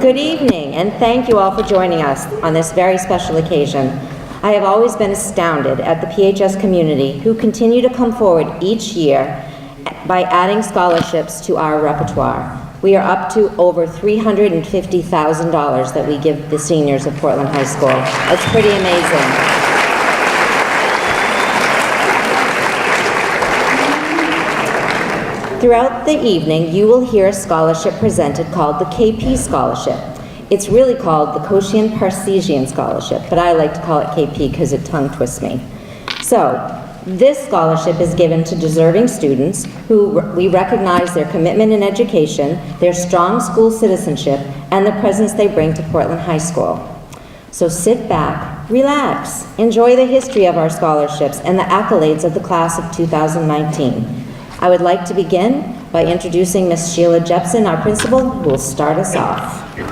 Good evening, and thank you all for joining us on this very special occasion. I have always been astounded at the PHS community who continue to come forward each year by adding scholarships to our repertoire. We are up to over $350,000 that we give the seniors of Portland High School. It's pretty amazing. Throughout the evening, you will hear a scholarship presented called the KP Scholarship. It's really called the Koshian Parsesian Scholarship, but I like to call it KP because it tongue twists me. So, this scholarship is given to deserving students who we recognize their commitment in education, their strong school citizenship, and the presence they bring to Portland High School. So sit back, relax, enjoy the history of our scholarships and the accolades of the class of 2019. I would like to begin by introducing Ms. Sheila Jepson, our principal, who will start us off. You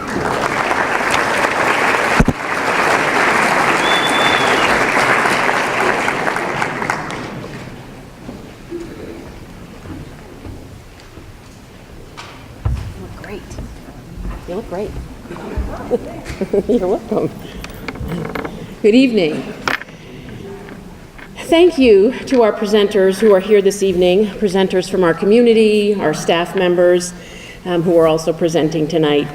look great. You look great. You're welcome. Good evening. Thank you to our presenters who are here this evening, presenters from our community, our staff members who are also presenting tonight.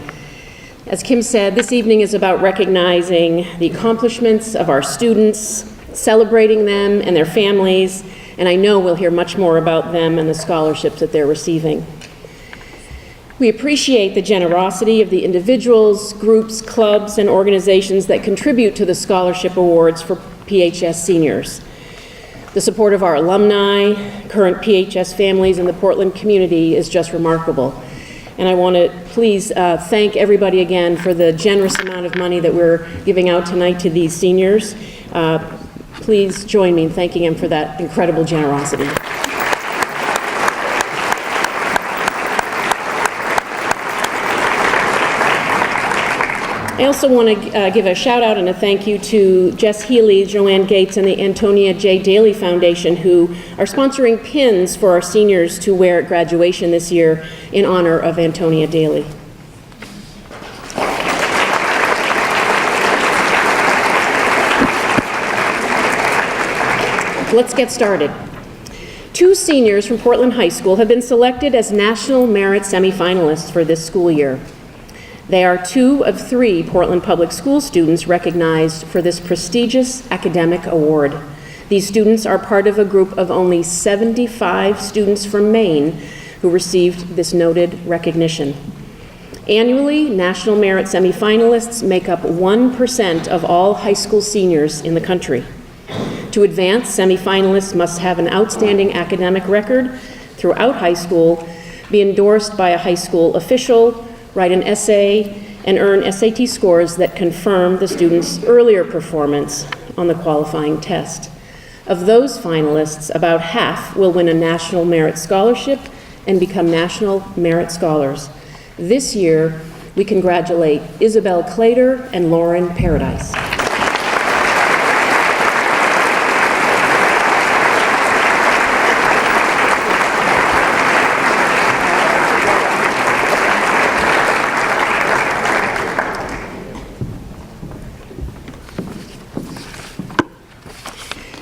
As Kim said, this evening is about recognizing the accomplishments of our students, celebrating them and their families, and I know we'll hear much more about them and the scholarships that they're receiving. We appreciate the generosity of the individuals, groups, clubs, and organizations that contribute to the scholarship awards for PHS seniors. The support of our alumni, current PHS families, and the Portland community is just remarkable. And I want to please thank everybody again for the generous amount of money that we're giving out tonight to these seniors. Please join me in thanking them for that incredible generosity. I also want to give a shout out and a thank you to Jess Healy, Joanne Gates, and the Antonia J. Daly Foundation, who are sponsoring pins for our seniors to wear at graduation this year in honor of Antonia Daly. Let's get started. 2 seniors from Portland High School have been selected as National Merit semifinalists for this school year. They are 2 of 3 Portland Public School students recognized for this prestigious academic award. These students are part of a group of only 75 students from Maine who received this noted recognition. Annually, National Merit semifinalists make up 1% of all high school seniors in the country. To advance, semifinalists must have an outstanding academic record throughout high school, be endorsed by a high school official, write an essay, and earn SAT scores that confirm the student's earlier performance on the qualifying test. Of those finalists, about half will win a National Merit Scholarship and become National Merit Scholars. This year, we congratulate Isabel Clater and Lauren Paradise.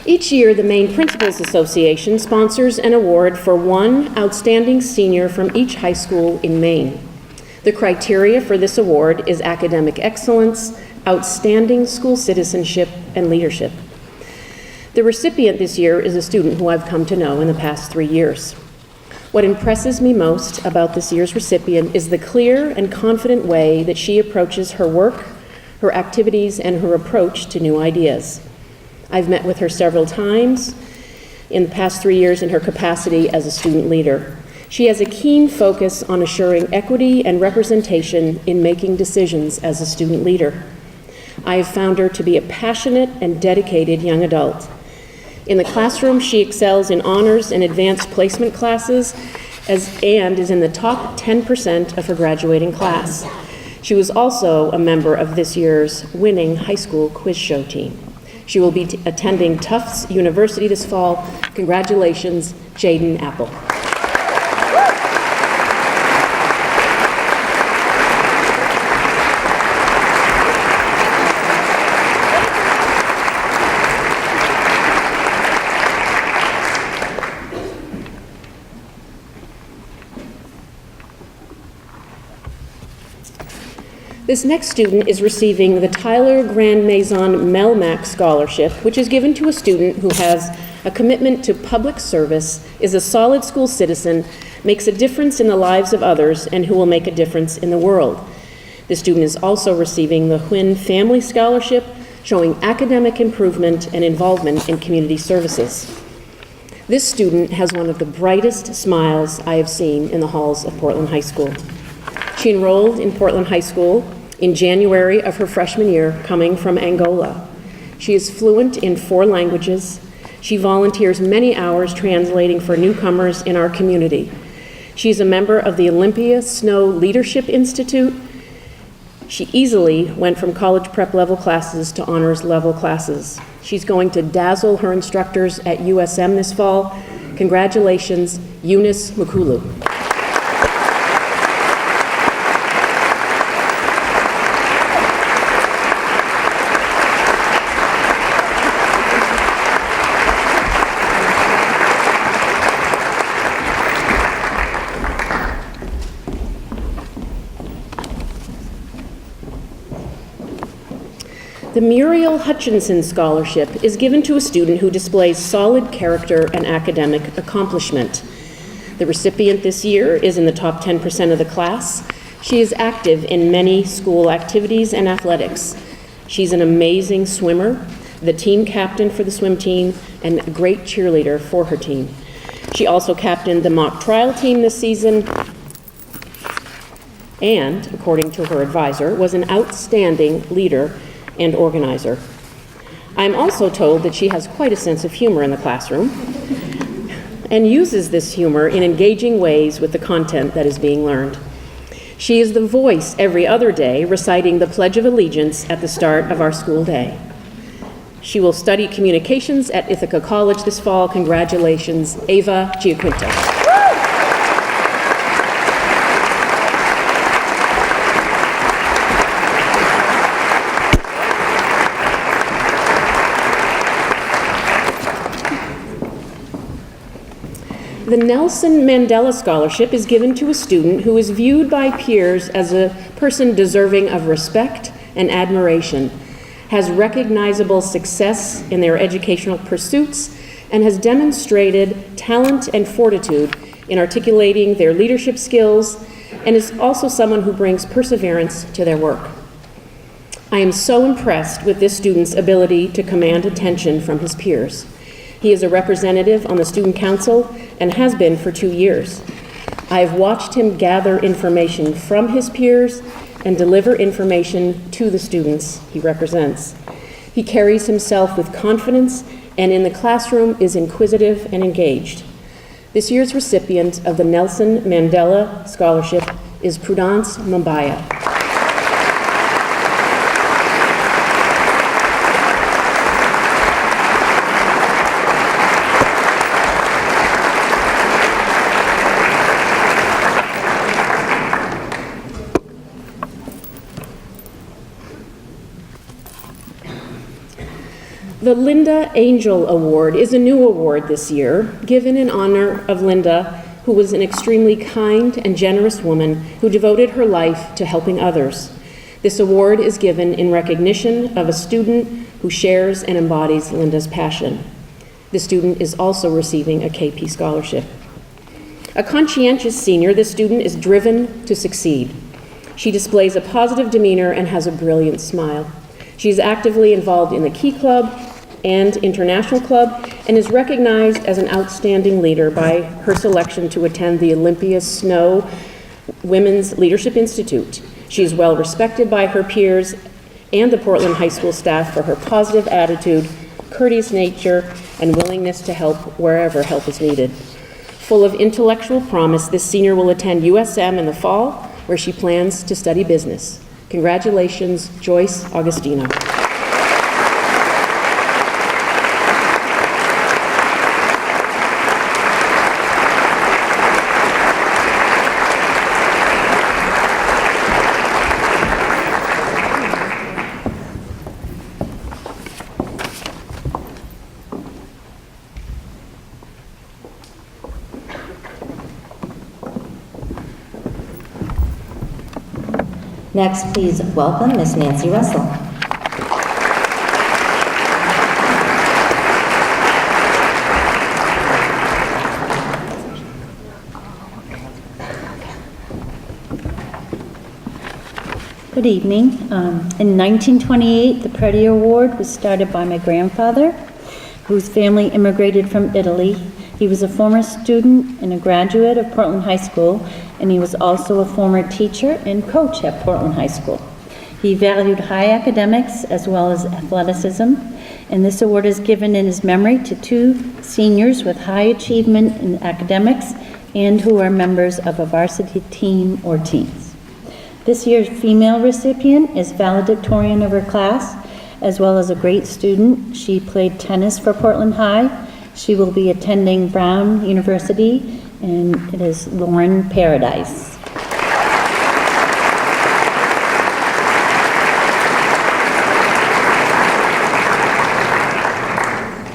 Each year, the Maine Principals Association sponsors an award for one outstanding senior from each high school in Maine. The criteria for this award is academic excellence, outstanding school citizenship, and leadership. The recipient this year is a student who I've come to know in the past 3 years. What impresses me most about this year's recipient is the clear and confident way that she approaches her work, her activities, and her approach to new ideas. I've met with her several times in the past 3 years in her capacity as a student leader. She has a keen focus on assuring equity and representation in making decisions as a student leader. I have found her to be a passionate and dedicated young adult. In the classroom, she excels in honors and advanced placement classes and is in the top 10% of her graduating class. She was also a member of this year's winning high school quiz show team. She will be attending Tufts University this fall. Congratulations, Jaden Apple. This next student is receiving the Tyler Grand Maison Melmac Scholarship, which is given to a student who has a commitment to public service, is a solid school citizen, makes a difference in the lives of others, and who will make a difference in the world. The student is also receiving the Huynh Family Scholarship, showing academic improvement and involvement in community services. This student has one of the brightest smiles I have seen in the halls of Portland High School. She enrolled in Portland High School in January of her freshman year, coming from Angola. She is fluent in 4 languages. She volunteers many hours translating for newcomers in our community. She is a member of the Olympia Snow Leadership Institute. She easily went from college prep level classes to honors level classes. She's going to dazzle her instructors at USM this fall. Congratulations, Eunice Mukulu. The Muriel Hutchinson Scholarship is given to a student who displays solid character and academic accomplishment. The recipient this year is in the top 10% of the class. She is active in many school activities and athletics. She's an amazing swimmer, the team captain for the swim team, and a great cheerleader for her team. She also captained the mock trial team this season, and, according to her advisor, was an outstanding leader and organizer. I'm also told that she has quite a sense of humor in the classroom and uses this humor in engaging ways with the content that is being learned. She is the voice every other day reciting the Pledge of Allegiance at the start of our school day. She will study communications at Ithaca College this fall. Congratulations, Ava Giaquinto. The Nelson Mandela Scholarship is given to a student who is viewed by peers as a person deserving of respect and admiration, has recognizable success in their educational pursuits, and has demonstrated talent and fortitude in articulating their leadership skills, and is also someone who brings perseverance to their work. I am so impressed with this student's ability to command attention from his peers. He is a representative on the student council and has been for 2 years. I have watched him gather information from his peers and deliver information to the students he represents. He carries himself with confidence and in the classroom is inquisitive and engaged. This year's recipient of the Nelson Mandela Scholarship is Prudence Mambaya. The Linda Angel Award is a new award this year, given in honor of Linda, who was an extremely kind and generous woman who devoted her life to helping others. This award is given in recognition of a student who shares and embodies Linda's passion. The student is also receiving a KP scholarship. A conscientious senior, this student is driven to succeed. She displays a positive demeanor and has a brilliant smile. She is actively involved in the Key Club and International Club and is recognized as an outstanding leader by her selection to attend the Olympia Snow Women's Leadership Institute. She is well respected by her peers and the Portland High School staff for her positive attitude, courteous nature, and willingness to help wherever help is needed. Full of intellectual promise, this senior will attend USM in the fall, where she plans to study business. Congratulations, Joyce Augustino. Next, please welcome Miss Nancy Russell. Good evening. In 1928, the Preti Award was started by my grandfather, whose family immigrated from Italy. He was a former student and a graduate of Portland High School, and he was also a former teacher and coach at Portland High School. He valued high academics as well as athleticism, and this award is given in his memory to 2 seniors with high achievement in academics and who are members of a varsity team or teams. This year's female recipient is valedictorian of her class, as well as a great student. She played tennis for Portland High. She will be attending Brown University, and it is Lauren Paradise.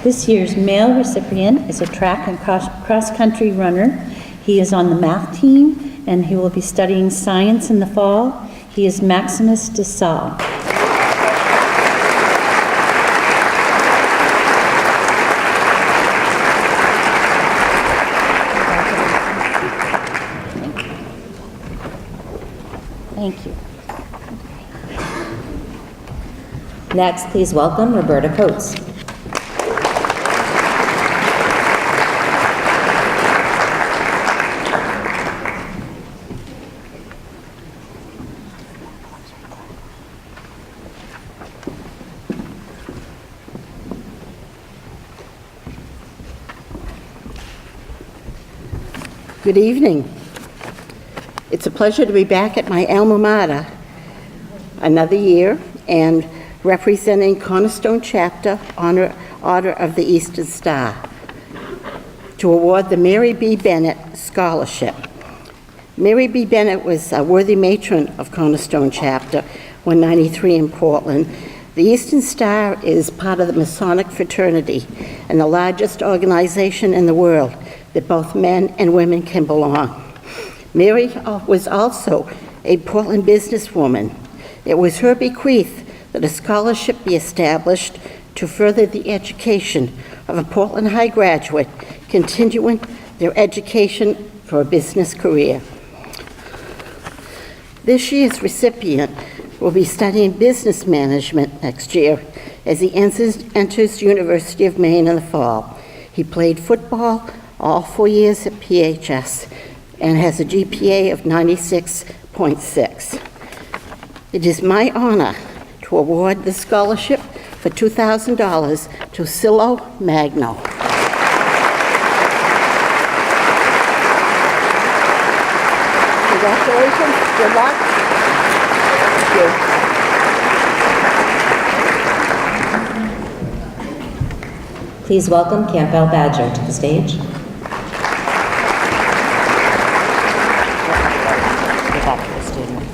This year's male recipient is a track and cross-country runner. He is on the math team, and he will be studying science in the fall. He is Maximus de Salle. Thank you. Next, please welcome Roberta Coates. Good evening. It's a pleasure to be back at my alma mater another year and representing Cornerstone Chapter Order of the Eastern Star to award the Mary B. Bennett Scholarship. Mary B. Bennett was a worthy matron of Cornerstone Chapter 193 in Portland. The Eastern Star is part of the Masonic fraternity and the largest organization in the world that both men and women can belong. Mary was also a Portland businesswoman. It was her bequest that a scholarship be established to further the education of a Portland High graduate continuing their education for a business career. This year's recipient will be studying business management next year as he enters University of Maine in the fall. He played football all 4 years at PHS and has a GPA of 96.6. It is my honor to award the scholarship for $2,000 to Silo Magno. Congratulations, good luck. Thank you. Please welcome Campbell Badger to the stage.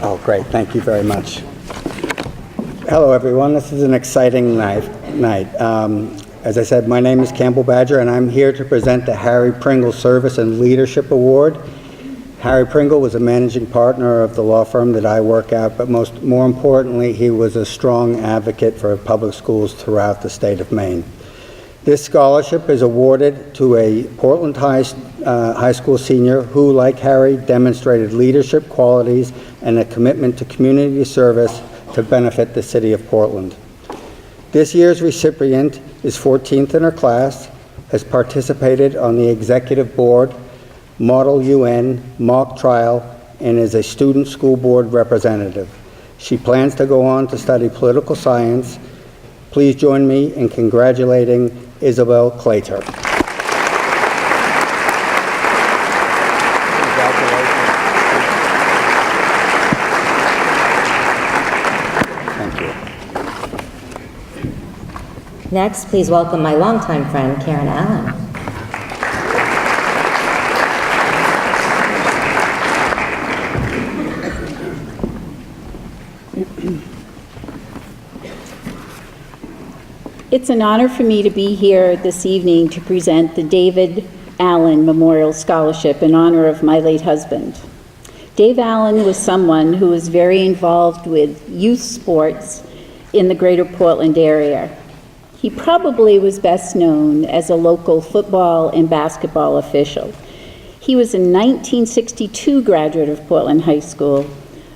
Oh, great. Thank you very much. Hello, everyone. This is an exciting night. As I said, my name is Campbell Badger, and I'm here to present the Harry Pringle Service and Leadership Award. Harry Pringle was a managing partner of the law firm that I work at, but more importantly, he was a strong advocate for public schools throughout the state of Maine. This scholarship is awarded to a Portland High School senior who, like Harry, demonstrated leadership qualities and a commitment to community service to benefit the city of Portland. This year's recipient is 14th in her class, has participated on the executive board, Model UN, mock trial, and is a student school board representative. She plans to go on to study political science. Please join me in congratulating Isabel Claytor. Thank you. Next, please welcome my longtime friend, Karen Allen. It's an honor for me to be here this evening to present the David Allen Memorial Scholarship in honor of my late husband. Dave Allen was someone who was very involved with youth sports in the greater Portland area. He probably was best known as a local football and basketball official. He was a 1962 graduate of Portland High School,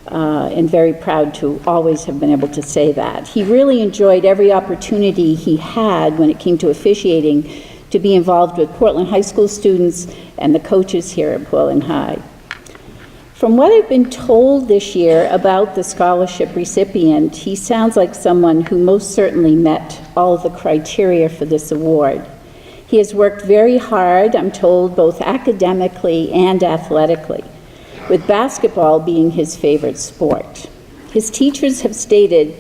and very proud to always have been able to say that. He really enjoyed every opportunity he had when it came to officiating to be involved with Portland High School students and the coaches here at Portland High. From what I've been told this year about the scholarship recipient, he sounds like someone who most certainly met all of the criteria for this award. He has worked very hard, I'm told, both academically and athletically, with basketball being his favorite sport. His teachers have stated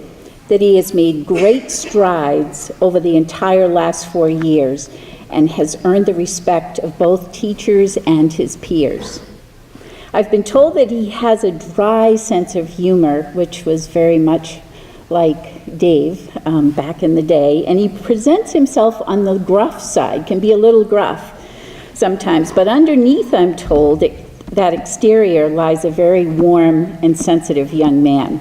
that he has made great strides over the entire last 4 years and has earned the respect of both teachers and his peers. I've been told that he has a dry sense of humor, which was very much like Dave back in the day, and he presents himself on the gruff side, can be a little gruff sometimes, but underneath, I'm told, that exterior lies a very warm and sensitive young man.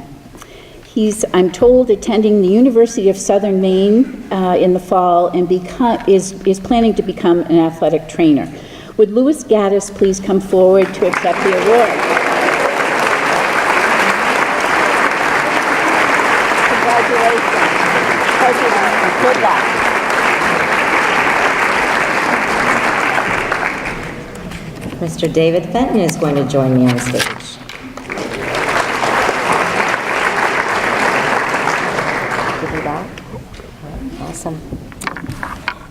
He's, I'm told, attending the University of Southern Maine in the fall and is planning to become an athletic trainer. Would Louis Gaddis please come forward to accept the award? Congratulations. Good luck. Mr. David Fenton is going to join me on stage. Give you that. Awesome.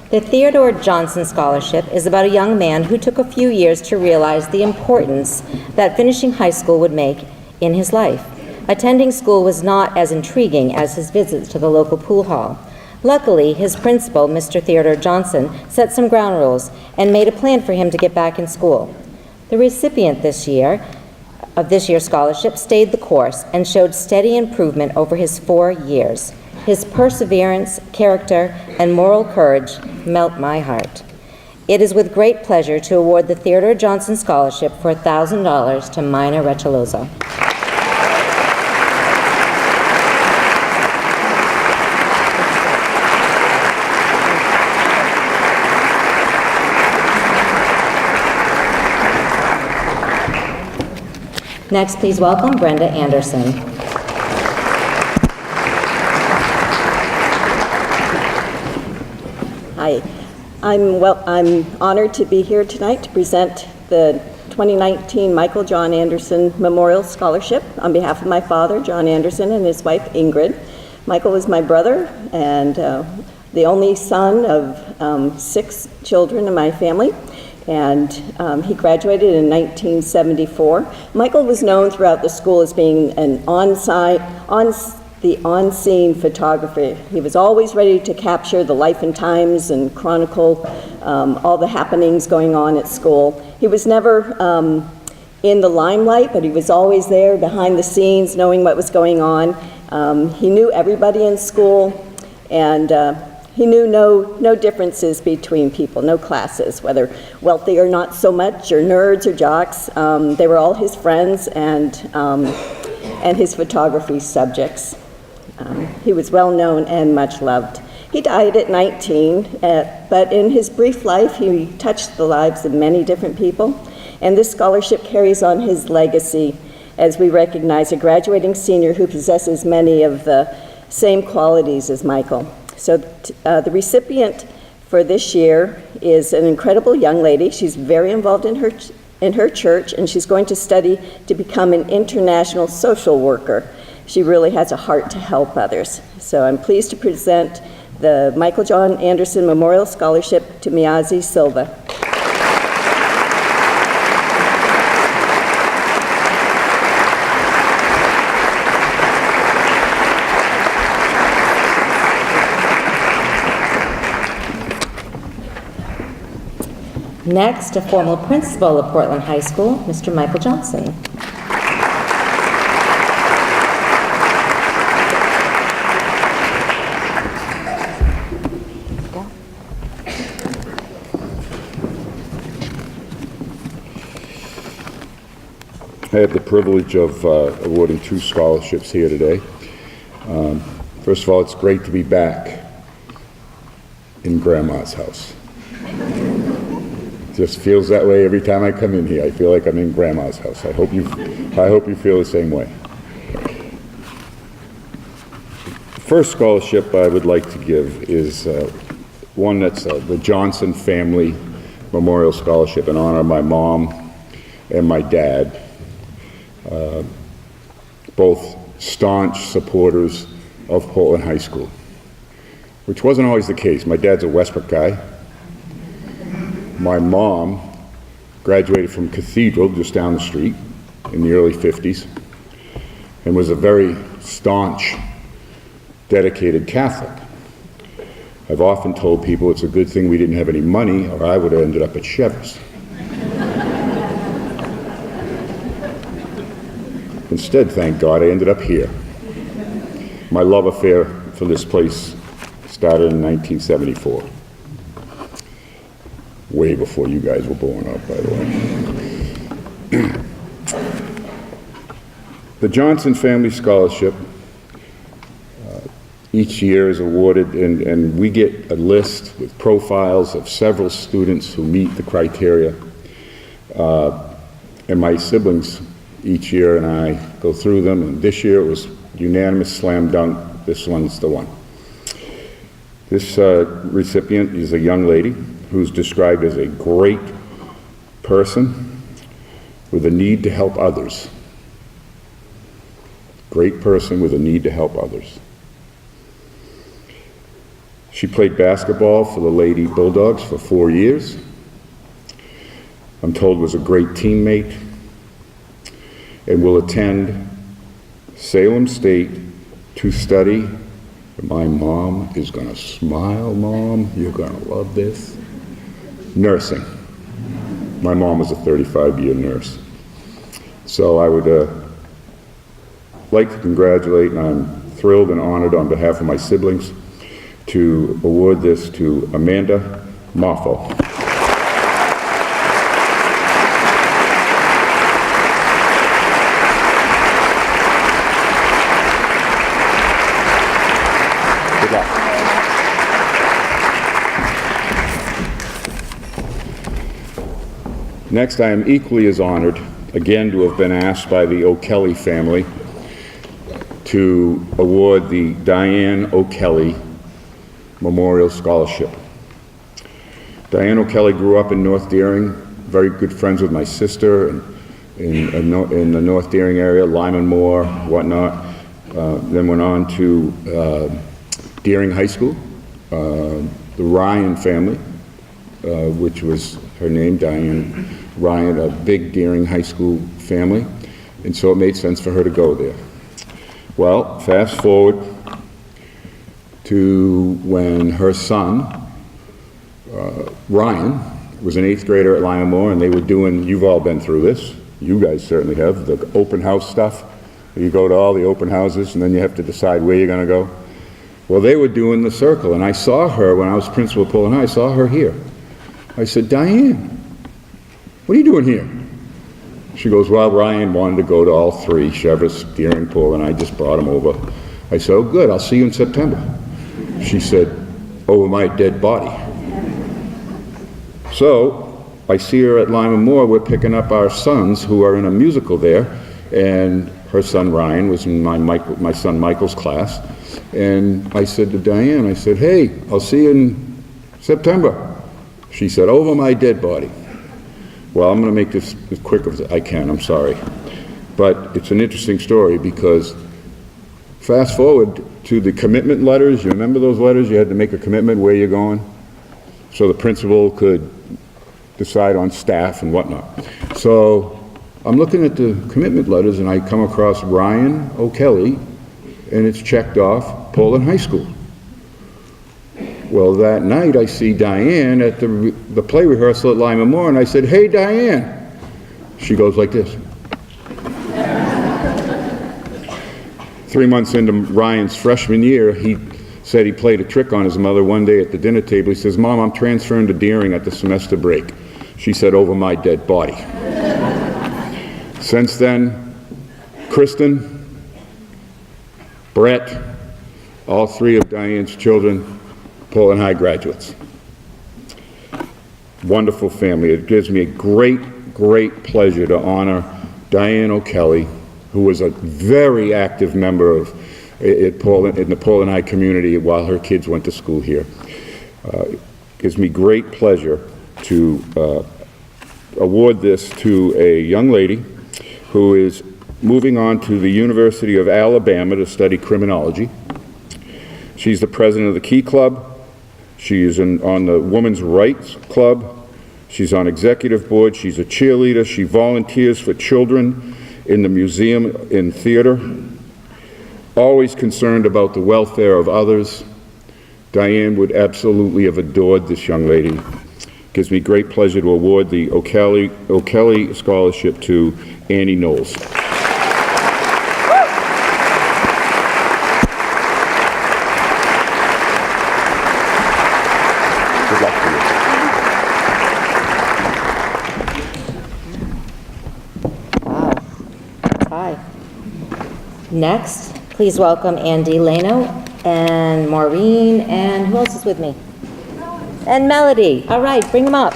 The Theodore Johnson Scholarship is about a young man who took a few years to realize the importance that finishing high school would make in his life. Attending school was not as intriguing as his visits to the local pool hall. Luckily, his principal, Mr. Theodore Johnson, set some ground rules and made a plan for him to get back in school. The recipient this year's scholarship stayed the course and showed steady improvement over his 4 years. His perseverance, character, and moral courage melt my heart. It is with great pleasure to award the Theodore Johnson Scholarship for $1,000 to Mina Recciolosa. Next, please welcome Brenda Anderson. Hi, I'm honored to be here tonight to present the 2019 Michael John Anderson Memorial Scholarship on behalf of my father, John Anderson, and his wife, Ingrid. Michael was my brother and the only son of 6 children in my family, and he graduated in 1974. Michael was known throughout the school as being an on-scene photographer. He was always ready to capture the life and times and chronicle all the happenings going on at school. He was never in the limelight, but he was always there behind the scenes, knowing what was going on. He knew everybody in school, and he knew no differences between people, no classes, whether wealthy or not so much, or nerds or jocks. They were all his friends and his photography subjects. He was well known and much loved. He died at 19, but in his brief life, he touched the lives of many different people, and this scholarship carries on his legacy as we recognize a graduating senior who possesses many of the same qualities as Michael. So the recipient for this year is an incredible young lady. She's very involved in her church, and she's going to study to become an international social worker. She really has a heart to help others. So I'm pleased to present the Michael John Anderson Memorial Scholarship to Miazi Silva. Next, a former principal of Portland High School, Mr. Michael Johnson. I have the privilege of awarding 2 scholarships here today. First of all, it's great to be back in Grandma's house. Just feels that way every time I come in here. I feel like I'm in Grandma's house. I hope you feel the same way. The first scholarship I would like to give is one that's the Johnson Family Memorial Scholarship in honor of my mom and my dad, both staunch supporters of Portland High School, which wasn't always the case. My dad's a Westbrook guy. My mom graduated from Cathedral just down the street in the early 50s and was a very staunch, dedicated Catholic. I've often told people it's a good thing we didn't have any money or I would have ended up at Chever's. Instead, thank God, I ended up here. My love affair for this place started in 1974. Way before you guys were born up, by the way. The Johnson Family Scholarship each year is awarded, and we get a list with profiles of several students who meet the criteria. And my siblings each year and I go through them, and this year it was unanimous slam dunk. This one's the one. This recipient is a young lady who's described as a great person with a need to help others. Great person with a need to help others. She played basketball for the Lady Bulldogs for 4 years. I'm told was a great teammate and will attend Salem State to study. My mom is gonna smile, Mom, you're gonna love this. Nursing. My mom was a 35-year nurse. So I would like to congratulate, and I'm thrilled and honored on behalf of my siblings to award this to Amanda Moffo. Good luck. Next, I am equally as honored, again, to have been asked by the O'Kelly family to award the Diane O'Kelly Memorial Scholarship. Diane O'Kelly grew up in North Deering, very good friends with my sister, and in the North Deering area, Lyman Moore, whatnot. Then went on to Deering High School, the Ryan family, which was her name, Diane Ryan, a big Deering High School family, and so it made sense for her to go there. Well, fast forward to when her son, Ryan, was an 8th grader at Lyman Moore, and they were doing, you've all been through this, you guys certainly have, the open house stuff. You go to all the open houses, and then you have to decide where you're gonna go. Well, they were doing the circle, and I saw her when I was principal of Portland High. I saw her here. I said, Diane, what are you doing here? She goes, well, Ryan wanted to go to all 3, Chever's, Deering, Portland. I just brought him over. I said, oh, good, I'll see you in September. She said, over my dead body. So I see her at Lyman Moore. We're picking up our sons who are in a musical there, and her son Ryan was in my son Michael's class. And I said to Diane, I said, hey, I'll see you in September. She said, over my dead body. Well, I'm going to make this as quick as I can, I'm sorry. But it's an interesting story because fast forward to the commitment letters. You remember those letters? You had to make a commitment where you're going so the principal could decide on staff and whatnot. So I'm looking at the commitment letters and I come across Ryan O'Kelly and it's checked off Portland High School. Well, that night I see Diane at the play rehearsal at Lyman Moore, and I said, hey, Diane. She goes like this. 3 months into Ryan's freshman year, he said he played a trick on his mother one day at the dinner table. He says, Mom, I'm transferring to Deering at the semester break. She said, over my dead body. Since then, Kristen, Brett, all three of Diane's children, Portland High graduates. Wonderful family. It gives me a great pleasure to honor Diane O'Kelly, who was a very active member of in the Portland High community while her kids went to school here. It gives me great pleasure to award this to a young lady who is moving on to the University of Alabama to study criminology. She's the president of the Key Club. She is on the Women's Rights Club. She's on executive board. She's a cheerleader. She volunteers for children in the museum and theater. Always concerned about the welfare of others. Diane would absolutely have adored this young lady. Gives me great pleasure to award the O'Kelly Scholarship to Annie Knowles. Good luck to you. Wow. Hi. Next, please welcome Andy Leno and Maureen, and who else is with me? And Melody. All right, bring them up.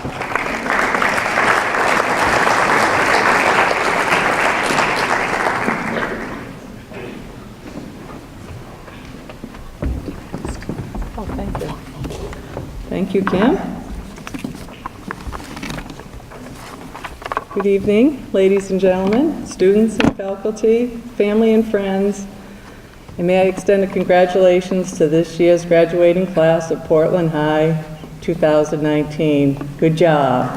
Oh, thank you. Thank you, Kim. Good evening, ladies and gentlemen, students and faculty, family and friends, and may I extend a congratulations to this year's graduating class of Portland High 2019. Good job.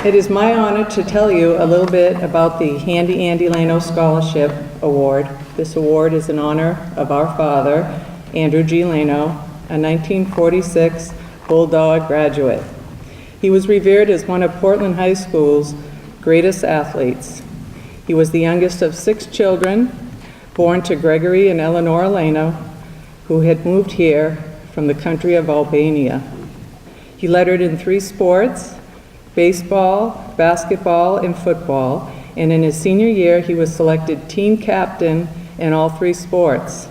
It is my honor to tell you a little bit about the Handy Andy Leno Scholarship Award. This award is in honor of our father, Andrew G. Leno, a 1946 Bulldog graduate. He was revered as one of Portland High School's greatest athletes. He was the youngest of 6 children, born to Gregory and Eleanor Leno, who had moved here from the country of Albania. He lettered in 3 sports, baseball, basketball, and football, and in his senior year, he was selected team captain in all 3 sports.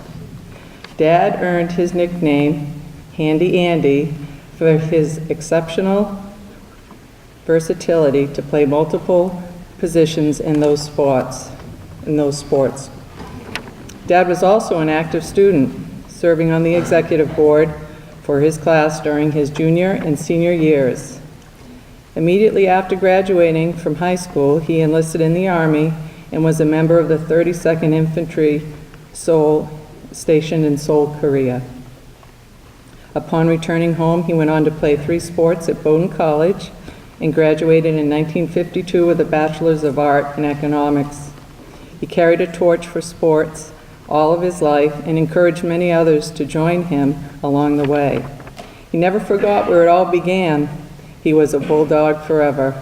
Dad earned his nickname, Handy Andy, for his exceptional versatility to play multiple positions in those sports. Dad was also an active student, serving on the executive board for his class during his junior and senior years. Immediately after graduating from high school, he enlisted in the Army and was a member of the 32nd Infantry Seoul, stationed in Seoul, Korea. Upon returning home, he went on to play 3 sports at Bowdoin College and graduated in 1952 with a Bachelor's of Art in Economics. He carried a torch for sports all of his life and encouraged many others to join him along the way. He never forgot where it all began. He was a Bulldog forever.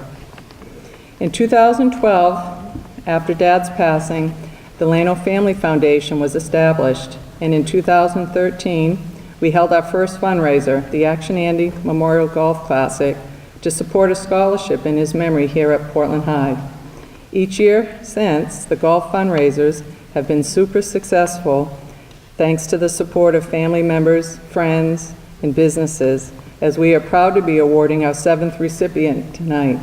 In 2012, after Dad's passing, the Leno Family Foundation was established, and in 2013, we held our first fundraiser, the Action Andy Memorial Golf Classic, to support a scholarship in his memory here at Portland High. Each year since, the golf fundraisers have been super successful thanks to the support of family members, friends, and businesses, as we are proud to be awarding our 7th recipient tonight.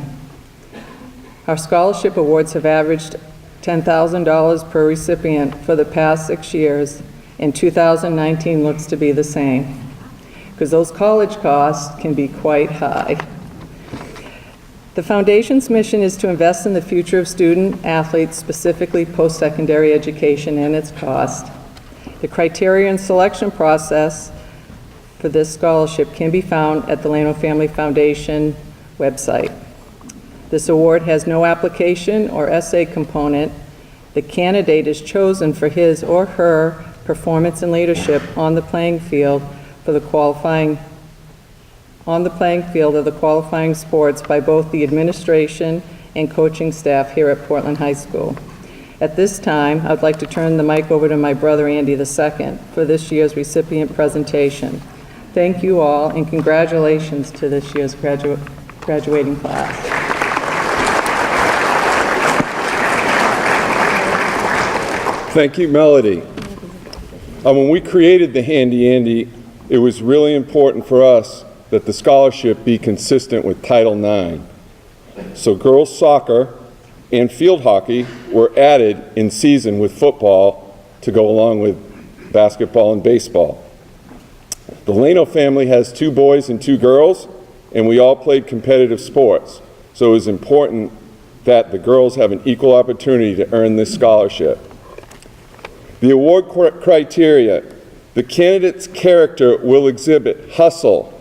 Our scholarship awards have averaged $10,000 per recipient for the past 6 years, and 2019 looks to be the same, because those college costs can be quite high. The Foundation's mission is to invest in the future of student athletes, specifically post-secondary education and its cost. The criteria and selection process for this scholarship can be found at the Leno Family Foundation website. This award has no application or essay component. The candidate is chosen for his or her performance and leadership on the playing field of the qualifying sports by both the administration and coaching staff here at Portland High School. At this time, I'd like to turn the mic over to my brother Andy II for this year's recipient presentation. Thank you all, and congratulations to this year's graduating class. Thank you, Melody. When we created the Handy Andy, it was really important for us that the scholarship be consistent with Title IX. So girls soccer and field hockey were added in season with football to go along with basketball and baseball. The Leno family has 2 boys and 2 girls, and we all played competitive sports. So it was important that the girls have an equal opportunity to earn this scholarship. The award criteria: the candidate's character will exhibit hustle,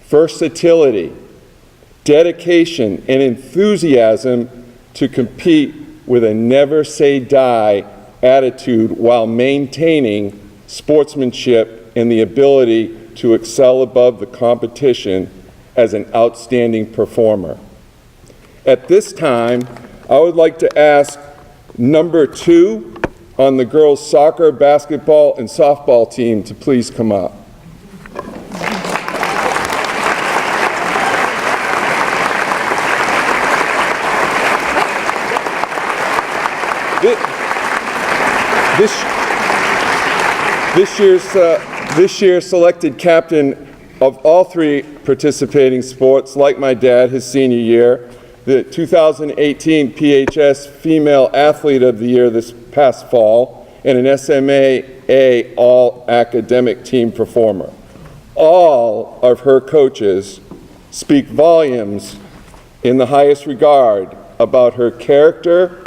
versatility, dedication, and enthusiasm to compete with a never-say-die attitude while maintaining sportsmanship and the ability to excel above the competition as an outstanding performer. At this time, I would like to ask number 2 on the girls' soccer, basketball, and softball team to please come up. This year's selected captain of all 3 participating sports, like my dad, his senior year, the 2018 PHS Female Athlete of the Year this past fall, and an SMA All-Academic Team Performer. All of her coaches speak volumes in the highest regard about her character,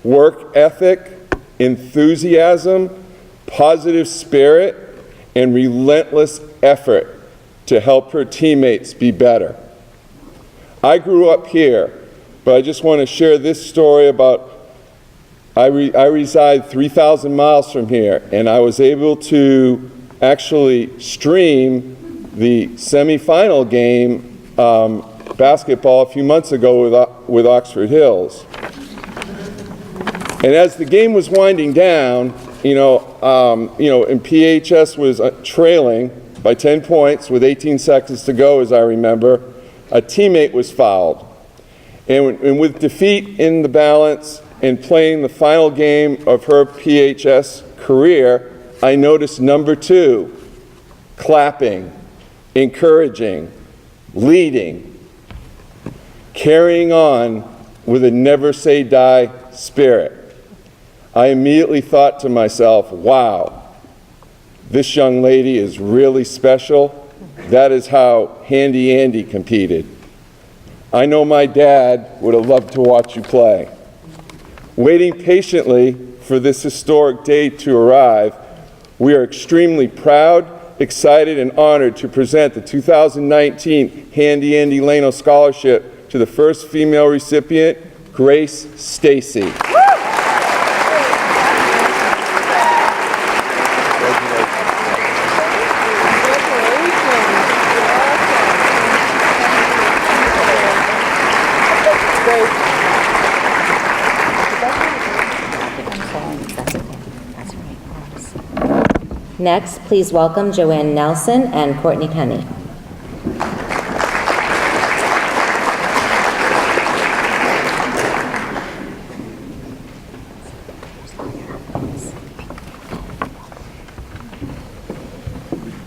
work ethic, enthusiasm, positive spirit, and relentless effort to help her teammates be better. I grew up here, but I just want to share this story about I reside 3,000 miles from here, and I was able to actually stream the semifinal game basketball a few months ago with Oxford Hills. And as the game was winding down, and PHS was trailing by 10 points with 18 seconds to go, as I remember, a teammate was fouled. And with defeat in the balance and playing the final game of her PHS career, I noticed number 2, clapping, encouraging, leading, carrying on with a never-say-die spirit. I immediately thought to myself, wow, this young lady is really special. That is how Handy Andy competed. I know my dad would have loved to watch you play. Waiting patiently for this historic day to arrive, we are extremely proud, excited, and honored to present the 2019 Handy Andy Leno Scholarship to the first female recipient, Grace Stacy. Next, please welcome Joanne Nelson and Courtney Penny.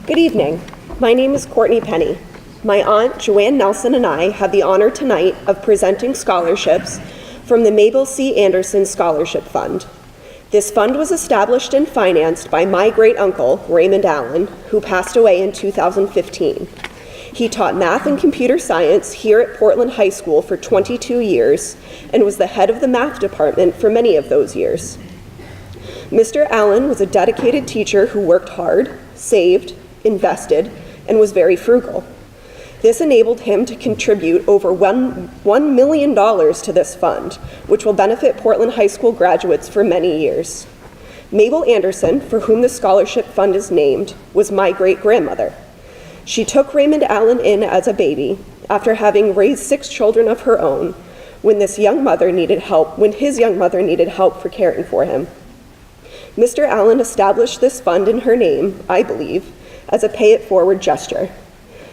Good evening. My name is Courtney Penny. My aunt, Joanne Nelson, and I have the honor tonight of presenting scholarships from the Mabel C. Anderson Scholarship Fund. This fund was established and financed by my great-uncle, Raymond Allen, who passed away in 2015. He taught math and computer science here at Portland High School for 22 years and was the head of the math department for many of those years. Mr. Allen was a dedicated teacher who worked hard, saved, invested, and was very frugal. This enabled him to contribute over $1 million to this fund, which will benefit Portland High School graduates for many years. Mabel Anderson, for whom the scholarship fund is named, was my great-grandmother. She took Raymond Allen in as a baby after having raised 6 children of her own when his young mother needed help for caring for him. Mr. Allen established this fund in her name, I believe, as a pay-it-forward gesture.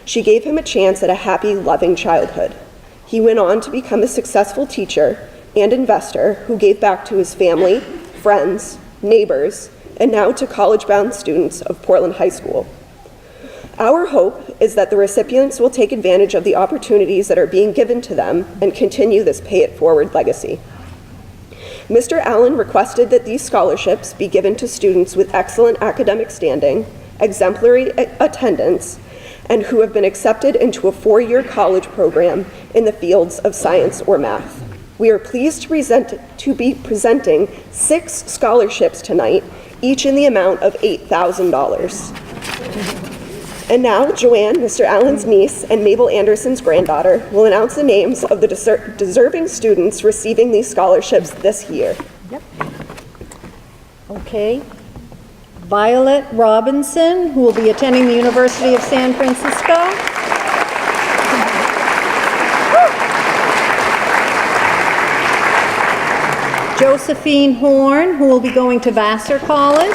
She gave him a chance at a happy, loving childhood. He went on to become a successful teacher and investor who gave back to his family, friends, neighbors, and now to college-bound students of Portland High School. Our hope is that the recipients will take advantage of the opportunities that are being given to them and continue this pay-it-forward legacy. Mr. Allen requested that these scholarships be given to students with excellent academic standing, exemplary attendance, and who have been accepted into a 4-year college program in the fields of science or math. We are pleased to be presenting 6 scholarships tonight, each in the amount of $8,000. And now, Joanne, Mr. Allen's niece, and Mabel Anderson's granddaughter will announce the names of the deserving students receiving these scholarships this year. Yep. Okay. Violet Robinson, who will be attending the University of San Francisco. Josephine Horn, who will be going to Vassar College.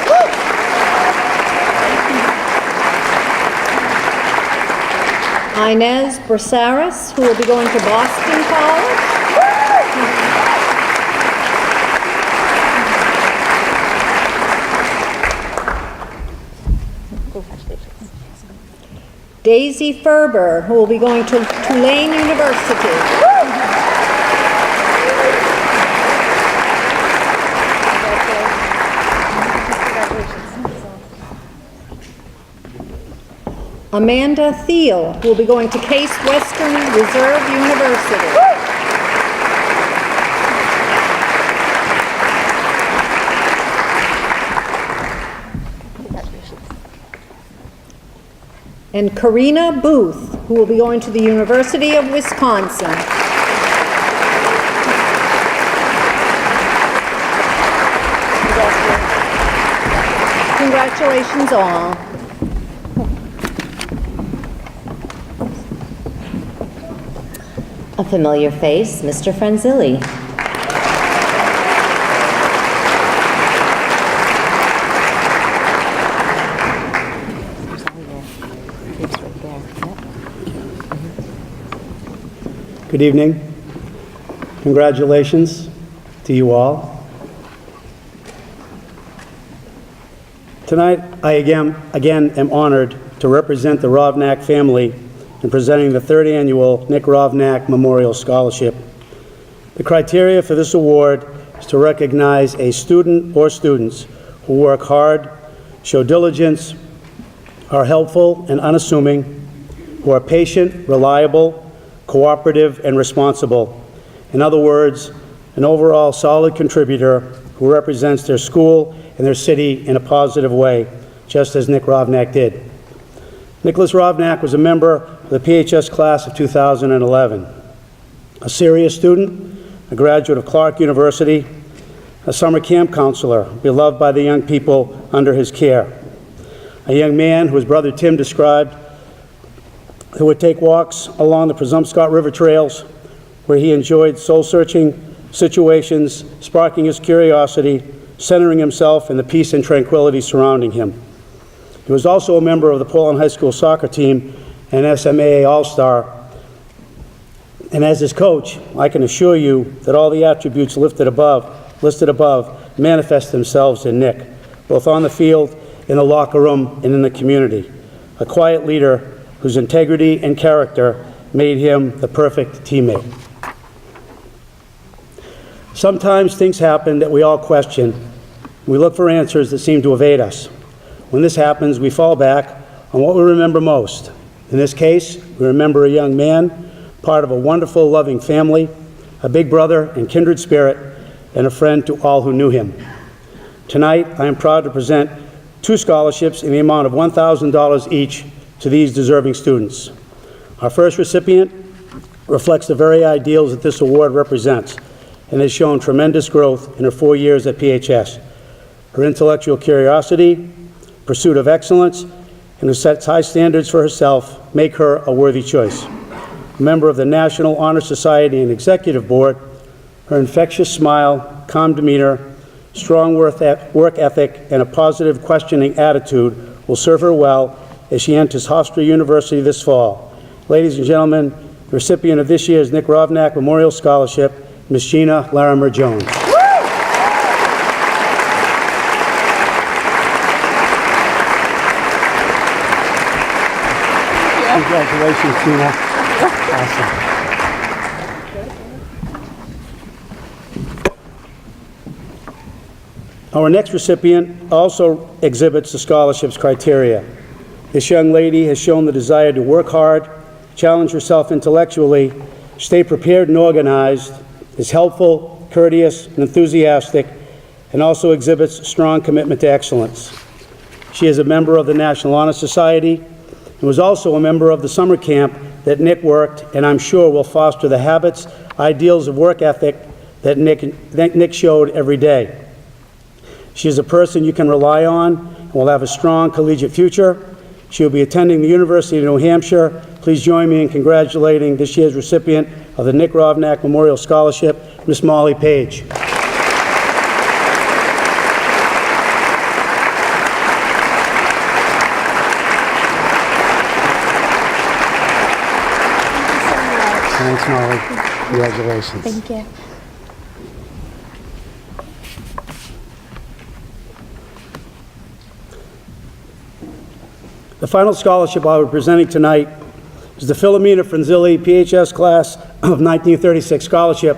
Inez Brasaris, who will be going to Boston College. Daisy Ferber, who will be going to Tulane University. Amanda Thiel, who will be going to Case Western Reserve University. And Karina Booth, who will be going to the University of Wisconsin. Congratulations all. A familiar face, Mr. Franzilli. Good evening. Congratulations to you all. Tonight, I again am honored to represent the Rovnak family in presenting the 3rd annual Nick Rovnak Memorial Scholarship. The criteria for this award is to recognize a student or students who work hard, show diligence, are helpful and unassuming, who are patient, reliable, cooperative, and responsible. In other words, an overall solid contributor who represents their school and their city in a positive way, just as Nick Rovnak did. Nicholas Rovnak was a member of the PHS class of 2011. A serious student, a graduate of Clark University, a summer camp counselor, beloved by the young people under his care. A young man who his brother Tim described, who would take walks along the Presumpscot River trails, where he enjoyed soul-searching situations, sparking his curiosity, centering himself in the peace and tranquility surrounding him. He was also a member of the Portland High School soccer team and SMAA All-Star. And as his coach, I can assure you that all the attributes listed above manifest themselves in Nick, both on the field, in the locker room, and in the community. A quiet leader whose integrity and character made him the perfect teammate. Sometimes things happen that we all question. We look for answers that seem to evade us. When this happens, we fall back on what we remember most. In this case, we remember a young man, part of a wonderful, loving family, a big brother and kindred spirit, and a friend to all who knew him. Tonight, I am proud to present 2 scholarships in the amount of $1,000 each to these deserving students. Our first recipient reflects the very ideals that this award represents and has shown tremendous growth in her 4 years at PHS. Her intellectual curiosity, pursuit of excellence, and who sets high standards for herself make her a worthy choice. A member of the National Honor Society and Executive Board, her infectious smile, calm demeanor, strong work ethic, and a positive questioning attitude will serve her well as she enters Hofstra University this fall. Ladies and gentlemen, The recipient of this year's Nick Rovnak Memorial Scholarship, Ms. Gina Larimer-Jones. Congratulations, Gina. Awesome. Our next recipient also exhibits the scholarship's criteria. This young lady has shown the desire to work hard, challenge herself intellectually, stay prepared and organized, is helpful, courteous, and enthusiastic, and also exhibits strong commitment to excellence. She is a member of the National Honor Society and was also a member of the summer camp that Nick worked, and I'm sure will foster the habits, ideals of work ethic that Nick showed every day. She is a person you can rely on and will have a strong collegiate future. She will be attending the University of New Hampshire. Please join me in congratulating this year's recipient of the Nick Rovnak Memorial Scholarship, Miss Molly Page. Thanks, Molly. Congratulations. Thank you. The final scholarship I'll be presenting tonight is the Philomena Franzilli PHS Class of 1936 Scholarship.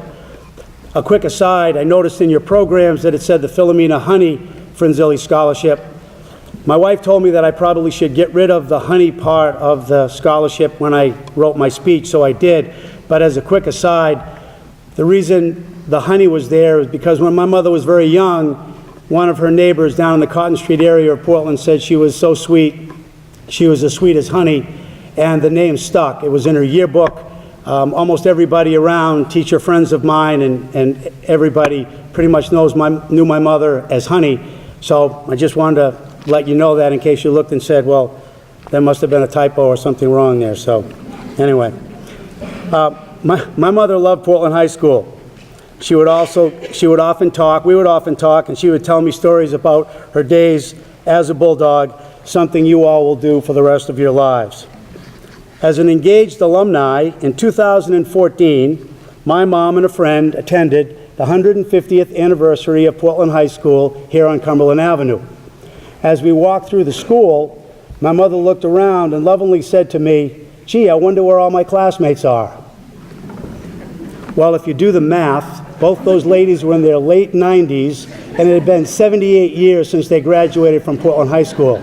A quick aside, I noticed in your programs that it said the Philomena Honey Franzilli Scholarship. My wife told me that I probably should get rid of the honey part of the scholarship when I wrote my speech, so I did. But as a quick aside, the reason the honey was there is because when my mother was very young, one of her neighbors down in the Cotton Street area of Portland said she was so sweet, she was as sweet as honey, and the name stuck. It was in her yearbook. Almost everybody around, teacher friends of mine, and everybody pretty much knew my mother as Honey. So I just wanted to let you know that in case you looked and said, well, there must have been a typo or something wrong there. So anyway, my mother loved Portland High School. We would often talk, and she would tell me stories about her days as a Bulldog, something you all will do for the rest of your lives. As an engaged alumni, in 2014, my mom and a friend attended the 150th anniversary of Portland High School here on Cumberland Avenue. As we walked through the school, my mother looked around and lovingly said to me, "Gee, I wonder where all my classmates are." Well, if you do the math, both those ladies were in their late 90s, and it had been 78 years since they graduated from Portland High School.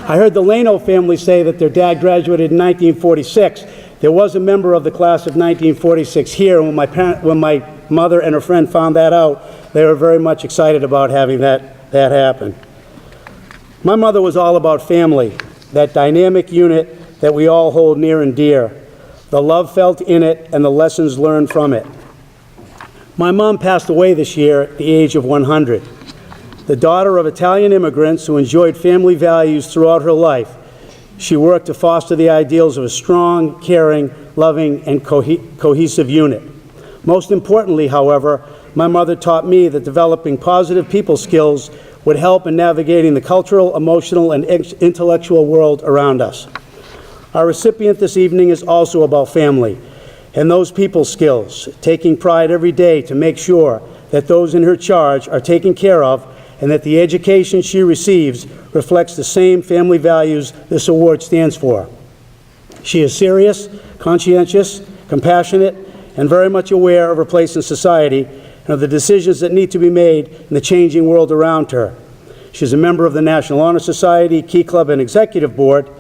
I heard the Lano family say that their dad graduated in 1946. There was a member of the class of 1946 here, and when my mother and her friend found that out, they were very much excited about having that happen. My mother was all about family, that dynamic unit that we all hold near and dear, the love felt in it and the lessons learned from it. My mom passed away this year at the age of 100. The daughter of Italian immigrants who enjoyed family values throughout her life, she worked to foster the ideals of a strong, caring, loving, and cohesive unit. Most importantly, however, my mother taught me that developing positive people skills would help in navigating the cultural, emotional, and intellectual world around us. Our recipient this evening is also about family and those people skills, taking pride every day to make sure that those in her charge are taken care of and that the education she receives reflects the same family values this award stands for. She is serious, conscientious, compassionate, and very much aware of her place in society and of the decisions that need to be made in the changing world around her. She's a member of the National Honor Society, Key Club, and Executive Board.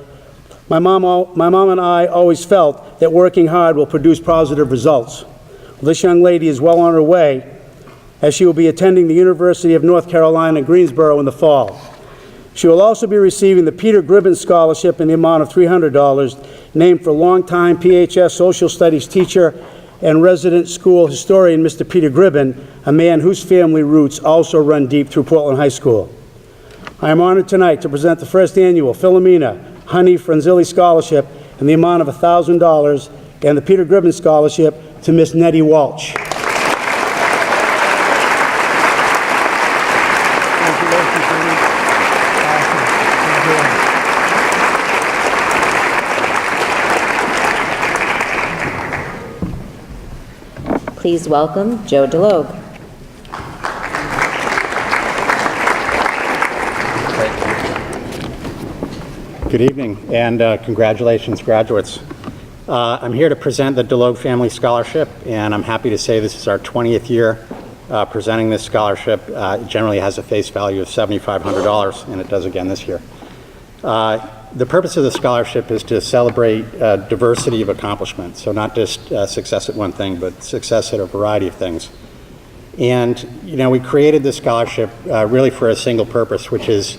My mom and I always felt that working hard will produce positive results. Well, this young lady is well on her way, as she will be attending the University of North Carolina, Greensboro in the fall. She will also be receiving the Peter Gribben Scholarship in the amount of $300, named for longtime PHS Social Studies teacher and resident school historian, Mr. Peter Gribben, a man whose family roots also run deep through Portland High School. I am honored tonight to present the first annual Philomena Honey Franzilli Scholarship in the amount of $1,000 and the Peter Gribben Scholarship to Miss Nettie Walsh. please welcome Joe DeLogue. Good evening, and congratulations, graduates. I'm here to present the DeLogue Family Scholarship, and I'm happy to say this is our 20th year presenting this scholarship. It generally has a face value of $7,500, and it does again this year. The purpose of the scholarship is to celebrate diversity of accomplishment, so not just success at one thing, but success at a variety of things. And, you know, we created this scholarship really for a single purpose, which is,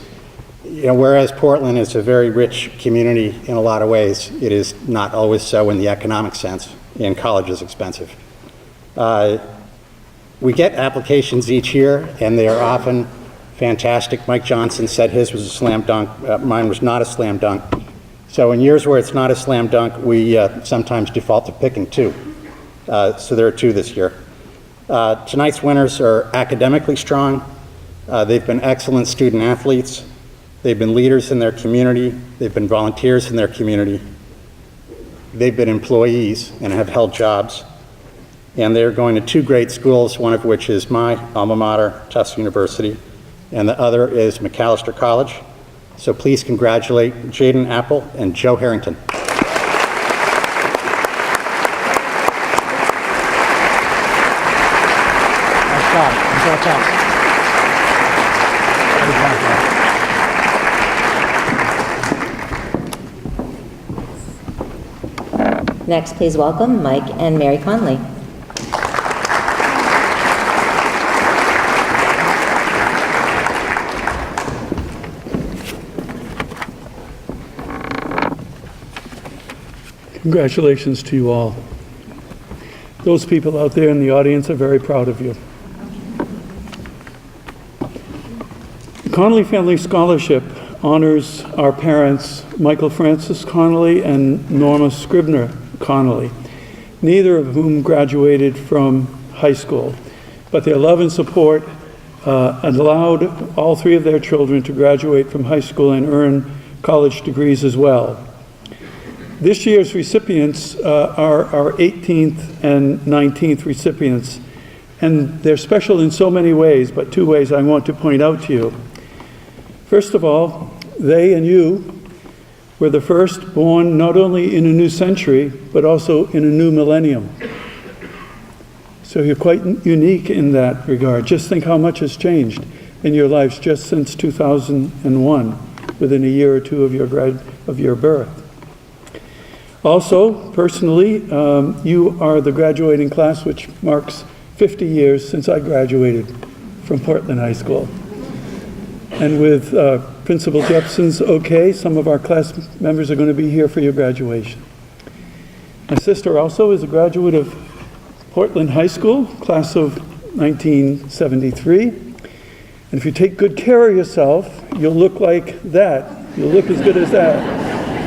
you know, whereas Portland is a very rich community in a lot of ways, it is not always so in the economic sense, and college is expensive. We get applications each year, and they are often fantastic. Mike Johnson said his was a slam dunk. Mine was not a slam dunk. So in years where it's not a slam dunk, we sometimes default to picking two. So there are two this year. Tonight's winners are academically strong. They've been excellent student athletes. They've been leaders in their community. They've been volunteers in their community. They've been employees and have held jobs. And they're going to two great schools, one of which is my alma mater, Tufts University, and the other is McAllister College. So please congratulate Jaden Apple and Joe Harrington. Nice job. Enjoy Tufts. Next, please welcome Mike and Mary Conley. Congratulations to you all. Those people out there in the audience are very proud of you. The Connolly Family Scholarship honors our parents, Michael Francis Connolly and Norma Scribner Connolly, neither of whom graduated from high school, but their love and support allowed all three of their children to graduate from high school and earn college degrees as well. This year's recipients are our 18th and 19th recipients, and they're special in so many ways, but two ways I want to point out to you. First of all, they and you were the first born not only in a new century, but also in a new millennium. So you're quite unique in that regard. Just think how much has changed in your lives just since 2001, within a year or two of your birth. Also, personally, you are the graduating class, which marks 50 years since I graduated from Portland High School. And with Principal Jepson's okay, some of our class members are going to be here for your graduation. My sister also is a graduate of Portland High School, class of 1973. And if you take good care of yourself, you'll look like that. You'll look as good as that.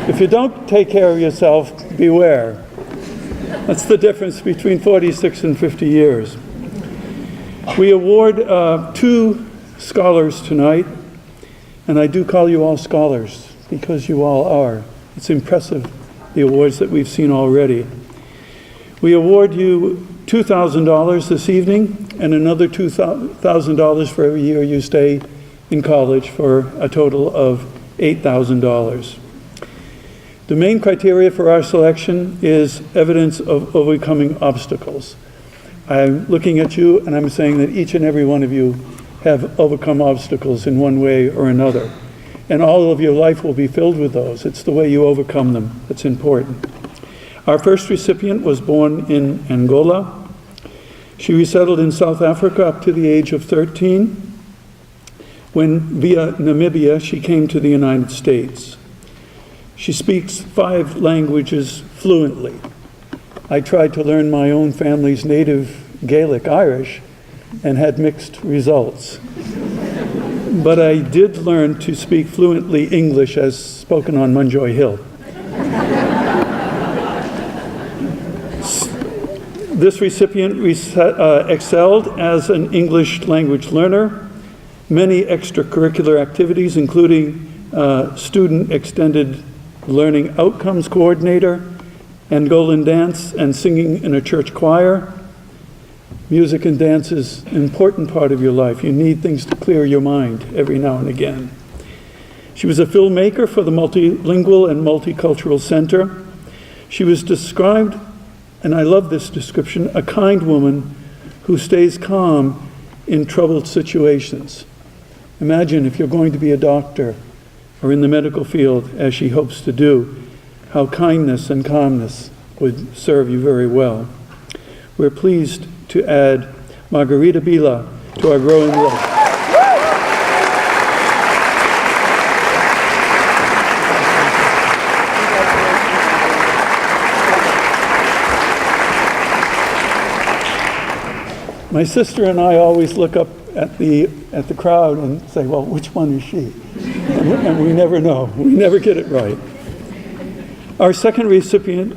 If you don't take care of yourself, beware. That's the difference between 46 and 50 years. We award 2 scholars tonight, and I do call you all scholars because you all are. It's impressive, the awards that we've seen already. We award you $2,000 this evening and another $2,000 for every year you stay in college, for a total of $8,000. The main criteria for our selection is evidence of overcoming obstacles. I'm looking at you and I'm saying that each and every one of you have overcome obstacles in one way or another. And all of your life will be filled with those. It's the way you overcome them that's important. Our first recipient was born in Angola. She resettled in South Africa up to the age of 13, when via Namibia she came to the United States. She speaks 5 languages fluently. I tried to learn my own family's native Gaelic Irish and had mixed results. But I did learn to speak fluently English as spoken on Munjoy Hill. This recipient excelled as an English language learner, many extracurricular activities, including student extended learning outcomes coordinator, Angolan dance and singing in a church choir, Music and dance is an important part of your life. You need things to clear your mind every now and again. She was a filmmaker for the Multilingual and Multicultural Center. She was described, and I love this description, a kind woman who stays calm in troubled situations. Imagine if you're going to be a doctor or in the medical field, as she hopes to do, how kindness and calmness would serve you very well. We're pleased to add Margarita Bila to our growing list. My sister and I always look up at the crowd and say, well, which one is she? And we never know. We never get it right. Our second recipient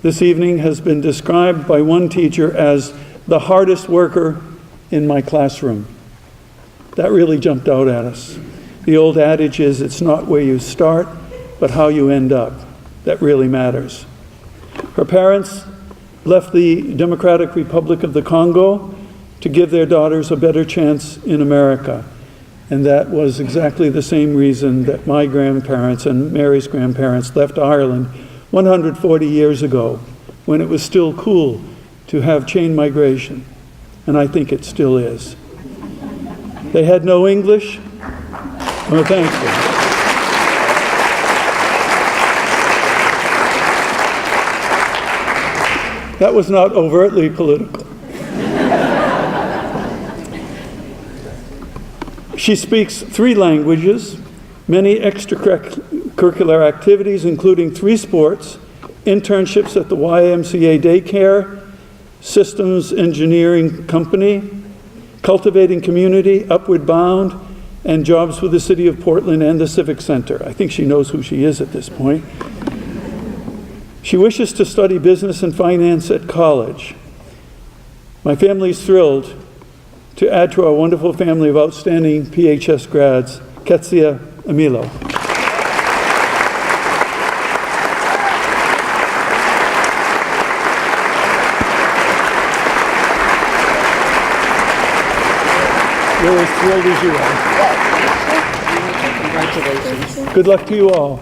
this evening has been described by one teacher as the hardest worker in my classroom. That really jumped out at us. The old adage is, it's not where you start, but how you end up. That really matters. Her parents left the Democratic Republic of the Congo to give their daughters a better chance in America. And that was exactly the same reason that my grandparents and Mary's grandparents left Ireland 140 years ago, when it was still cool to have chain migration, and I think it still is. They had no English. Oh, thank you. That was not overtly political. She speaks 3 languages, many extracurricular activities, including 3 sports, internships at the YMCA daycare, systems engineering company, cultivating community, Upward Bound, and jobs with the City of Portland and the Civic Center. I think she knows who she is at this point. She wishes to study business and finance at college. My family is thrilled to add to our wonderful family of outstanding PHS grads, Ketsia Amilo. You're as thrilled as you are. Congratulations. Good luck to you all.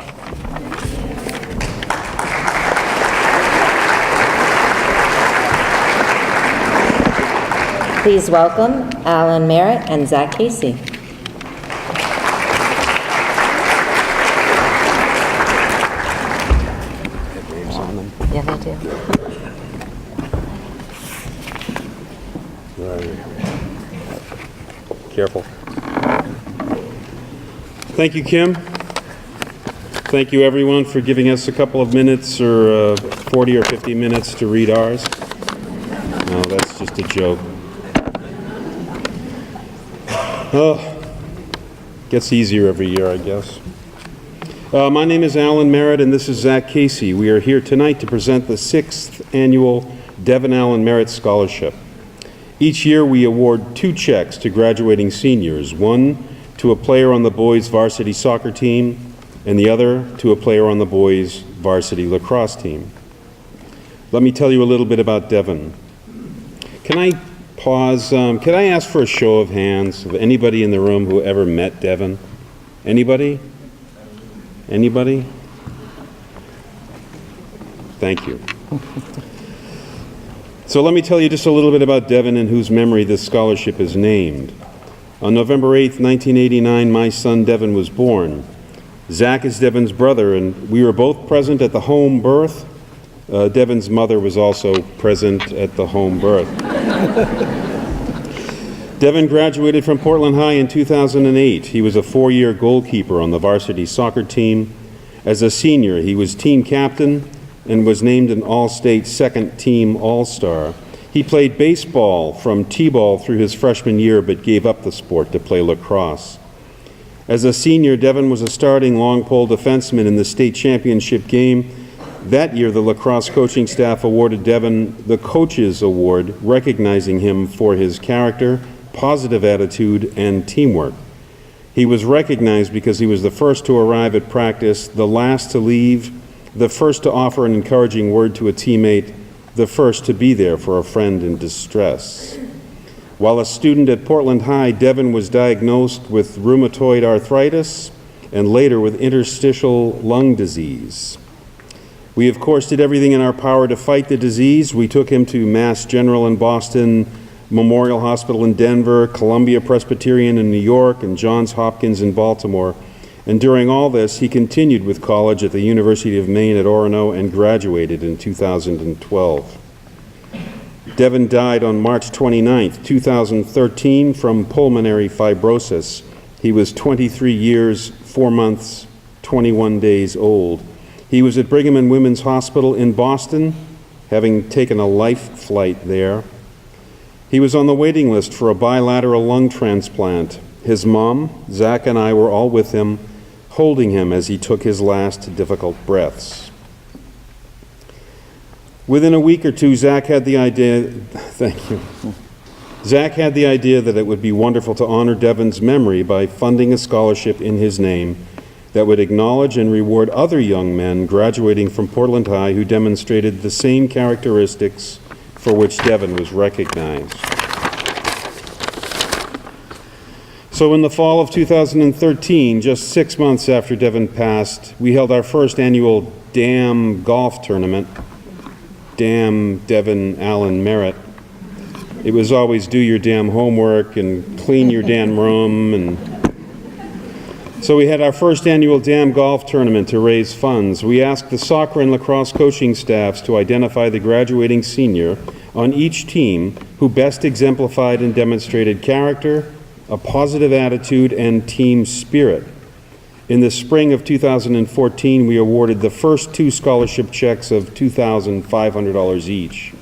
Please welcome Alan Merritt and Zach Casey. Yeah, they do. Careful. Thank you, Kim. Thank you, everyone, for giving us a couple of minutes or 40 or 50 minutes to read ours. No, that's just a joke. Oh, gets easier every year, I guess. My name is Alan Merritt, and this is Zach Casey. We are here tonight to present the 6th annual Devin Allen Merritt Scholarship. Each year, we award 2 checks to graduating seniors, one to a player on the boys' varsity soccer team, and the other to a player on the boys' varsity lacrosse team. Let me tell you a little bit about Devin. Can I pause? Can I ask for a show of hands of anybody in the room who ever met Devin? Anybody? Anybody? Thank you. So let me tell you just a little bit about Devin, in whose memory this scholarship is named. On November 8th, 1989, my son Devin was born. Zach is Devin's brother, and we were both present at the home birth. Devin's mother was also present at the home birth. Devin graduated from Portland High in 2008. He was a 4-year goalkeeper on the varsity soccer team. As a senior, he was team captain and was named an All-State second-team All-Star. He played baseball from T-ball through his freshman year, but gave up the sport to play lacrosse. As a senior, Devin was a starting long pole defenseman in the state championship game. That year, the lacrosse coaching staff awarded Devin the Coaches Award, recognizing him for his character, positive attitude, and teamwork. He was recognized because he was the first to arrive at practice, the last to leave, the first to offer an encouraging word to a teammate, the first to be there for a friend in distress. While a student at Portland High, Devin was diagnosed with rheumatoid arthritis and later with interstitial lung disease. We, of course, did everything in our power to fight the disease. We took him to Mass General in Boston, Memorial Hospital in Denver, Columbia Presbyterian in New York, and Johns Hopkins in Baltimore. And during all this, he continued with college at the University of Maine at Orono and graduated in 2012. Devin died on March 29, 2013, from pulmonary fibrosis. He was 23 years, 4 months, 21 days old. He was at Brigham and Women's Hospital in Boston, having taken a life flight there. He was on the waiting list for a bilateral lung transplant. His mom, Zach, and I were all with him, holding him as he took his last difficult breaths. Within a week or two, Zach had the idea that it would be wonderful to honor Devin's memory by funding a scholarship in his name that would acknowledge and reward other young men graduating from Portland High who demonstrated the same characteristics for which Devin was recognized. So in the fall of 2013, just 6 months after Devin passed, we held our first annual DAM golf tournament. DAM Devin Allen Merritt. It was always do your damn homework and clean your damn room. And so we had our first annual DAM golf tournament to raise funds. We asked the soccer and lacrosse coaching staffs to identify the graduating senior on each team who best exemplified and demonstrated character, a positive attitude, and team spirit. In the spring of 2014, we awarded the first 2 scholarship checks of $2,500 each.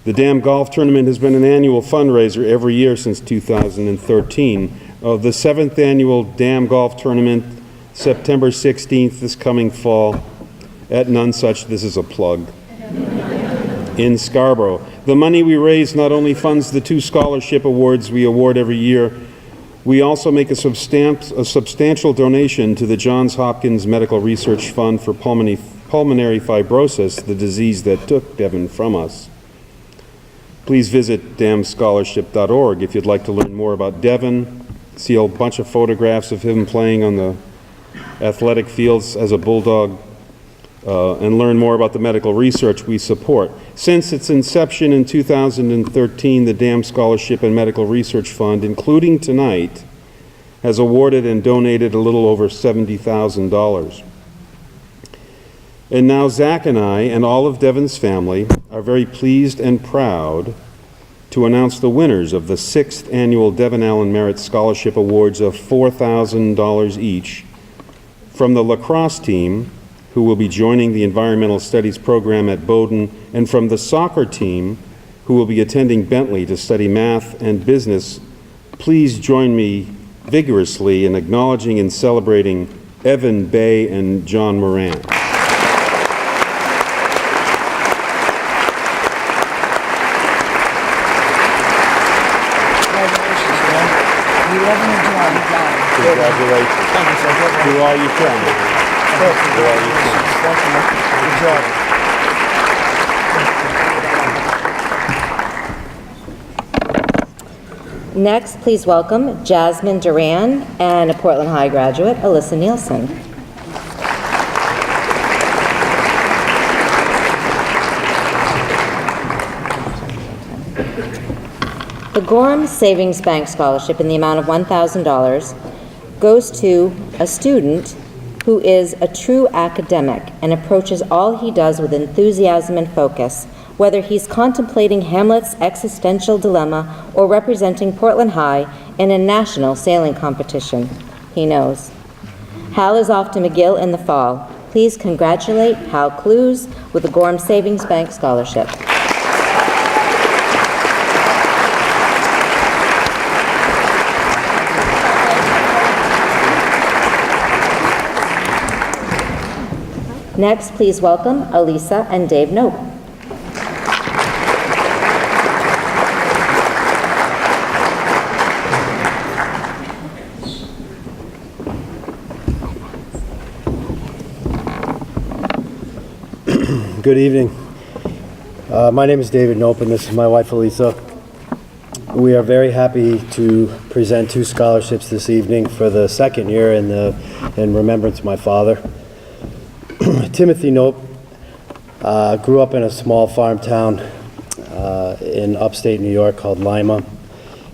The DAM Golf Tournament has been an annual fundraiser every year since 2013. Of the 7th annual DAM Golf Tournament, September 16th, this coming fall, at Nonesuch, this is a plug, in Scarborough. The money we raise not only funds the 2 scholarship awards we award every year, we also make a substantial donation to the Johns Hopkins Medical Research Fund for pulmonary fibrosis, the disease that took Devin from us. Please visit damscholarship.org if you'd like to learn more about Devin, see a bunch of photographs of him playing on the athletic fields as a Bulldog, and learn more about the medical research we support. Since its inception in 2013, the DAM Scholarship and Medical Research Fund, including tonight, has awarded and donated a little over $70,000. And now Zach and I, and all of Devin's family, are very pleased and proud to announce the winners of the 6th annual Devin Allen Merritt Scholarship Awards of $4,000 each from the lacrosse team, who will be joining the Environmental Studies program at Bowdoin, and from the soccer team, who will be attending Bentley to study math and business. Please join me vigorously in acknowledging and celebrating Evan Bay and John Moran. Congratulations. Thank you, sir. Do all you can. Do all you can. Good job. Next, please welcome Jasmine Duran and a Portland High graduate, Alyssa Nielsen. The Gorham Savings Bank Scholarship in the amount of $1,000 goes to a student who is a true academic and approaches all he does with enthusiasm and focus, whether he's contemplating Hamlet's existential dilemma or representing Portland High in a national sailing competition. He knows. Hal is off to McGill in the fall. Please congratulate Hal Clues with the Gorham Savings Bank Scholarship. Next, please welcome Elisa and Dave Nope. Good evening. My name is David Nope, and this is my wife, Elisa. We are very happy to present 2 scholarships this evening for the second year in remembrance of my father. Timothy Nope grew up in a small farm town in upstate New York called Lima.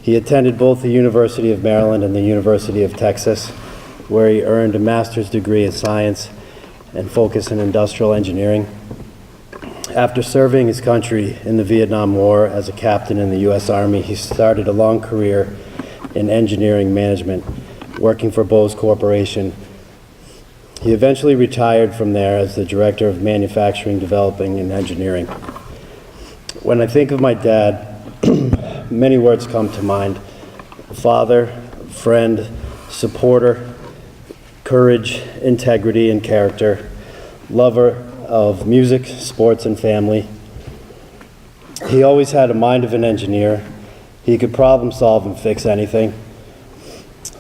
He attended both the University of Maryland and the University of Texas, where he earned a master's degree in science and focused in industrial engineering. After serving his country in the Vietnam War as a captain in the U.S. Army, he started a long career in engineering management, working for Bose Corporation. He eventually retired from there as the director of manufacturing, developing, and engineering. When I think of my dad, many words come to mind: father, friend, supporter, courage, integrity, and character, lover of music, sports, and family. He always had a mind of an engineer. He could problem solve and fix anything.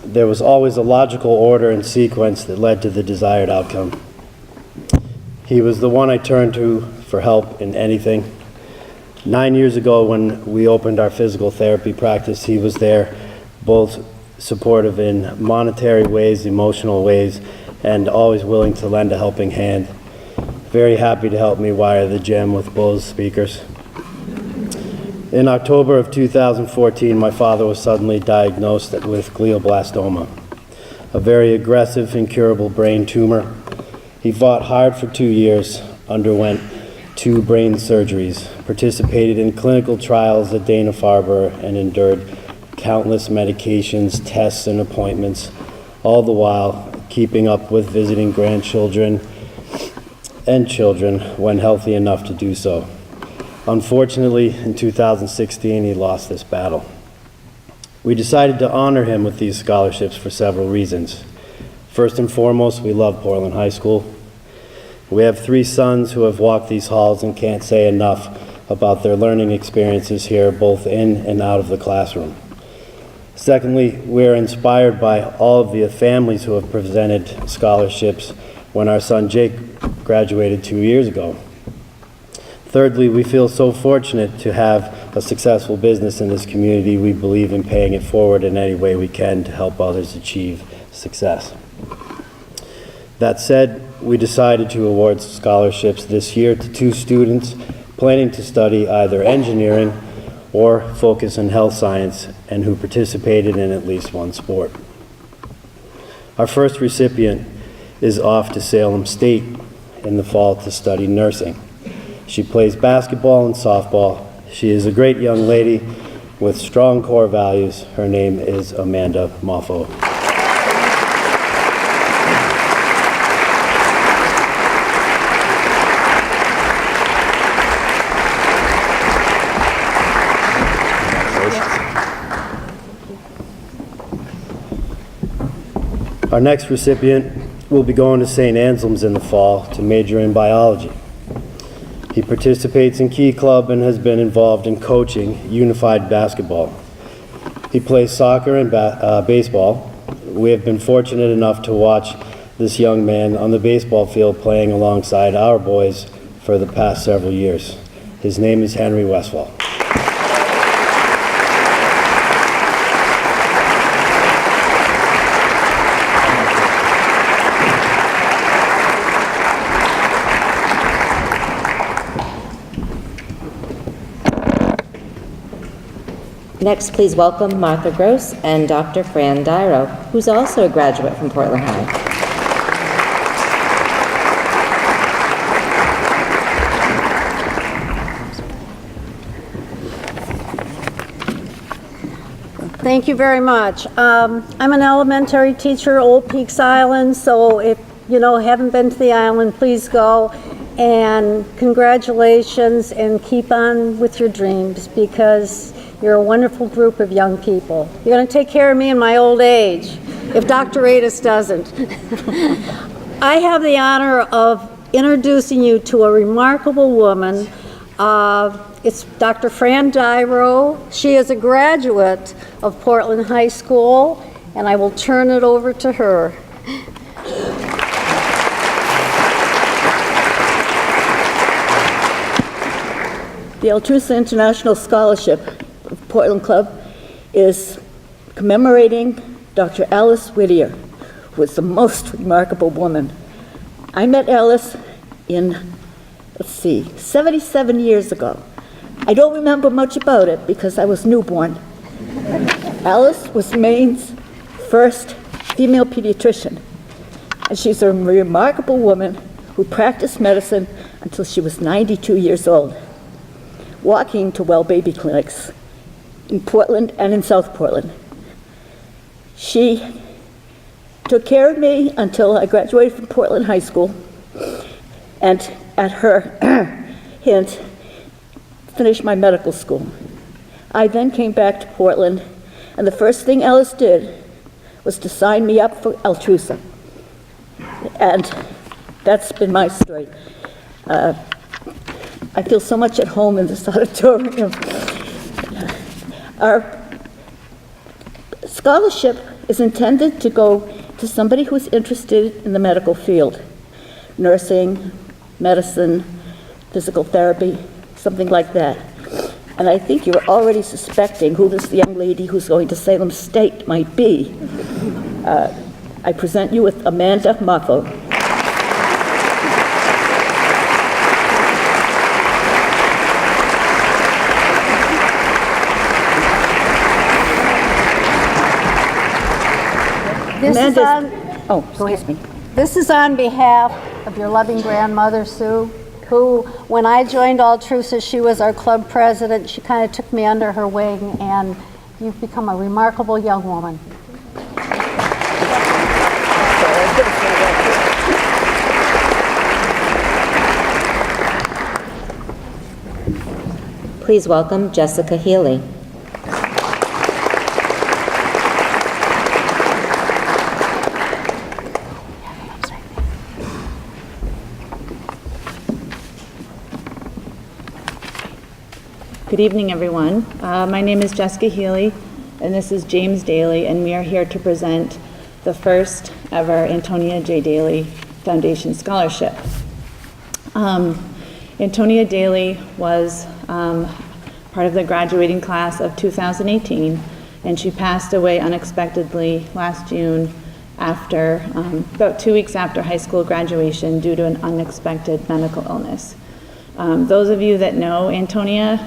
There was always a logical order and sequence that led to the desired outcome. He was the one I turned to for help in anything. 9 years ago, when we opened our physical therapy practice, he was there, both supportive in monetary ways, emotional ways, and always willing to lend a helping hand. Very happy to help me wire the gym with Bose speakers. In October of 2014, my father was suddenly diagnosed with glioblastoma, a very aggressive, incurable brain tumor. He fought hard for 2 years, underwent 2 brain surgeries, participated in clinical trials at Dana-Farber, and endured countless medications, tests, and appointments, all the while keeping up with visiting grandchildren and children when healthy enough to do so. Unfortunately, in 2016, he lost this battle. We decided to honor him with these scholarships for several reasons. First and foremost, we love Portland High School. We have 3 sons who have walked these halls and can't say enough about their learning experiences here, both in and out of the classroom. Secondly, we are inspired by all of the families who have presented scholarships when our son Jake graduated 2 years ago. Thirdly, we feel so fortunate to have a successful business in this community. We believe in paying it forward in any way we can to help others achieve success. That said, we decided to award scholarships this year to 2 students planning to study either engineering or focus in health science and who participated in at least 1 sport. Our first recipient is off to Salem State in the fall to study nursing. She plays basketball and softball. She is a great young lady with strong core values. Her name is Amanda Moffo. Our next recipient will be going to St. Anselm's in the fall to major in biology. He participates in Key Club and has been involved in coaching unified basketball. He plays soccer and baseball. We have been fortunate enough to watch this young man on the baseball field playing alongside our boys for the past several years. His name is Henry Westfall. Next, please welcome Martha Gross and Dr. Fran Dyro, who's also a graduate from Portland High. Thank you very much. I'm an elementary teacher, Old Peaks Island, so if you haven't been to the island, please go. And congratulations, and keep on with your dreams, because you're a wonderful group of young people. You're going to take care of me in my old age, if Dr. Radis doesn't. I have the honor of introducing you to a remarkable woman. It's Dr. Fran Dyro. She is a graduate of Portland High School, and I will turn it over to her. The Altrusa International Scholarship of Portland Club is commemorating Dr. Alice Whittier, who was the most remarkable woman. I met Alice in, 77 years ago. I don't remember much about it because I was newborn. Alice was Maine's first female pediatrician, and she's a remarkable woman who practiced medicine until she was 92 years old, walking to well baby clinics in Portland and in South Portland. She took care of me until I graduated from Portland High School, and at her hint, finished my medical school. I then came back to Portland, and the first thing Alice did was to sign me up for Altrusa. And that's been my story. I feel so much at home in this auditorium. Our scholarship is intended to go to somebody who's interested in the medical field, nursing, medicine, physical therapy, something like that. And I think you're already suspecting who this young lady who's going to Salem State might be. I present you with Amanda Muffo. This is on behalf of your loving grandmother, Sue, who, when I joined Altrusa, she was our club president. She kind of took me under her wing, and you've become a remarkable young woman. Please welcome Jessica Healy. Good evening, everyone. My name is Jessica Healy, and this is James Daly, and we are here to present the first ever Antonia J. Daly Foundation Scholarship. Antonia Daly was part of the graduating class of 2018, and she passed away unexpectedly last June after, about 2 weeks after high school graduation due to an unexpected medical illness. Those of you that know Antonia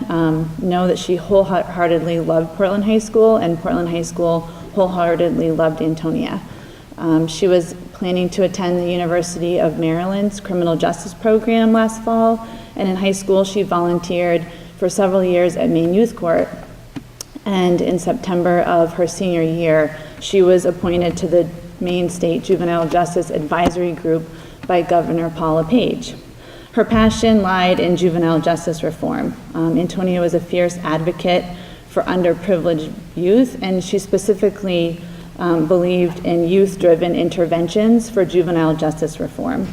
know that she wholeheartedly loved Portland High School, and Portland High School wholeheartedly loved Antonia. She was planning to attend the University of Maryland's criminal justice program last fall, and in high school she volunteered for several years at Maine Youth Court. And in September of her senior year, she was appointed to the Maine State Juvenile Justice Advisory Group by Governor Paul LePage. Her passion lied in juvenile justice reform. Antonia was a fierce advocate for underprivileged youth, and she specifically believed in youth-driven interventions for juvenile justice reform.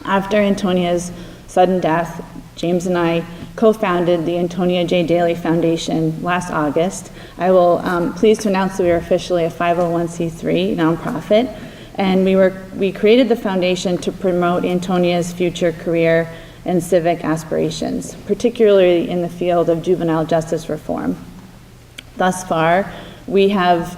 After Antonia's sudden death, James and I co-founded the Antonia J. Daly Foundation last August. I will pleased to announce that we are officially a 501c3 nonprofit. And we created the foundation to promote Antonia's future career and civic aspirations, particularly in the field of juvenile justice reform. Thus far, we have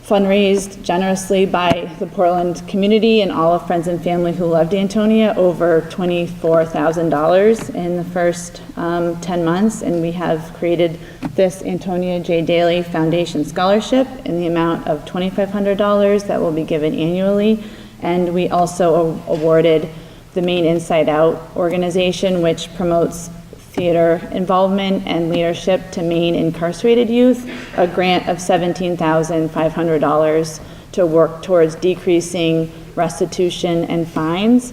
fundraised generously by the Portland community and all of friends and family who loved Antonia over $24,000 in the first 10 months, and we have created this Antonia J. Daly Foundation Scholarship in the amount of $2,500 that will be given annually, and we also awarded the Maine Inside Out organization, which promotes theater involvement and leadership to Maine incarcerated youth, a grant of $17,500 to work towards decreasing restitution and fines,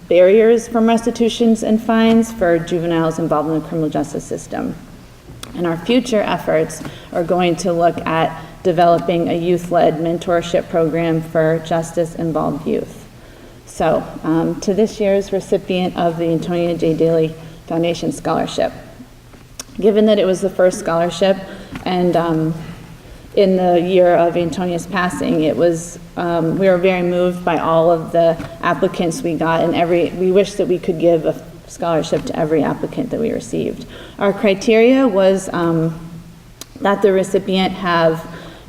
barriers from restitutions and fines for juveniles involved in the criminal justice system. And our future efforts are going to look at developing a youth-led mentorship program for justice-involved youth. So, to this year's recipient of the Antonia J. Daly Foundation Scholarship. Given that it was the first scholarship, and in the year of Antonia's passing, it was we were very moved by all of the applicants we got, and we wish that we could give scholarship to every applicant that we received. Our criteria was that the recipient have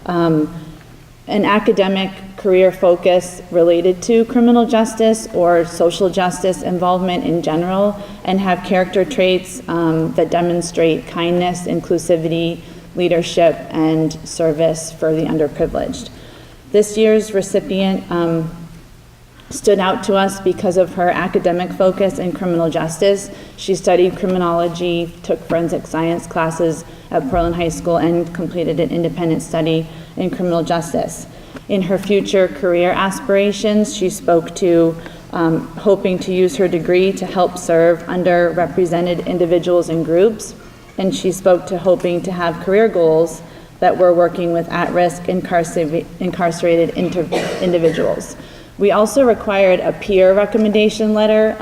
an academic career focus related to criminal justice or social justice involvement in general, and have character traits that demonstrate kindness, inclusivity, leadership, and service for the underprivileged. This year's recipient stood out to us because of her academic focus in criminal justice. She studied criminology, took forensic science classes at Portland High School, and completed an independent study in criminal justice. In her future career aspirations, she spoke to hoping to use her degree to help serve underrepresented individuals and groups, and she spoke to hoping to have career goals that were working with at-risk incarcerated individuals. We also required a peer recommendation letter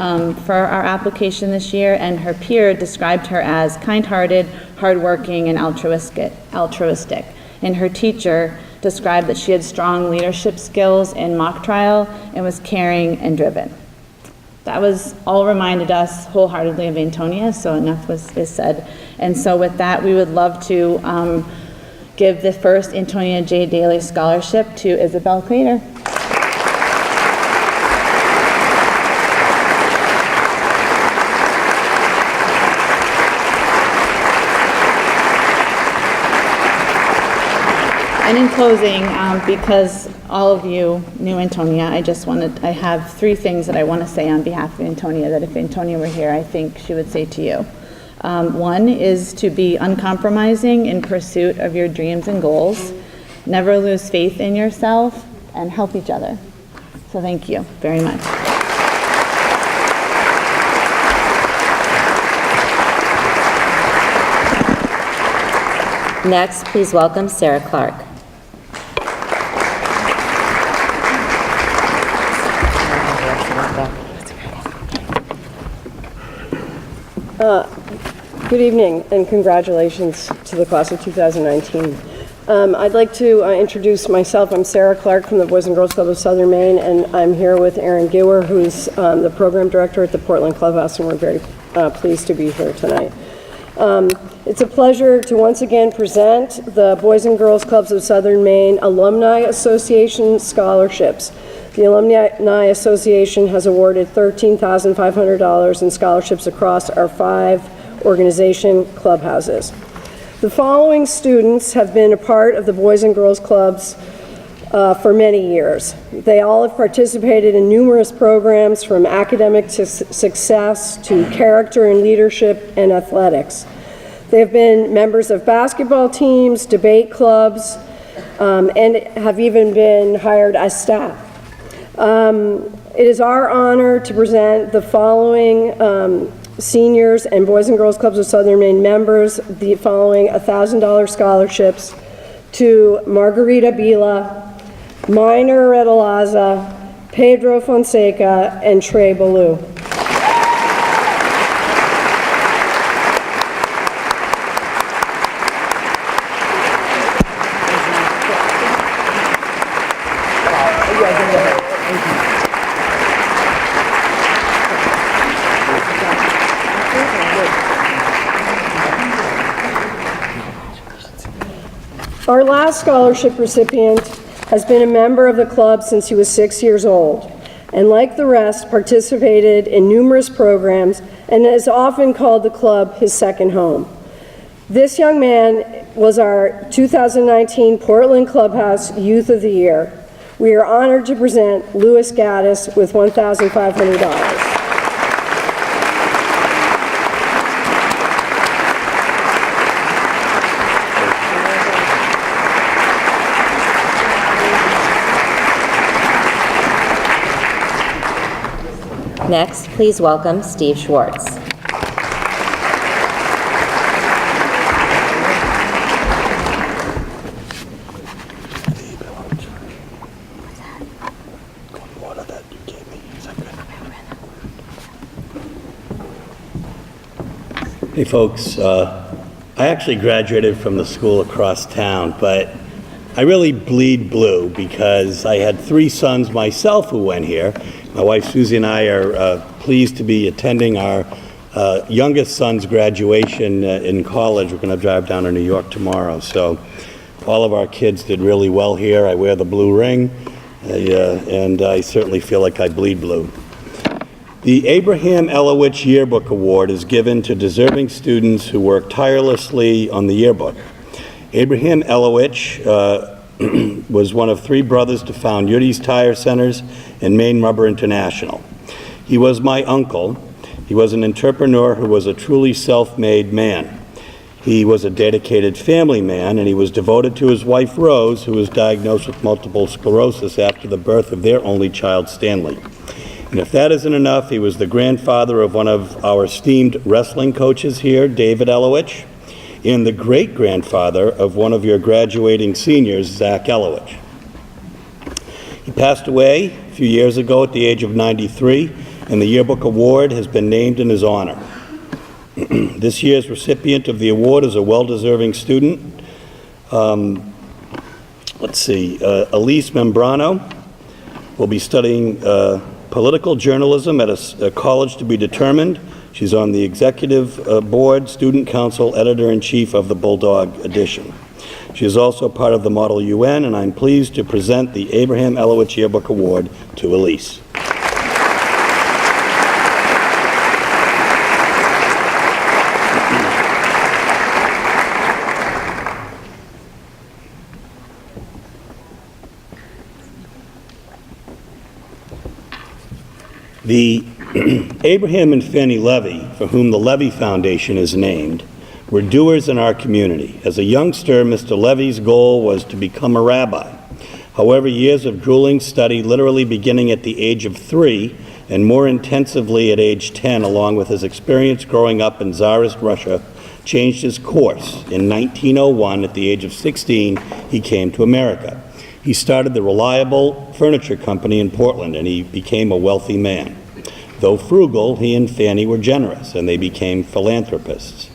for our application this year, and her peer described her as kind-hearted, hardworking, and altruistic. And her teacher described that she had strong leadership skills in mock trial and was caring and driven. That was all reminded us wholeheartedly of Antonia, so enough is said. And so with that, we would love to give the first Antonia J. Daly Scholarship to Isabel Crater. And in closing, because all of you knew Antonia, I have 3 things that I want to say on behalf of Antonia that if Antonia were here, I think she would say to you. One is to be uncompromising in pursuit of your dreams and goals, never lose faith in yourself, and help each other. So thank you very much. Next, please welcome Sarah Clark. Good evening and congratulations to the class of 2019. I'd like to introduce myself. I'm Sarah Clark from the Boys and Girls Club of Southern Maine, and I'm here with Aaron Gewer, who's the program director at the Portland Clubhouse, and we're very pleased to be here tonight. It's a pleasure to once again present the Boys and Girls Clubs of Southern Maine Alumni Association scholarships. The Alumni Association has awarded $13,500 in scholarships across our 5 organization clubhouses. The following students have been a part of the Boys and Girls Clubs for many years. They all have participated in numerous programs, from academic success to character and leadership and athletics. They have been members of basketball teams, debate clubs, and have even been hired as staff. It is our honor to present the following seniors and Boys and Girls Clubs of Southern Maine members the following $1,000 scholarships to Margarita Bila, Minor Redalaza, Pedro Fonseca, and Trey Ballou. Our last scholarship recipient has been a member of the club since he was 6 years old, and like the rest, participated in numerous programs and has often called the club his second home. This young man was our 2019 Portland Clubhouse Youth of the Year. We are honored to present Louis Gaddis with $1,500. Next, please welcome Steve Schwartz. Hey folks, I actually graduated from the school across town, but I really bleed blue because I had 3 sons myself who went here. My wife Susie and I are pleased to be attending our youngest son's graduation in college. We're going to drive down to New York tomorrow. So all of our kids did really well here. I wear the blue ring, and I certainly feel like I bleed blue. The Abraham Elowich Yearbook Award is given to deserving students who work tirelessly on the yearbook. Abraham Elowich was one of 3 brothers to found Yudie's Tire Centers and Maine Rubber International. He was my uncle. He was an entrepreneur who was a truly self-made man. He was a dedicated family man, and he was devoted to his wife, Rose, who was diagnosed with multiple sclerosis after the birth of their only child, Stanley. And if that isn't enough, he was the grandfather of one of our esteemed wrestling coaches here, David Elowich, and the great-grandfather of one of your graduating seniors, Zach Elowich. He passed away a few years ago at the age of 93, and the Yearbook Award has been named in his honor. This year's recipient of the award is a well-deserving student. Elise Membrano will be studying political journalism at a college to be determined. She's on the executive board, student council, editor-in-chief of the Bulldog edition. She is also part of the Model UN, and I'm pleased to present the Abraham Elowich Yearbook Award to Elise. The Abraham and Fanny Levy, for whom the Levy Foundation is named, were doers in our community. As a youngster, Mr. Levy's goal was to become a rabbi. However, years of grueling study, literally beginning at the age of 3 and more intensively at age 10, along with his experience growing up in Tsarist Russia, changed his course. In 1901, at the age of 16, he came to America. He started the Reliable Furniture Company in Portland, and he became a wealthy man. Though frugal, he and Fanny were generous, and they became philanthropists.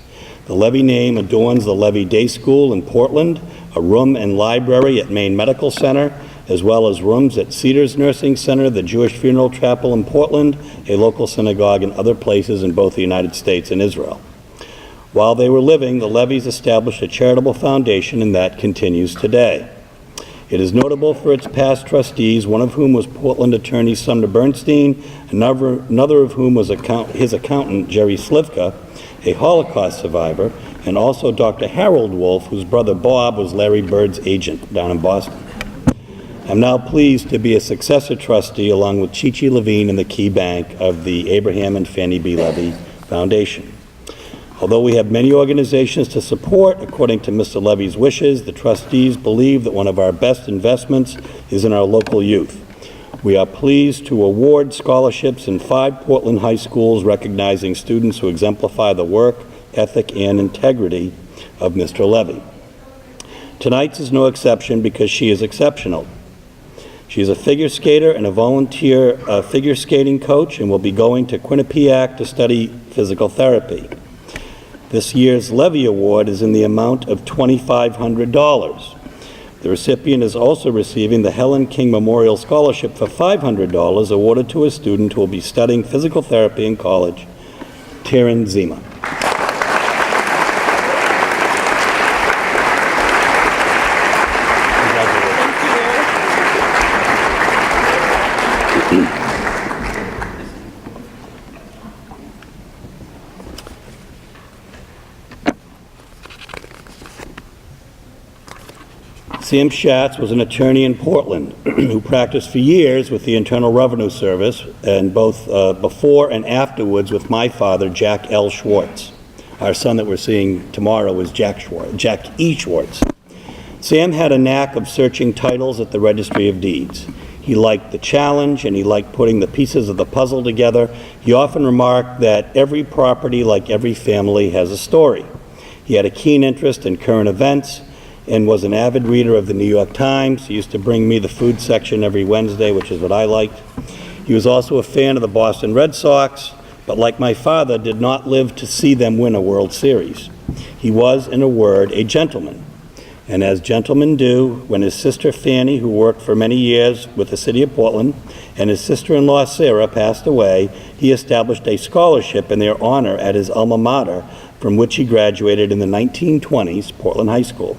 The Levy name adorns the Levy Day School in Portland, a room and library at Maine Medical Center, as well as rooms at Cedars Nursing Center, the Jewish Funeral Chapel in Portland, a local synagogue, and other places in both the United States and Israel. While they were living, the Levys established a charitable foundation, and that continues today. It is notable for its past trustees, one of whom was Portland attorney Sumner Bernstein, another of whom was his accountant, Jerry Slivka, a Holocaust survivor, and also Dr. Harold Wolf, whose brother Bob was Larry Bird's agent down in Boston. I'm now pleased to be a successor trustee along with Chichi Levine and the Key Bank of the Abraham and Fanny B. Levy Foundation. Although we have many organizations to support, according to Mr. Levy's wishes, the trustees believe that one of our best investments is in our local youth. We are pleased to award scholarships in 5 Portland high schools recognizing students who exemplify the work, ethic, and integrity of Mr. Levy. Tonight's is no exception because she is exceptional. She is a figure skater and a volunteer figure skating coach and will be going to Quinnipiac to study physical therapy. This year's Levy Award is in the amount of $2,500. The recipient is also receiving the Helen King Memorial Scholarship for $500 awarded to a student who will be studying physical therapy in college, Taryn Zima. Sam Schatz was an attorney in Portland who practiced for years with the Internal Revenue Service and both before and afterwards with my father, Jack L. Schwartz. Our son that we're seeing tomorrow is Jack E. Schwartz. Sam had a knack of searching titles at the Registry of Deeds. He liked the challenge and he liked putting the pieces of the puzzle together. He often remarked that every property, like every family, has a story. He had a keen interest in current events and was an avid reader of the New York Times. He used to bring me the food section every Wednesday, which is what I liked. He was also a fan of the Boston Red Sox, but like my father, did not live to see them win a World Series. He was, in a word, a gentleman. And as gentlemen do, when his sister Fanny, who worked for many years with the city of Portland, and his sister-in-law Sarah passed away, he established a scholarship in their honor at his alma mater, from which he graduated in the 1920s, Portland High School.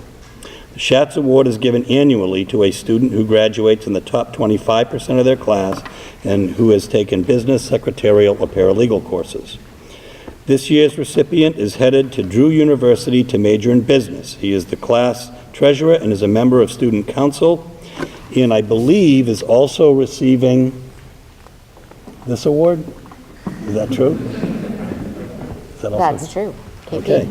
The Schatz Award is given annually to a student who graduates in the top 25% of their class and who has taken business, secretarial, or paralegal courses. This year's recipient is headed to Drew University to major in business. He is the class treasurer and is a member of student council, and I believe is also receiving this award. Is that true? Is that also That's true. KP. Okay.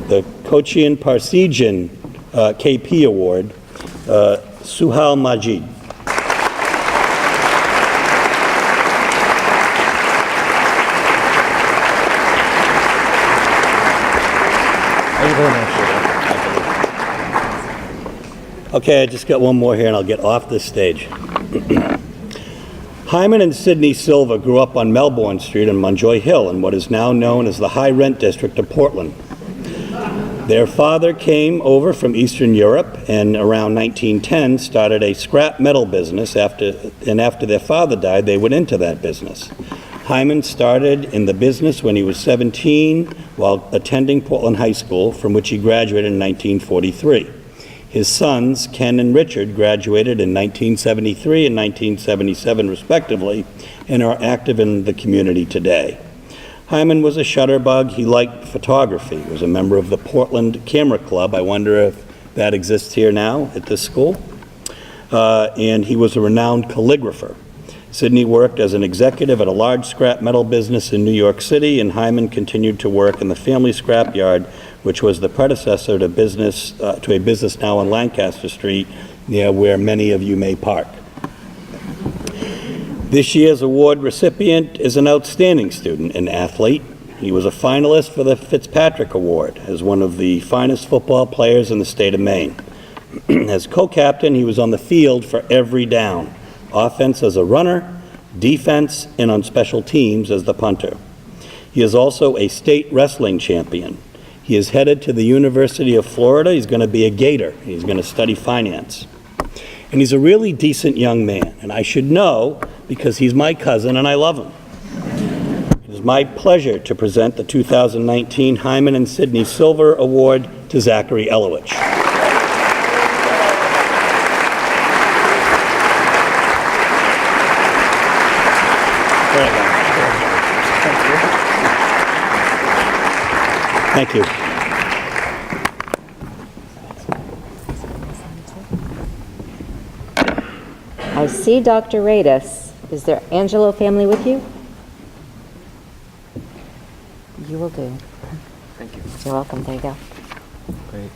The Cochin Parsegian KP Award, Suhal Majid. Okay, I just got one more here and I'll get off this stage. Hyman and Sydney Silva grew up on Melbourne Street and Montjoy Hill in what is now known as the high rent district of Portland. Their father came over from Eastern Europe and around 1910 started a scrap metal business. After their father died, they went into that business. Hyman started in the business when he was 17 while attending Portland High School, from which he graduated in 1943. His sons, Ken and Richard, graduated in 1973 and 1977 respectively, and are active in the community today. Hyman was a shutterbug. He liked photography. He was a member of the Portland Camera Club. I wonder if that exists here now at this school. And he was a renowned calligrapher. Sydney worked as an executive at a large scrap metal business in New York City, and Hyman continued to work in the family scrap yard, which was the predecessor to a business now on Lancaster Street, near where many of you may park. This year's award recipient is an outstanding student and athlete. He was a finalist for the Fitzpatrick Award as one of the finest football players in the state of Maine. As co-captain, he was on the field for every down, offense as a runner, defense, and on special teams as the punter. He is also a state wrestling champion. He is headed to the University of Florida. He's going to be a Gator. He's going to study finance. And he's a really decent young man, and I should know because he's my cousin and I love him. It is my pleasure to present the 2019 Hyman and Sydney Silver Award to Zachary Elowich. Thank you. I see Dr. Radis. Is there Angelo family with you? You will do. Thank you. You're welcome. There you go. Great.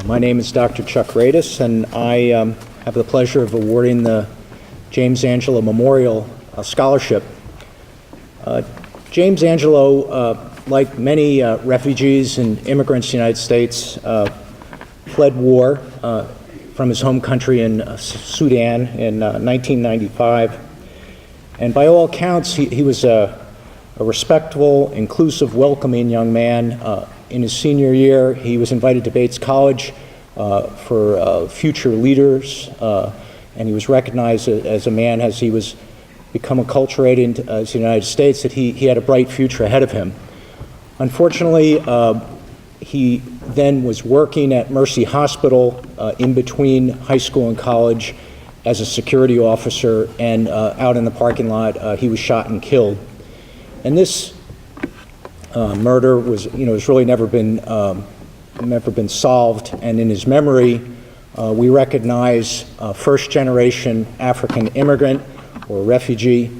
My name is Dr. Chuck Radis, and I have the pleasure of awarding the James Angelo Memorial Scholarship. James Angelo, like many refugees and immigrants in the United States, fled war from his home country in Sudan in 1995. And by all accounts, he was a respectful, inclusive, welcoming young man. In his senior year, he was invited to Bates College for future leaders, and he was recognized as a man, as he was become acculturated in the United States, that he had a bright future ahead of him. Unfortunately, he then was working at Mercy Hospital in between high school and college as a security officer, and out in the parking lot, he was shot and killed. And this murder was really never been solved. And in his memory, we recognize first-generation African immigrant or refugee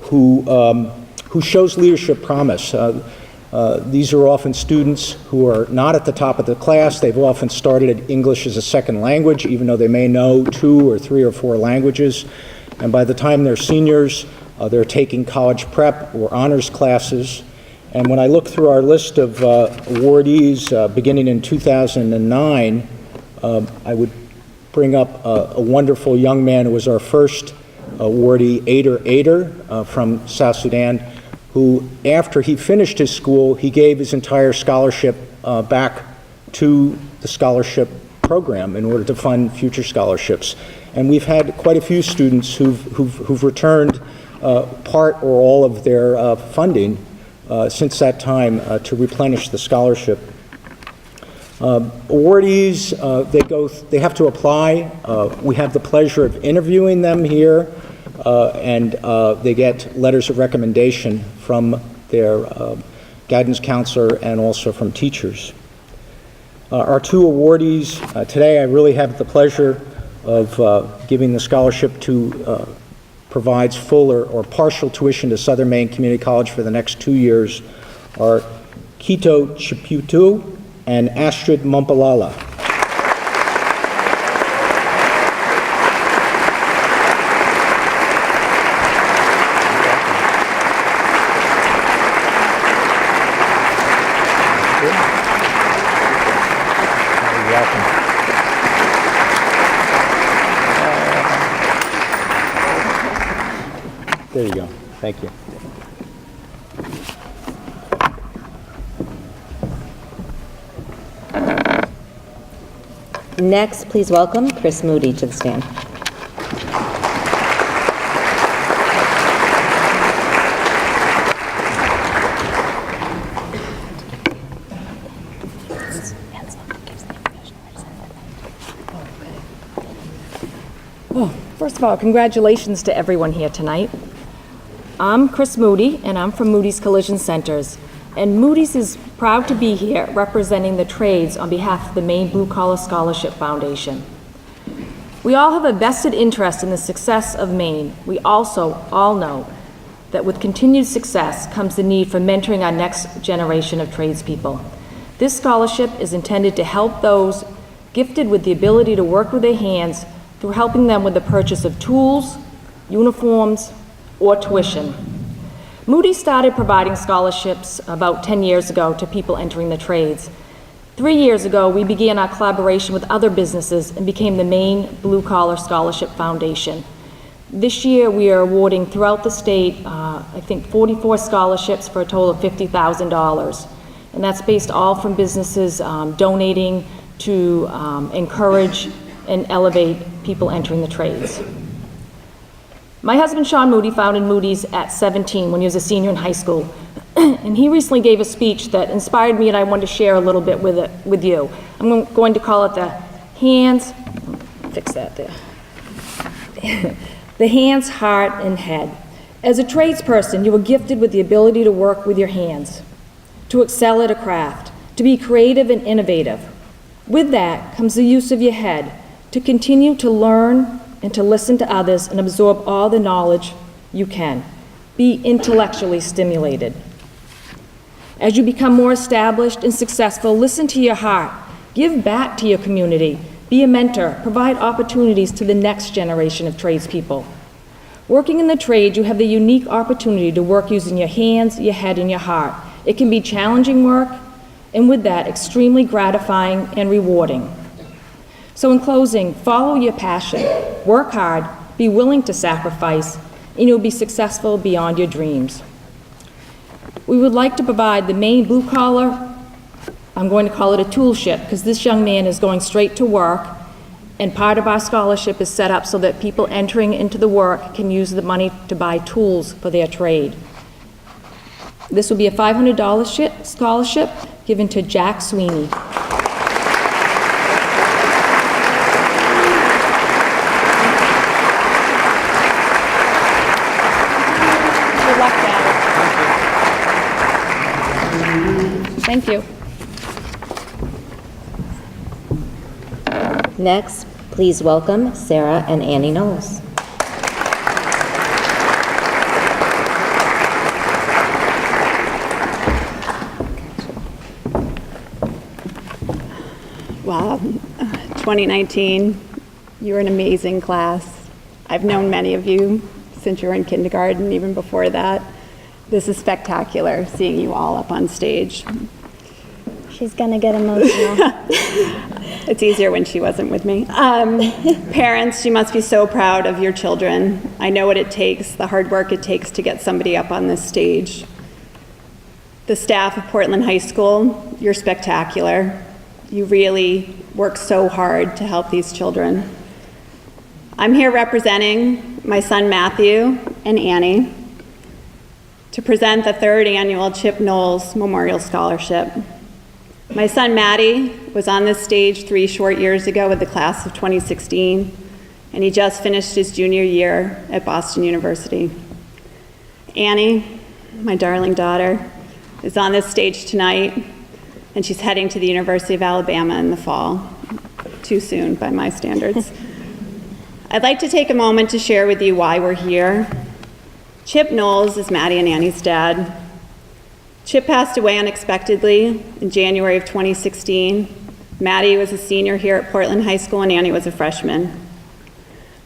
who shows leadership promise. These are often students who are not at the top of the class. They've often started at English as a second language, even though they may know 2 or 3 or 4 languages. And by the time they're seniors, they're taking college prep or honors classes. And when I look through our list of awardees beginning in 2009, I would bring up a wonderful young man who was our first awardee, Ader from South Sudan, who, after he finished his school, he gave his entire scholarship back to the scholarship program in order to fund future scholarships. And we've had quite a few students who've returned part or all of their funding since that time to replenish the scholarship. Awardees, they have to apply. We have the pleasure of interviewing them here, and they get letters of recommendation from their guidance counselor and also from teachers. Our two awardees today, I really have the pleasure of giving the scholarship to provides full or partial tuition to Southern Maine Community College for the next 2 years are Kito Chiputu and Astrid Mumpalala. There you go. Thank you. Next, please welcome Chris Moody to the stand. Oh, first of all, congratulations to everyone here tonight. I'm Chris Moody, and I'm from Moody's Collision Centers. And Moody's is proud to be here representing the trades on behalf of the Maine Blue Collar Scholarship Foundation. We all have a vested interest in the success of Maine. We also all know that with continued success comes the need for mentoring our next generation of tradespeople. This scholarship is intended to help those gifted with the ability to work with their hands through helping them with the purchase of tools, uniforms, or tuition. Moody started providing scholarships about 10 years ago to people entering the trades. 3 years ago, we began our collaboration with other businesses and became the Maine Blue Collar Scholarship Foundation. This year, we are awarding throughout the state, I think 44 scholarships for a total of $50,000. And that's based all from businesses donating to encourage and elevate people entering the trades. My husband, Sean Moody, founded Moody's at 17 when he was a senior in high school. And he recently gave a speech that inspired me and I wanted to share a little bit with you. I'm going to call it the hands, fix that there. The hands, heart, and head. As a tradesperson, you are gifted with the ability to work with your hands, to excel at a craft, to be creative and innovative. With that comes the use of your head, to continue to learn and to listen to others and absorb all the knowledge you can. Be intellectually stimulated. As you become more established and successful, listen to your heart. Give back to your community. Be a mentor. Provide opportunities to the next generation of tradespeople. Working in the trade, you have the unique opportunity to work using your hands, your head, and your heart. It can be challenging work, and with that, extremely gratifying and rewarding. So in closing, follow your passion, work hard, be willing to sacrifice, and you'll be successful beyond your dreams. We would like to provide the Maine Blue Collar, I'm going to call it a toolship, because this young man is going straight to work, and part of our scholarship is set up so that people entering into the work can use the money to buy tools for their trade. This will be a $500 scholarship given to Jack Sweeney. Thank you. Next, please welcome Sarah and Annie Knowles. Wow, 2019, you're an amazing class. I've known many of you since you were in kindergarten, even before that. This is spectacular, seeing you all up on stage. She's gonna get emotional. It's easier when she wasn't with me. Parents, you must be so proud of your children. I know what it takes, the hard work it takes to get somebody up on this stage. The staff of Portland High School, you're spectacular. You really work so hard to help these children. I'm here representing my son Matthew and Annie to present the 3rd annual Chip Knowles Memorial Scholarship. My son Matty was on this stage 3 short years ago with the class of 2016, and he just finished his junior year at Boston University. Annie, my darling daughter, is on this stage tonight, and she's heading to the University of Alabama in the fall. Too soon by my standards. I'd like to take a moment to share with you why we're here. Chip Knowles is Maddie and Annie's dad. Chip passed away unexpectedly in January of 2016. Maddie was a senior here at Portland High School and Annie was a freshman.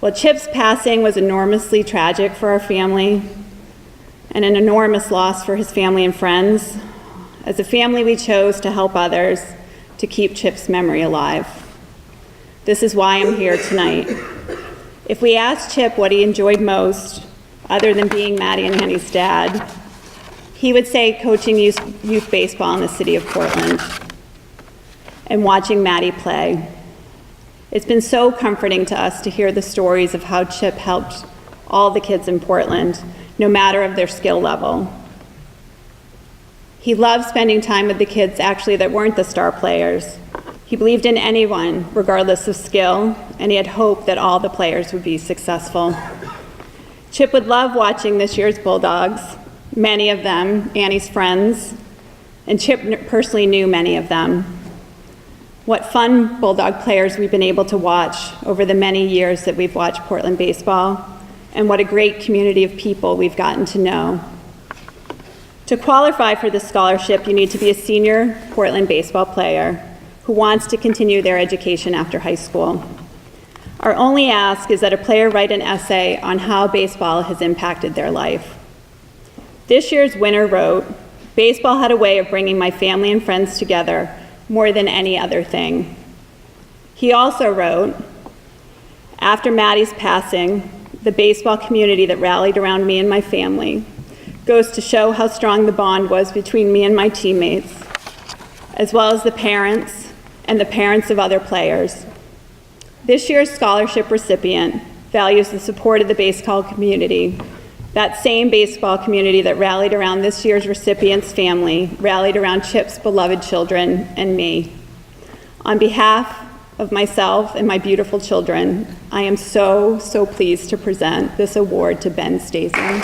Well, Chip's passing was enormously tragic for our family and an enormous loss for his family and friends. As a family, we chose to help others to keep Chip's memory alive. This is why I'm here tonight. If we asked Chip what he enjoyed most, other than being Maddie and Annie's dad, he would say coaching youth baseball in the city of Portland and watching Maddie play. It's been so comforting to us to hear the stories of how Chip helped all the kids in Portland, no matter of their skill level. He loved spending time with the kids actually that weren't the star players. He believed in anyone, regardless of skill, and he had hope that all the players would be successful. Chip would love watching this year's Bulldogs, many of them Annie's friends, and Chip personally knew many of them. What fun Bulldog players we've been able to watch over the many years that we've watched Portland baseball, and what a great community of people we've gotten to know. To qualify for this scholarship, you need to be a senior Portland baseball player who wants to continue their education after high school. Our only ask is that a player write an essay on how baseball has impacted their life. This year's winner wrote, "Baseball had a way of bringing my family and friends together more than any other thing." He also wrote, "After Maddie's passing, the baseball community that rallied around me and my family goes to show how strong the bond was between me and my teammates, as well as the parents and the parents of other players. This year's scholarship recipient values the support of the baseball community. That same baseball community that rallied around this year's recipient's family rallied around Chip's beloved children and me. On behalf of myself and my beautiful children, I am so pleased to present this award to Ben Stazen."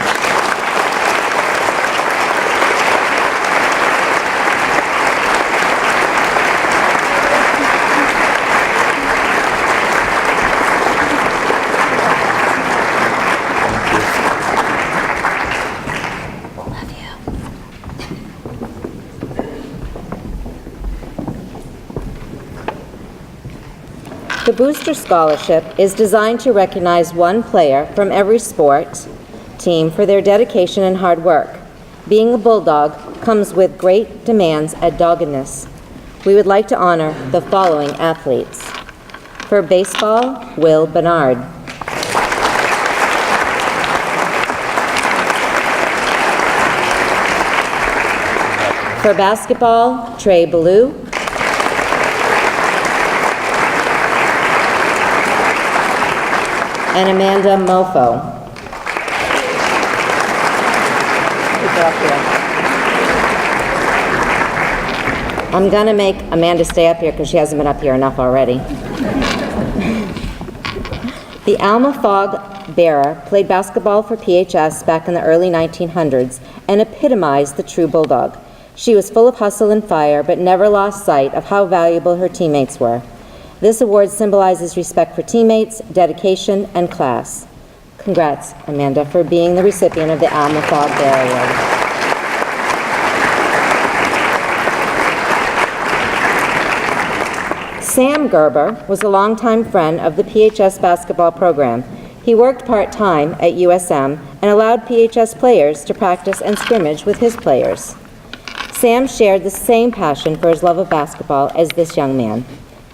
The Booster Scholarship is designed to recognize one player from every sport team for their dedication and hard work. Being a Bulldog comes with great demands at doggedness. We would like to honor the following athletes. For baseball, Will Bernard. For basketball, Trey Ballou. And Amanda Mofo. I'm gonna make Amanda stay up here because she hasn't been up here enough already. The Alma Fog Bearer played basketball for PHS back in the early 1900s and epitomized the true Bulldog. She was full of hustle and fire, but never lost sight of how valuable her teammates were. This award symbolizes respect for teammates, dedication, and class. Congrats, Amanda, for being the recipient of the Alma Fog Bearer Award. Sam Gerber was a longtime friend of the PHS basketball program. He worked part-time at USM and allowed PHS players to practice and scrimmage with his players. Sam shared the same passion for his love of basketball as this young man.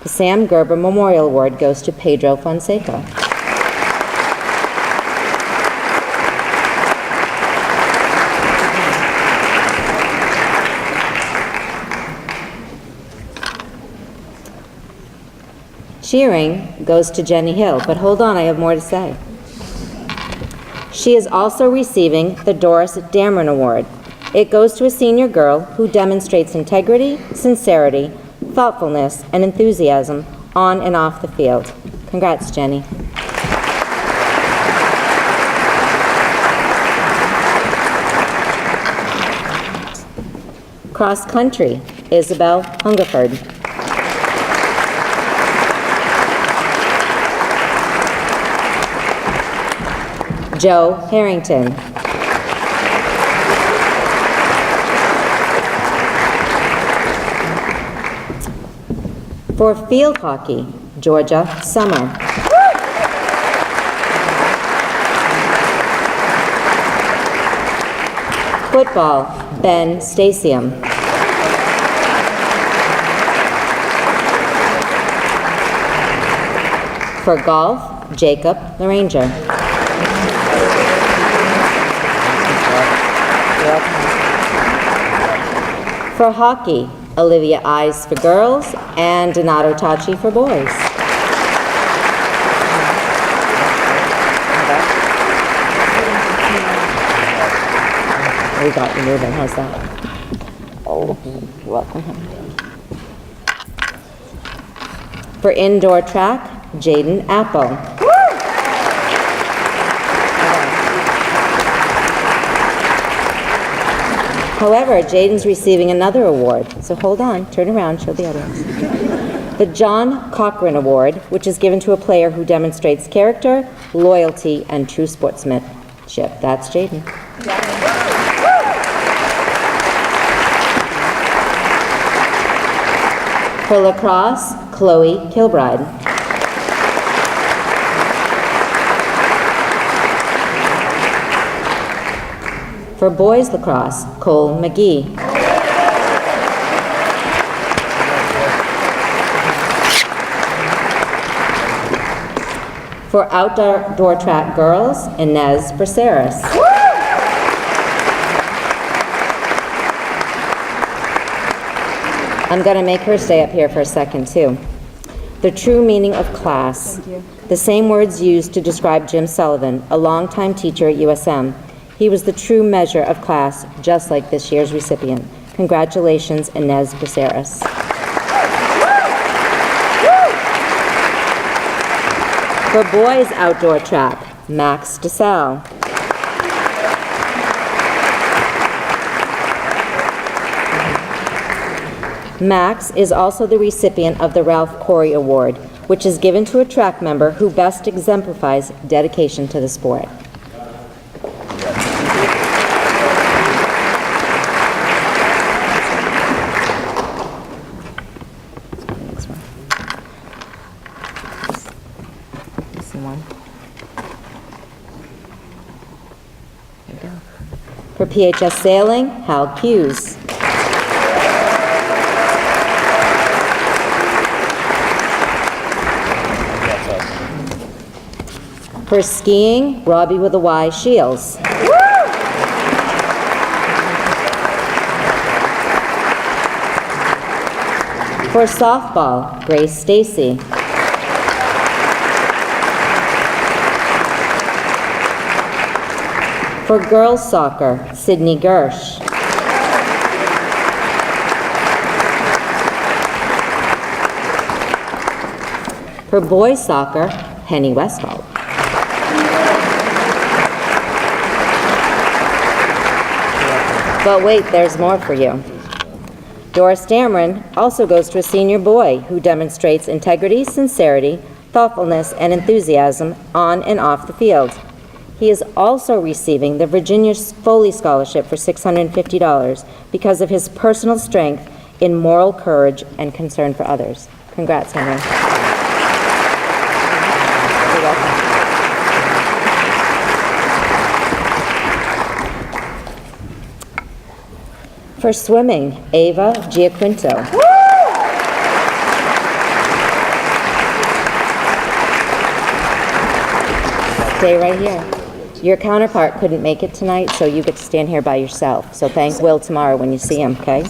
The Sam Gerber Memorial Award goes to Pedro Fonseca. Cheering goes to Jenny Hill, but hold on, I have more to say. She is also receiving the Doris Dameron Award. It goes to a senior girl who demonstrates integrity, sincerity, thoughtfulness, and enthusiasm on and off the field. Congrats, Jenny. Cross country, Isabel Hungerford. Joe Harrington. For field hockey, Georgia Summer. Football, Ben Stasium. For golf, Jacob Laranger. For hockey, Olivia Eyes for girls and Donato Tacci for boys. We got you moving, how's that? Oh, you're welcome. For indoor track, Jaden Apple. However, Jaden's receiving another award, so hold on, turn around, show the others. The John Cochran Award, which is given to a player who demonstrates character, loyalty, and true sportsmanship. That's Jaden. For lacrosse, Chloe Kilbride. For boys lacrosse, Cole McGee. For outdoor track girls, Inez Braceras. I'm going to make her stay up here for a second, too. The true meaning of class. The same words used to describe Jim Sullivan, a longtime teacher at USM. He was the true measure of class, just like this year's recipient. Congratulations, Inez Braceras. For boys outdoor track, Max DeSalle. Max is also the recipient of the Ralph Corey Award, which is given to a track member who best exemplifies dedication to the sport. For PHS Sailing, Hal Hughes. For skiing, Robbie with a Y Shields. For softball, Grace Stacy. For girls soccer, Sydney Gersh. For boys soccer, Henny Westphal. But wait, there's more for you. Doris Dameron also goes to a senior boy who demonstrates integrity, sincerity, thoughtfulness, and enthusiasm on and off the field. He is also receiving the Virginia Foley Scholarship for $650 because of his personal strength in moral courage and concern for others. Congrats, Henry. You're welcome. For swimming, Ava Giaquinto. Stay right here. Your counterpart couldn't make it tonight, so you get to stand here by yourself. So thank Will tomorrow when you see him, okay?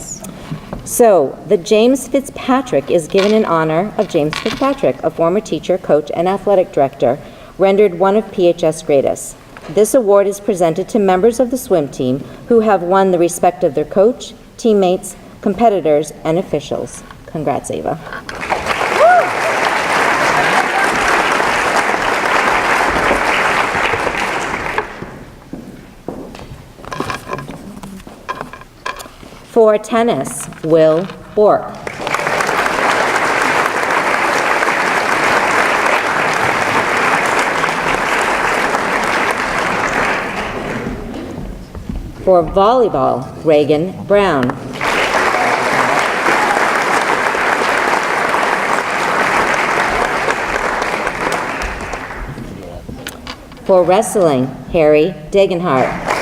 So, the James Fitzpatrick is given in honor of James Fitzpatrick, a former teacher, coach, and athletic director, rendered one of PHS greatest. This award is presented to members of the swim team who have won the respect of their coach, teammates, competitors, and officials. Congrats, Ava. For tennis, Will Bork. For volleyball, Reagan Brown. For wrestling, Harry Degenhart.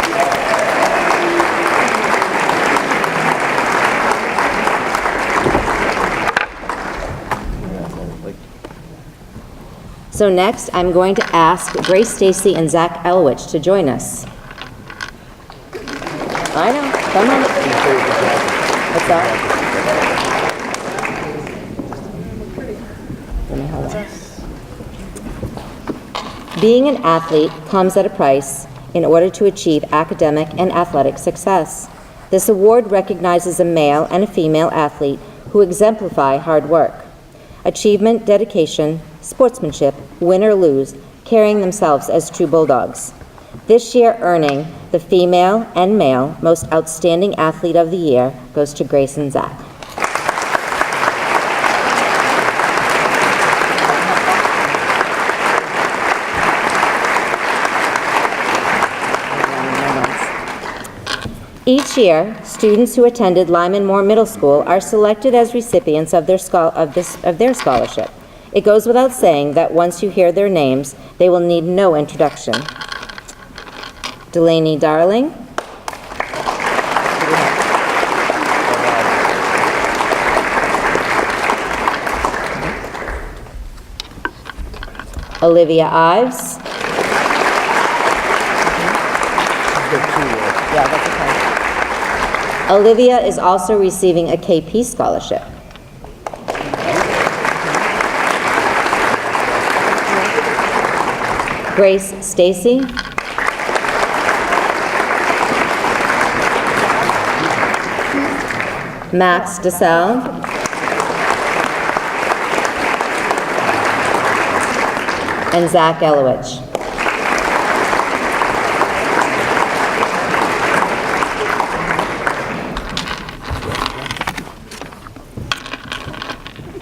So next, I'm going to ask Grace Stacy and Zach Elwich to join us. I know, come on. What's that? Let me hold on. Being an athlete comes at a price in order to achieve academic and athletic success. This award recognizes a male and a female athlete who exemplify hard work, achievement, dedication, sportsmanship, win or lose, carrying themselves as true bulldogs. This year earning the female and male most outstanding athlete of the year goes to Grace and Zach. Each year, students who attended Lyman Moore Middle School are selected as recipients of their scholarship. It goes without saying that once you hear their names, they will need no introduction. Delaney Darling. Olivia Ives. Yeah, that's okay. Olivia is also receiving a KP scholarship. Grace Stacy. Max DeSalle. And Zach Elowich.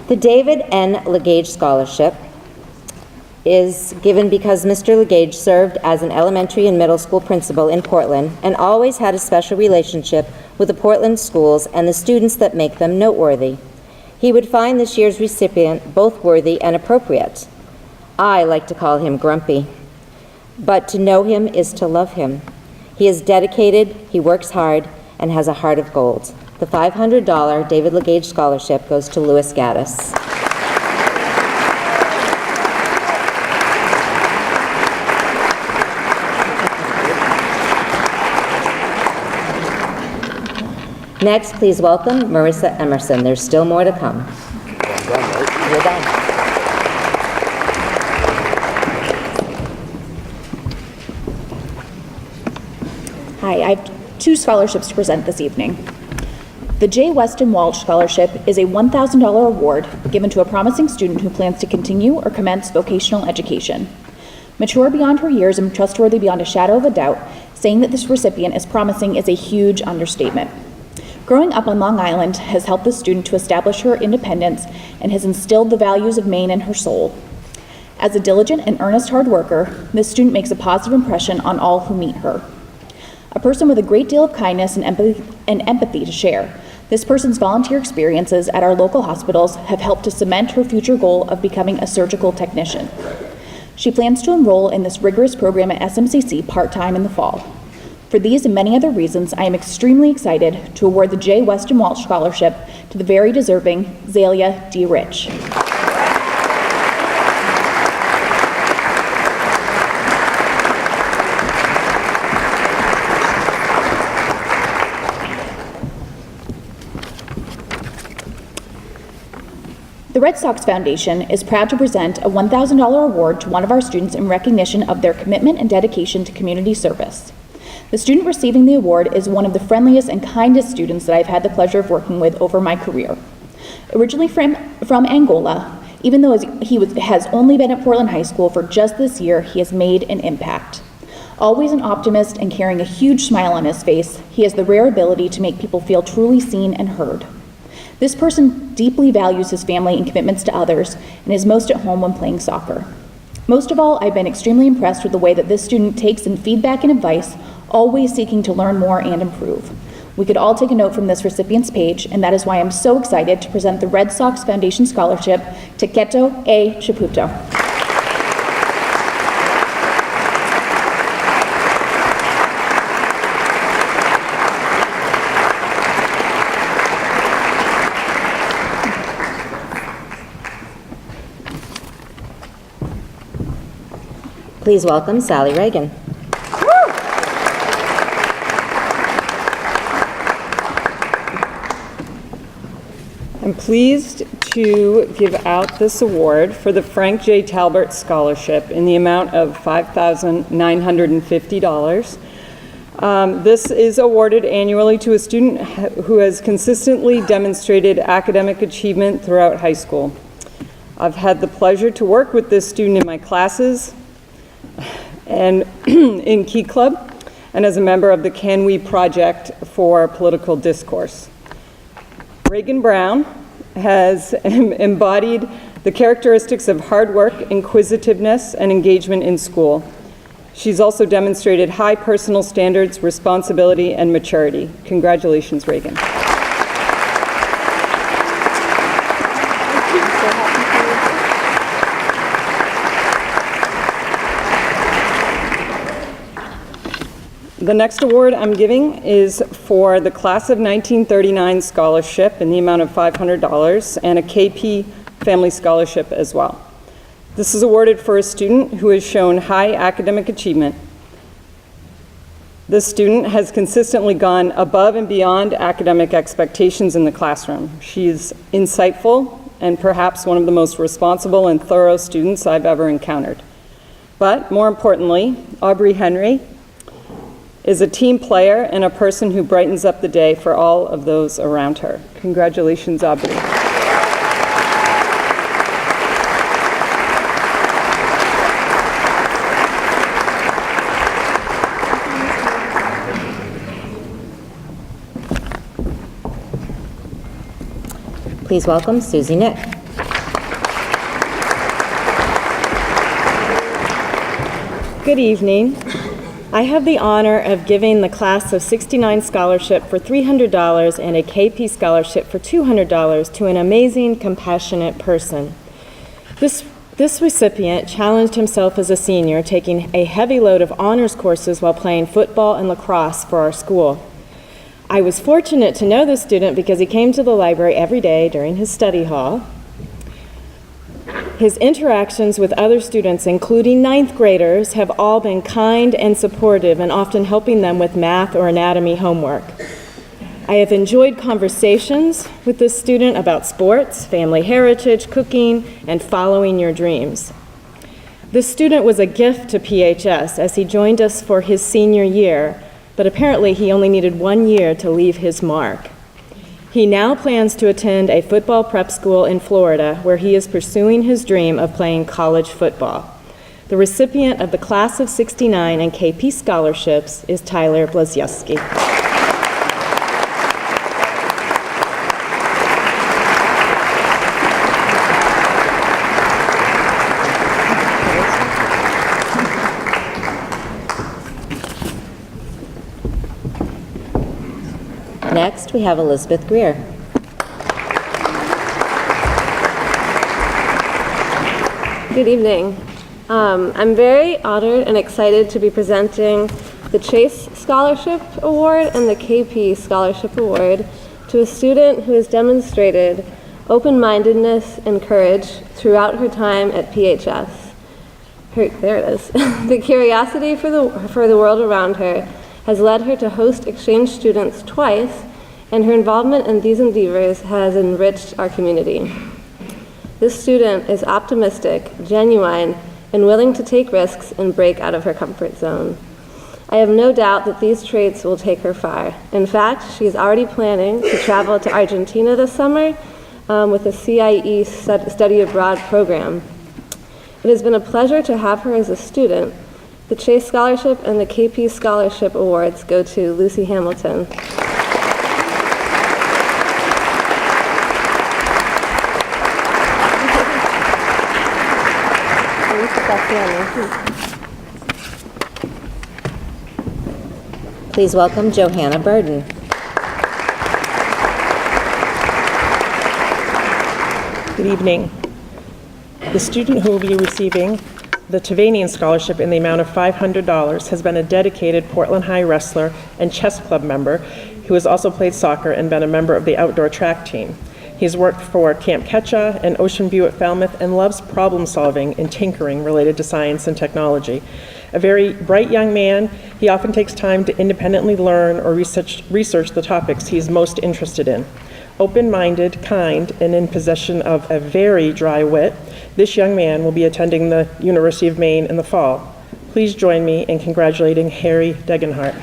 The David N. Legage Scholarship is given because Mr. Legage served as an elementary and middle school principal in Portland and always had a special relationship with the Portland schools and the students that make them noteworthy. He would find this year's recipient both worthy and appropriate. I like to call him Grumpy, but to know him is to love him. He is dedicated, he works hard, and has a heart of gold. The $500 David Legage Scholarship goes to Louis Gaddis. Next, please welcome Marissa Emerson. There's still more to come. You're done. Hi, I have two scholarships to present this evening. The J. Weston Walsh Scholarship is a $1,000 award given to a promising student who plans to continue or commence vocational education. Mature beyond her years and trustworthy beyond a shadow of a doubt, saying that this recipient is promising is a huge understatement. Growing up on Long Island has helped the student to establish her independence and has instilled the values of Maine in her soul. As a diligent and earnest hard worker, this student makes a positive impression on all who meet her. A person with a great deal of kindness and empathy to share, this person's volunteer experiences at our local hospitals have helped to cement her future goal of becoming a surgical technician. She plans to enroll in this rigorous program at SMCC part-time in the fall. For these and many other reasons, I am extremely excited to award the J. Weston Walsh Scholarship to the very deserving Zalia D. Rich. The Red Sox Foundation is proud to present a $1,000 award to one of our students in recognition of their commitment and dedication to community service. The student receiving the award is one of the friendliest and kindest students that I've had the pleasure of working with over my career. Originally from Angola, even though has only been at Portland High School for just this year, he has made an impact. Always an optimist and carrying a huge smile on his face, he has the rare ability to make people feel truly seen and heard. This person deeply values his family and commitments to others and is most at home when playing soccer. Most of all, I've been extremely impressed with the way that this student takes in feedback and advice, always seeking to learn more and improve. We could all take a note from this recipient's page, and that is why I'm so excited to present the Red Sox Foundation Scholarship to Keto A. Chaputo. Please welcome Sally Reagan. I'm pleased to give out this award for the Frank J. Talbert Scholarship in the amount of $5,950. This is awarded annually to a student who has consistently demonstrated academic achievement throughout high school. I've had the pleasure to work with this student in my classes and in Key Club and as a member of the Can We Project for Political Discourse. Reagan Brown has embodied the characteristics of hard work, inquisitiveness, and engagement in school. She's also demonstrated high personal standards, responsibility, and maturity. Congratulations, Reagan. The next award I'm giving is for the Class of 1939 Scholarship in the amount of $500 and a KP Family Scholarship as well. This is awarded for a student who has shown high academic achievement. This student has consistently gone above and beyond academic expectations in the classroom. She's insightful and perhaps one of the most responsible and thorough students I've ever encountered. But more importantly, Aubrey Henry is a team player and a person who brightens up the day for all of those around her. Congratulations, Aubrey. Please welcome Susie Nick. Good evening. I have the honor of giving the Class of 69 scholarship for $300 and a KP scholarship for $200 to an amazing, compassionate person. This recipient challenged himself as a senior, taking a heavy load of honors courses while playing football and lacrosse for our school. I was fortunate to know this student because he came to the library every day during his study hall. His interactions with other students, including ninth graders, have all been kind and supportive and often helping them with math or anatomy homework. I have enjoyed conversations with this student about sports, family heritage, cooking, and following your dreams. This student was a gift to PHS as he joined us for his senior year, but apparently he only needed 1 year to leave his mark. He now plans to attend a football prep school in Florida where he is pursuing his dream of playing college football. The recipient of the Class of 69 and KP scholarships is Tyler Blazieski. Next, we have Elizabeth Greer. Good evening. I'm very honored and excited to be presenting the Chase Scholarship Award and the KP Scholarship Award to a student who has demonstrated open-mindedness and courage throughout her time at PHS. There it is. The curiosity for the world around her has led her to host exchange students twice, and her involvement in these endeavors has enriched our community. This student is optimistic, genuine, and willing to take risks and break out of her comfort zone. I have no doubt that these traits will take her far. In fact, she is already planning to travel to Argentina this summer with a CIE study abroad program. It has been a pleasure to have her as a student. The Chase Scholarship and the KP Scholarship Awards go to Lucy Hamilton. Please welcome Johanna Burden. Good evening. The student who will be receiving the Tavanian Scholarship in the amount of $500 has been a dedicated Portland High wrestler and chess club member who has also played soccer and been a member of the outdoor track team. He's worked for Camp Ketcha and Ocean View at Falmouth and loves problem solving and tinkering related to science and technology. A very bright young man, he often takes time to independently learn or research the topics he's most interested in. Open-minded, kind, and in possession of a very dry wit, this young man will be attending the University of Maine in the fall. Please join me in congratulating Harry Degenhart.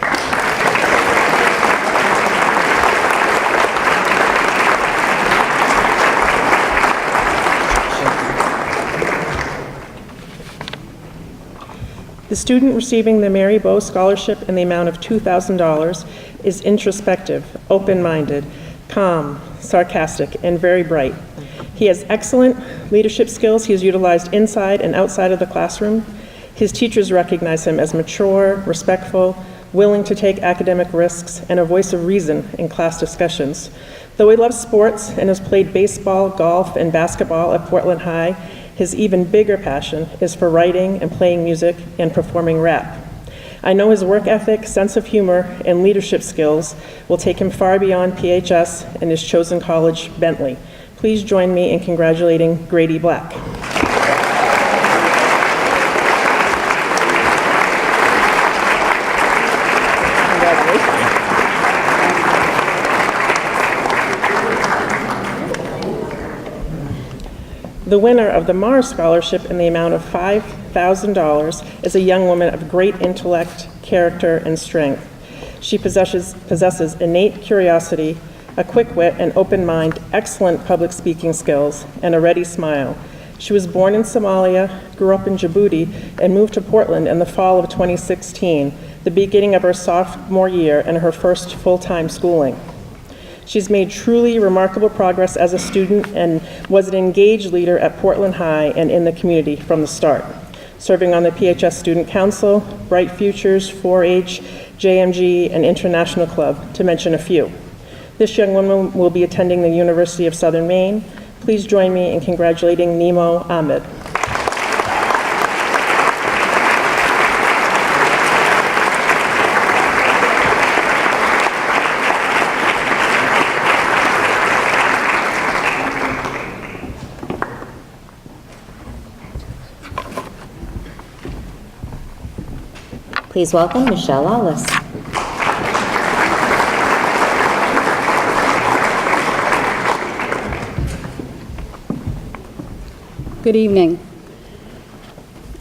The student receiving the Mary Bow Scholarship in the amount of $2,000 is introspective, open-minded, calm, sarcastic, and very bright. He has excellent leadership skills he has utilized inside and outside of the classroom. His teachers recognize him as mature, respectful, willing to take academic risks, and a voice of reason in class discussions. Though he loves sports and has played baseball, golf, and basketball at Portland High, his even bigger passion is for writing and playing music and performing rap. I know his work ethic, sense of humor, and leadership skills will take him far beyond PHS and his chosen college, Bentley. Please join me in congratulating Grady Black. The winner of the Mars Scholarship in the amount of $5,000 is a young woman of great intellect, character, and strength. She possesses innate curiosity, a quick wit and open mind, excellent public speaking skills, and a ready smile. She was born in Somalia, grew up in Djibouti, and moved to Portland in the fall of 2016, the beginning of her sophomore year and her first full-time schooling. She's made truly remarkable progress as a student and was an engaged leader at Portland High and in the community from the start, serving on the PHS Student Council, Bright Futures, 4-H, JMG, and International Club, to mention a few. This young woman will be attending the University of Southern Maine. Please join me in congratulating Nemo Ahmed. Please welcome Michelle Lawless. Good evening.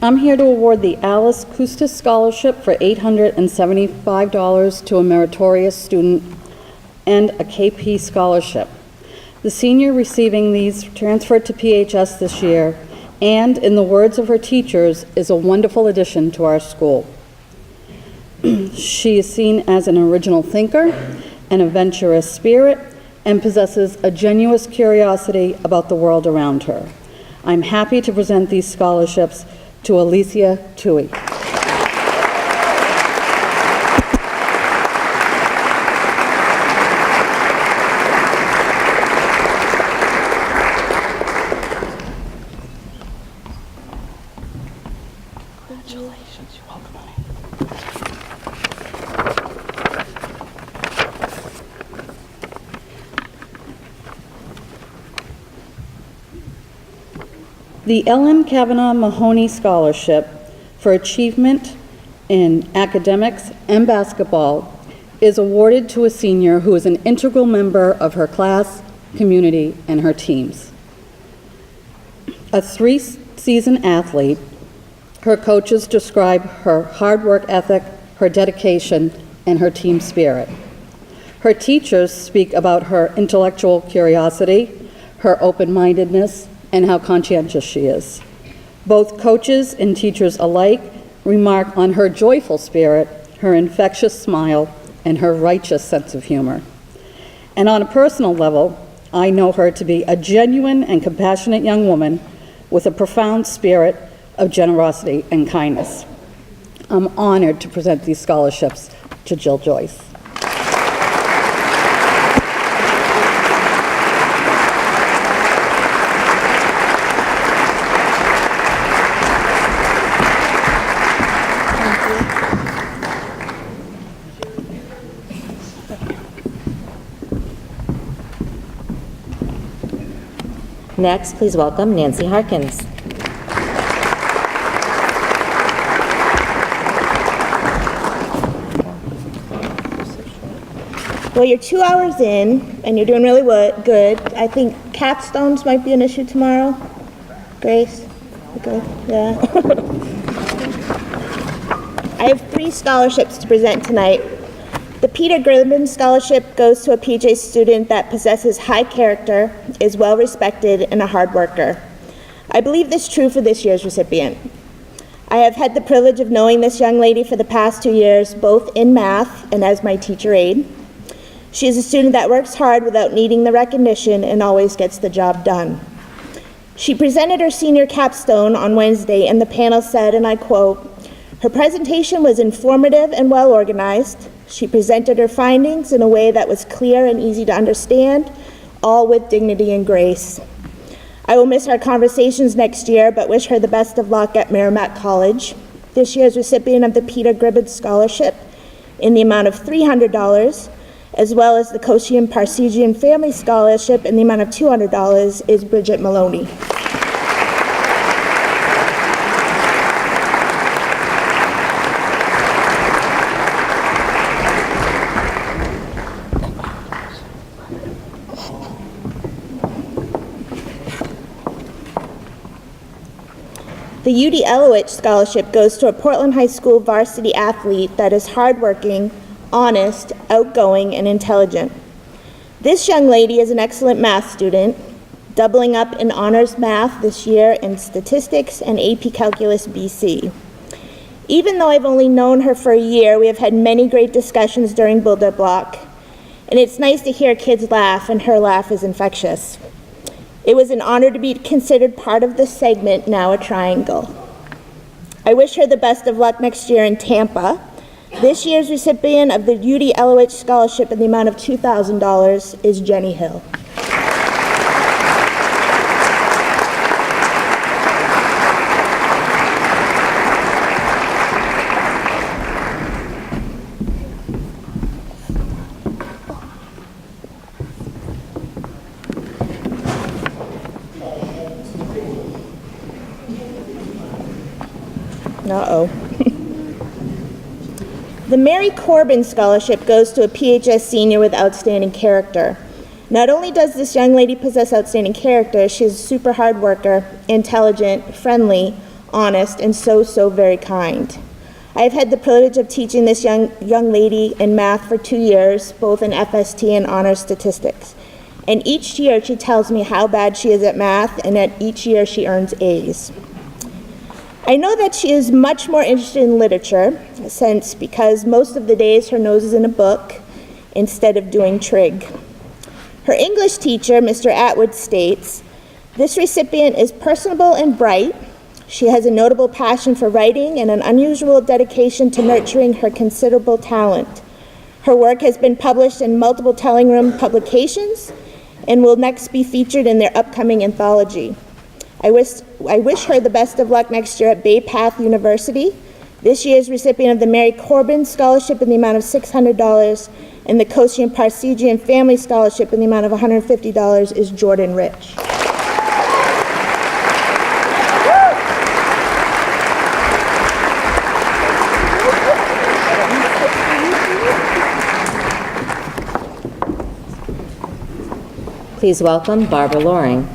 I'm here to award the Alice Custis Scholarship for $875 to a meritorious student and a KP Scholarship. The senior receiving these transferred to PHS this year and, in the words of her teachers, is a wonderful addition to our school. She is seen as an original thinker, an adventurous spirit, and possesses a genuine curiosity about the world around her. I'm happy to present these scholarships to Alicia Tui. Congratulations, you're welcome, honey. The Ellen Kavanaugh Mahoney Scholarship for Achievement in Academics and Basketball is awarded to a senior who is an integral member of her class, community, and her teams. A three-season athlete, her coaches describe her hard work ethic, her dedication, and her team spirit. Her teachers speak about her intellectual curiosity, her open-mindedness, and how conscientious she is. Both coaches and teachers alike remark on her joyful spirit, her infectious smile, and her righteous sense of humor. And on a personal level, I know her to be a genuine and compassionate young woman with a profound spirit of generosity and kindness. I'm honored to present these scholarships to Jill Joyce. Next, please welcome Nancy Harkins. Well, you're 2 hours in, and you're doing really good. I think capstones might be an issue tomorrow. Grace? You good? Yeah. I have 3 scholarships to present tonight. The Peter Gribbin Scholarship goes to a PJ student that possesses high character, is well-respected, and a hard worker. I believe this is true for this year's recipient. I have had the privilege of knowing this young lady for the past 2 years, both in math and as my teacher aide. She is a student that works hard without needing the recognition and always gets the job done. She presented her senior capstone on Wednesday, and the panel said, and I quote, "Her presentation was informative and well-organized. She presented her findings in a way that was clear and easy to understand, all with dignity and grace. I will miss our conversations next year, but wish her the best of luck at Merrimack College. This year's recipient of the Peter Gribbin Scholarship in the amount of $300, as well as the Koshian Parsegian Family Scholarship in the amount of $200, is Bridget Maloney." The UD Elowich Scholarship goes to a Portland High School varsity athlete that is hardworking, honest, outgoing, and intelligent. This young lady is an excellent math student, doubling up in honors math this year in statistics and AP Calculus BC. Even though I've only known her for a year, we have had many great discussions during Builder Block, and it's nice to hear kids laugh, and her laugh is infectious. It was an honor to be considered part of the segment, Now a Triangle. I wish her the best of luck next year in Tampa. This year's recipient of the UD Elowich Scholarship in the amount of $2,000 is Jenny Hill. Uh-oh. The Mary Corbin Scholarship goes to a PHS senior with outstanding character. Not only does this young lady possess outstanding character, she is a super hard worker, intelligent, friendly, honest, and so very kind. I have had the privilege of teaching this young lady in math for 2 years, both in FST and honors statistics. And each year she tells me how bad she is at math, and at each year she earns A's. I know that she is much more interested in literature, because most of the days her nose is in a book instead of doing trig. Her English teacher, Mr. Atwood, states, "This recipient is personable and bright. She has a notable passion for writing and an unusual dedication to nurturing her considerable talent. Her work has been published in multiple Telling Room publications and will next be featured in their upcoming anthology. I wish her the best of luck next year at Bay Path University. This year's recipient of the Mary Corbin Scholarship in the amount of $600 and the Koshian Parsegian Family Scholarship in the amount of $150 is Jordan Rich." Please welcome Barbara Loring.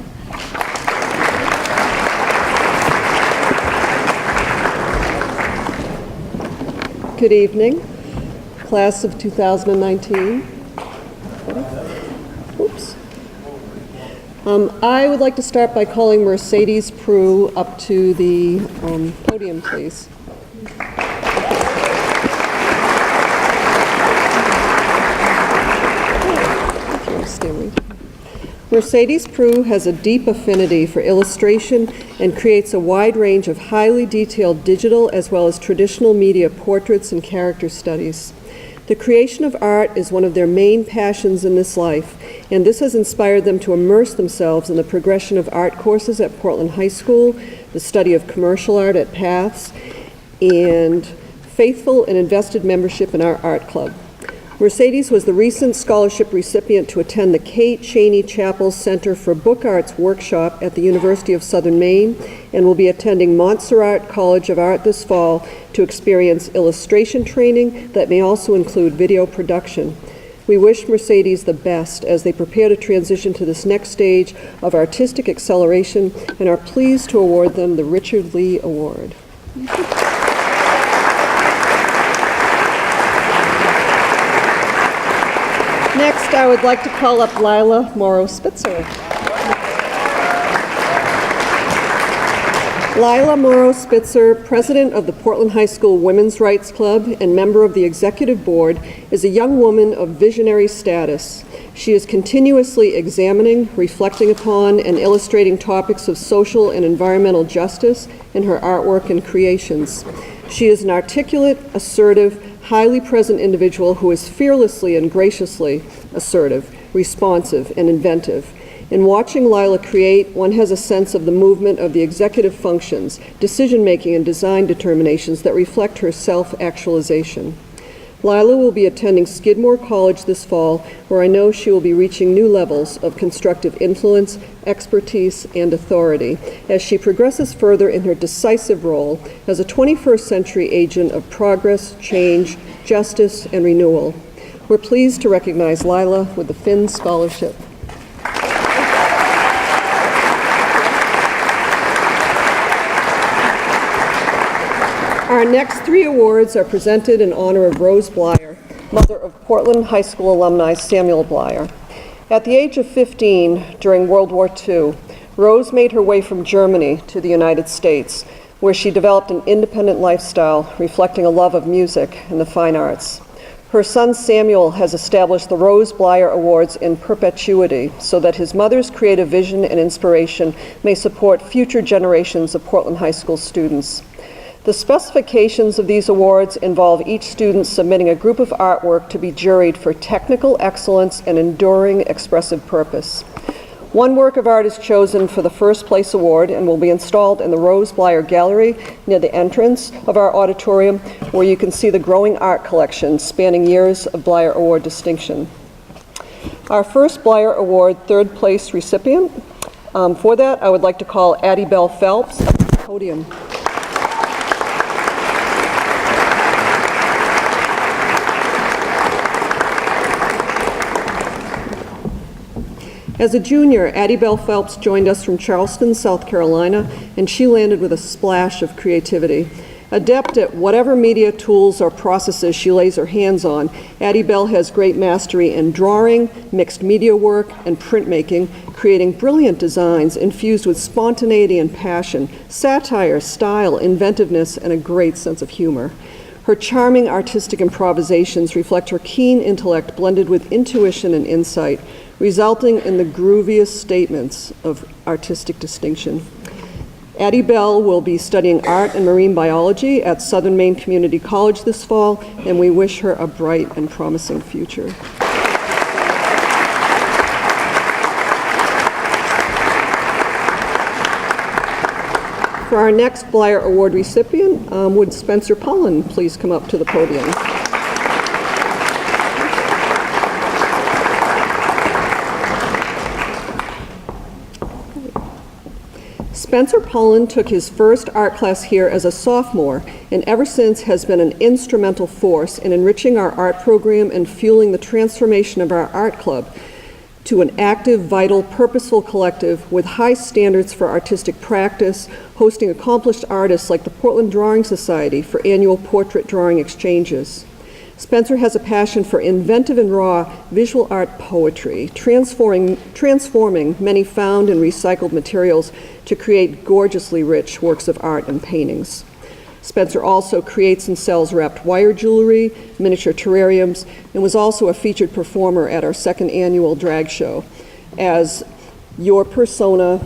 Good evening, class of 2019. Oops. I would like to start by calling Mercedes Prue up to the podium, please. Thank you, Stanley. Mercedes Prue has a deep affinity for illustration and creates a wide range of highly detailed digital as well as traditional media portraits and character studies. The creation of art is one of their main passions in this life, and this has inspired them to immerse themselves in the progression of art courses at Portland High School, the study of commercial art at Paths, and faithful and invested membership in our art club. Mercedes was the recent scholarship recipient to attend the Kate Cheney Chapel Center for Book Arts workshop at the University of Southern Maine and will be attending Montserrat College of Art this fall to experience illustration training that may also include video production. We wish Mercedes the best as they prepare to transition to this next stage of artistic acceleration and are pleased to award them the Richard Lee Award. Next, I would like to call up Lila Morrow-Spitzer. Lila Morrow-Spitzer, president of the Portland High School Women's Rights Club and member of the executive board, is a young woman of visionary status. She is continuously examining, reflecting upon, and illustrating topics of social and environmental justice in her artwork and creations. She is an articulate, assertive, highly present individual who is fearlessly and graciously assertive, responsive, and inventive. In watching Lila create, one has a sense of the movement of the executive functions, decision-making, and design determinations that reflect her self-actualization. Lila will be attending Skidmore College this fall, where I know she will be reaching new levels of constructive influence, expertise, and authority as she progresses further in her decisive role as a 21st century agent of progress, change, justice, and renewal. We're pleased to recognize Lila with the Finn Scholarship. Our next three awards are presented in honor of Rose Blyer, mother of Portland High School alumni Samuel Blyer. At the age of 15, during World War II, Rose made her way from Germany to the United States, where she developed an independent lifestyle reflecting a love of music and the fine arts. Her son Samuel has established the Rose Blyer Awards in perpetuity so that his mother's creative vision and inspiration may support future generations of Portland High School students. The specifications of these awards involve each student submitting a group of artwork to be juried for technical excellence and enduring expressive purpose. One work of art is chosen for the first place award and will be installed in the Rose Blyer Gallery near the entrance of our auditorium, where you can see the growing art collection spanning years of Blyer Award distinction. Our first Blyer Award third place recipient, for that I would like to call Addie Bell Phelps up to the podium. As a junior, Addie Bell Phelps joined us from Charleston, South Carolina, and she landed with a splash of creativity. Adept at whatever media tools or processes she lays her hands on, Addie Bell has great mastery in drawing, mixed media work, and printmaking, creating brilliant designs infused with spontaneity and passion, satire, style, inventiveness, and a great sense of humor. Her charming artistic improvisations reflect her keen intellect blended with intuition and insight, resulting in the grooviest statements of artistic distinction. Addie Bell will be studying art and marine biology at Southern Maine Community College this fall, and we wish her a bright and promising future. For our next Blyer Award recipient, would Spencer Pullen please come up to the podium? Spencer Pullen took his first art class here as a sophomore, and ever since has been an instrumental force in enriching our art program and fueling the transformation of our art club to an active, vital, purposeful collective with high standards for artistic practice, hosting accomplished artists like the Portland Drawing Society for annual portrait drawing exchanges. Spencer has a passion for inventive and raw visual art poetry, transforming many found and recycled materials to create gorgeously rich works of art and paintings. Spencer also creates and sells wrapped wire jewelry, miniature terrariums, and was also a featured performer at our second annual drag show as your persona,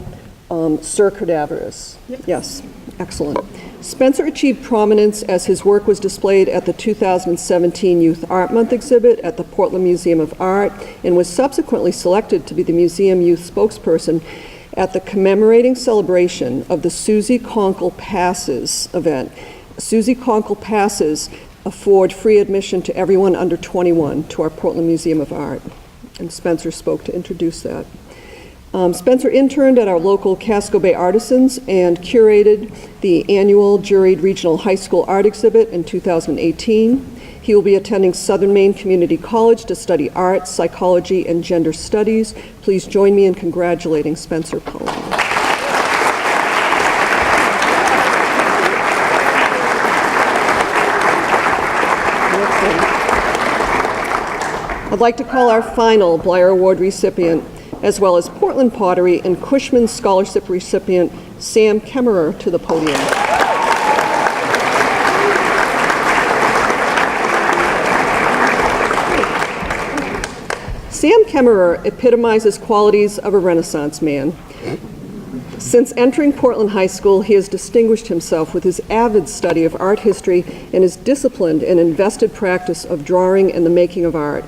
Sir Cadaverous. Yes, excellent. Spencer achieved prominence as his work was displayed at the 2017 Youth Art Month exhibit at the Portland Museum of Art and was subsequently selected to be the museum youth spokesperson at the commemorating celebration of the Susie Conkle Passes event. Susie Conkle Passes afford free admission to everyone under 21 to our Portland Museum of Art. And Spencer spoke to introduce that. Spencer interned at our local Casco Bay Artisans and curated the annual juried regional high school art exhibit in 2018. He will be attending Southern Maine Community College to study art, psychology, and gender studies. Please join me in congratulating Spencer Cohen. I'd like to call our final Blyer Award recipient, as well as Portland Pottery and Cushman Scholarship recipient Sam Kemmerer, to the podium. Sam Kemmerer epitomizes qualities of a Renaissance man. Since entering Portland High School, he has distinguished himself with his avid study of art history and his disciplined and invested practice of drawing and the making of art.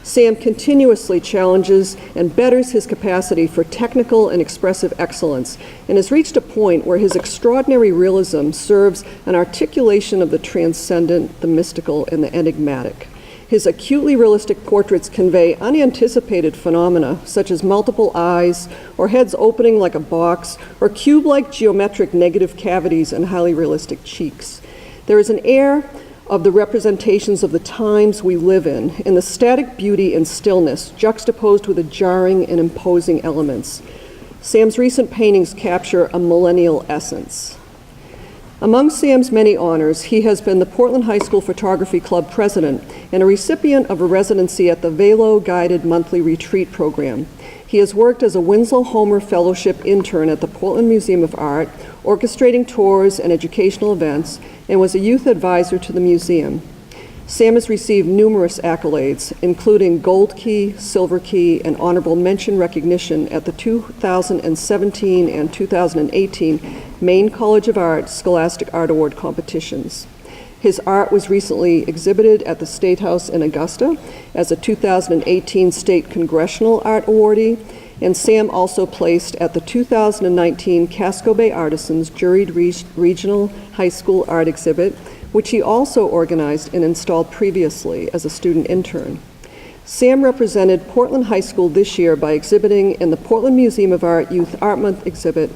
Sam continuously challenges and betters his capacity for technical and expressive excellence and has reached a point where his extraordinary realism serves an articulation of the transcendent, the mystical, and the enigmatic. His acutely realistic portraits convey unanticipated phenomena, such as multiple eyes, or heads opening like a box, or cube-like geometric negative cavities and highly realistic cheeks. There is an air of the representations of the times we live in the static beauty and stillness, juxtaposed with the jarring and imposing elements. Sam's recent paintings capture a millennial essence. Among Sam's many honors, he has been the Portland High School Photography Club president and a recipient of a residency at the Velo Guided Monthly Retreat program. He has worked as a Winslow Homer Fellowship intern at the Portland Museum of Art, orchestrating tours and educational events, and was a youth advisor to the museum. Sam has received numerous accolades, including Gold Key, Silver Key, and Honorable Mention recognition at the 2017 and 2018 Maine College of Art Scholastic Art Award competitions. His art was recently exhibited at the State House in Augusta as a 2018 State Congressional Art Awardee, and Sam also placed at the 2019 Casco Bay Artisans Juried Regional High School Art Exhibit, which he also organized and installed previously as a student intern. Sam represented Portland High School this year by exhibiting in the Portland Museum of Art Youth Art Month exhibit,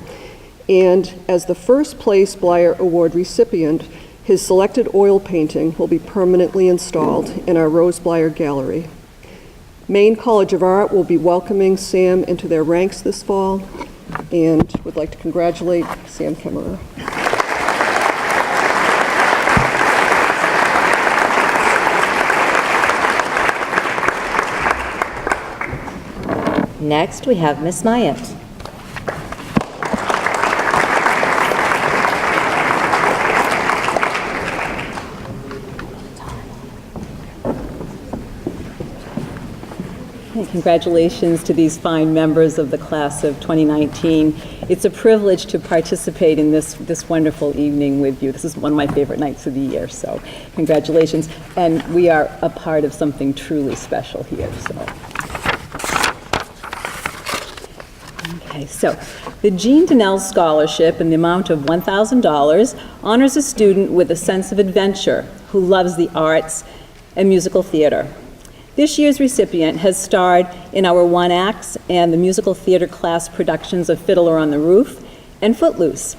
and as the first place Blyer Award recipient, his selected oil painting will be permanently installed in our Rose Blyer Gallery. Maine College of Art will be welcoming Sam into their ranks this fall, and would like to congratulate Sam Kemmerer. Next, we have Miss Myatt. Congratulations to these fine members of the class of 2019. It's a privilege to participate in this wonderful evening with you. This is one of my favorite nights of the year, so congratulations. And we are a part of something truly special here, so. Okay, so the Jean Donnell Scholarship in the amount of $1,000 honors a student with a sense of adventure who loves the arts and musical theater. This year's recipient has starred in our one-acts and the musical theater class productions of Fiddler on the Roof and Footloose.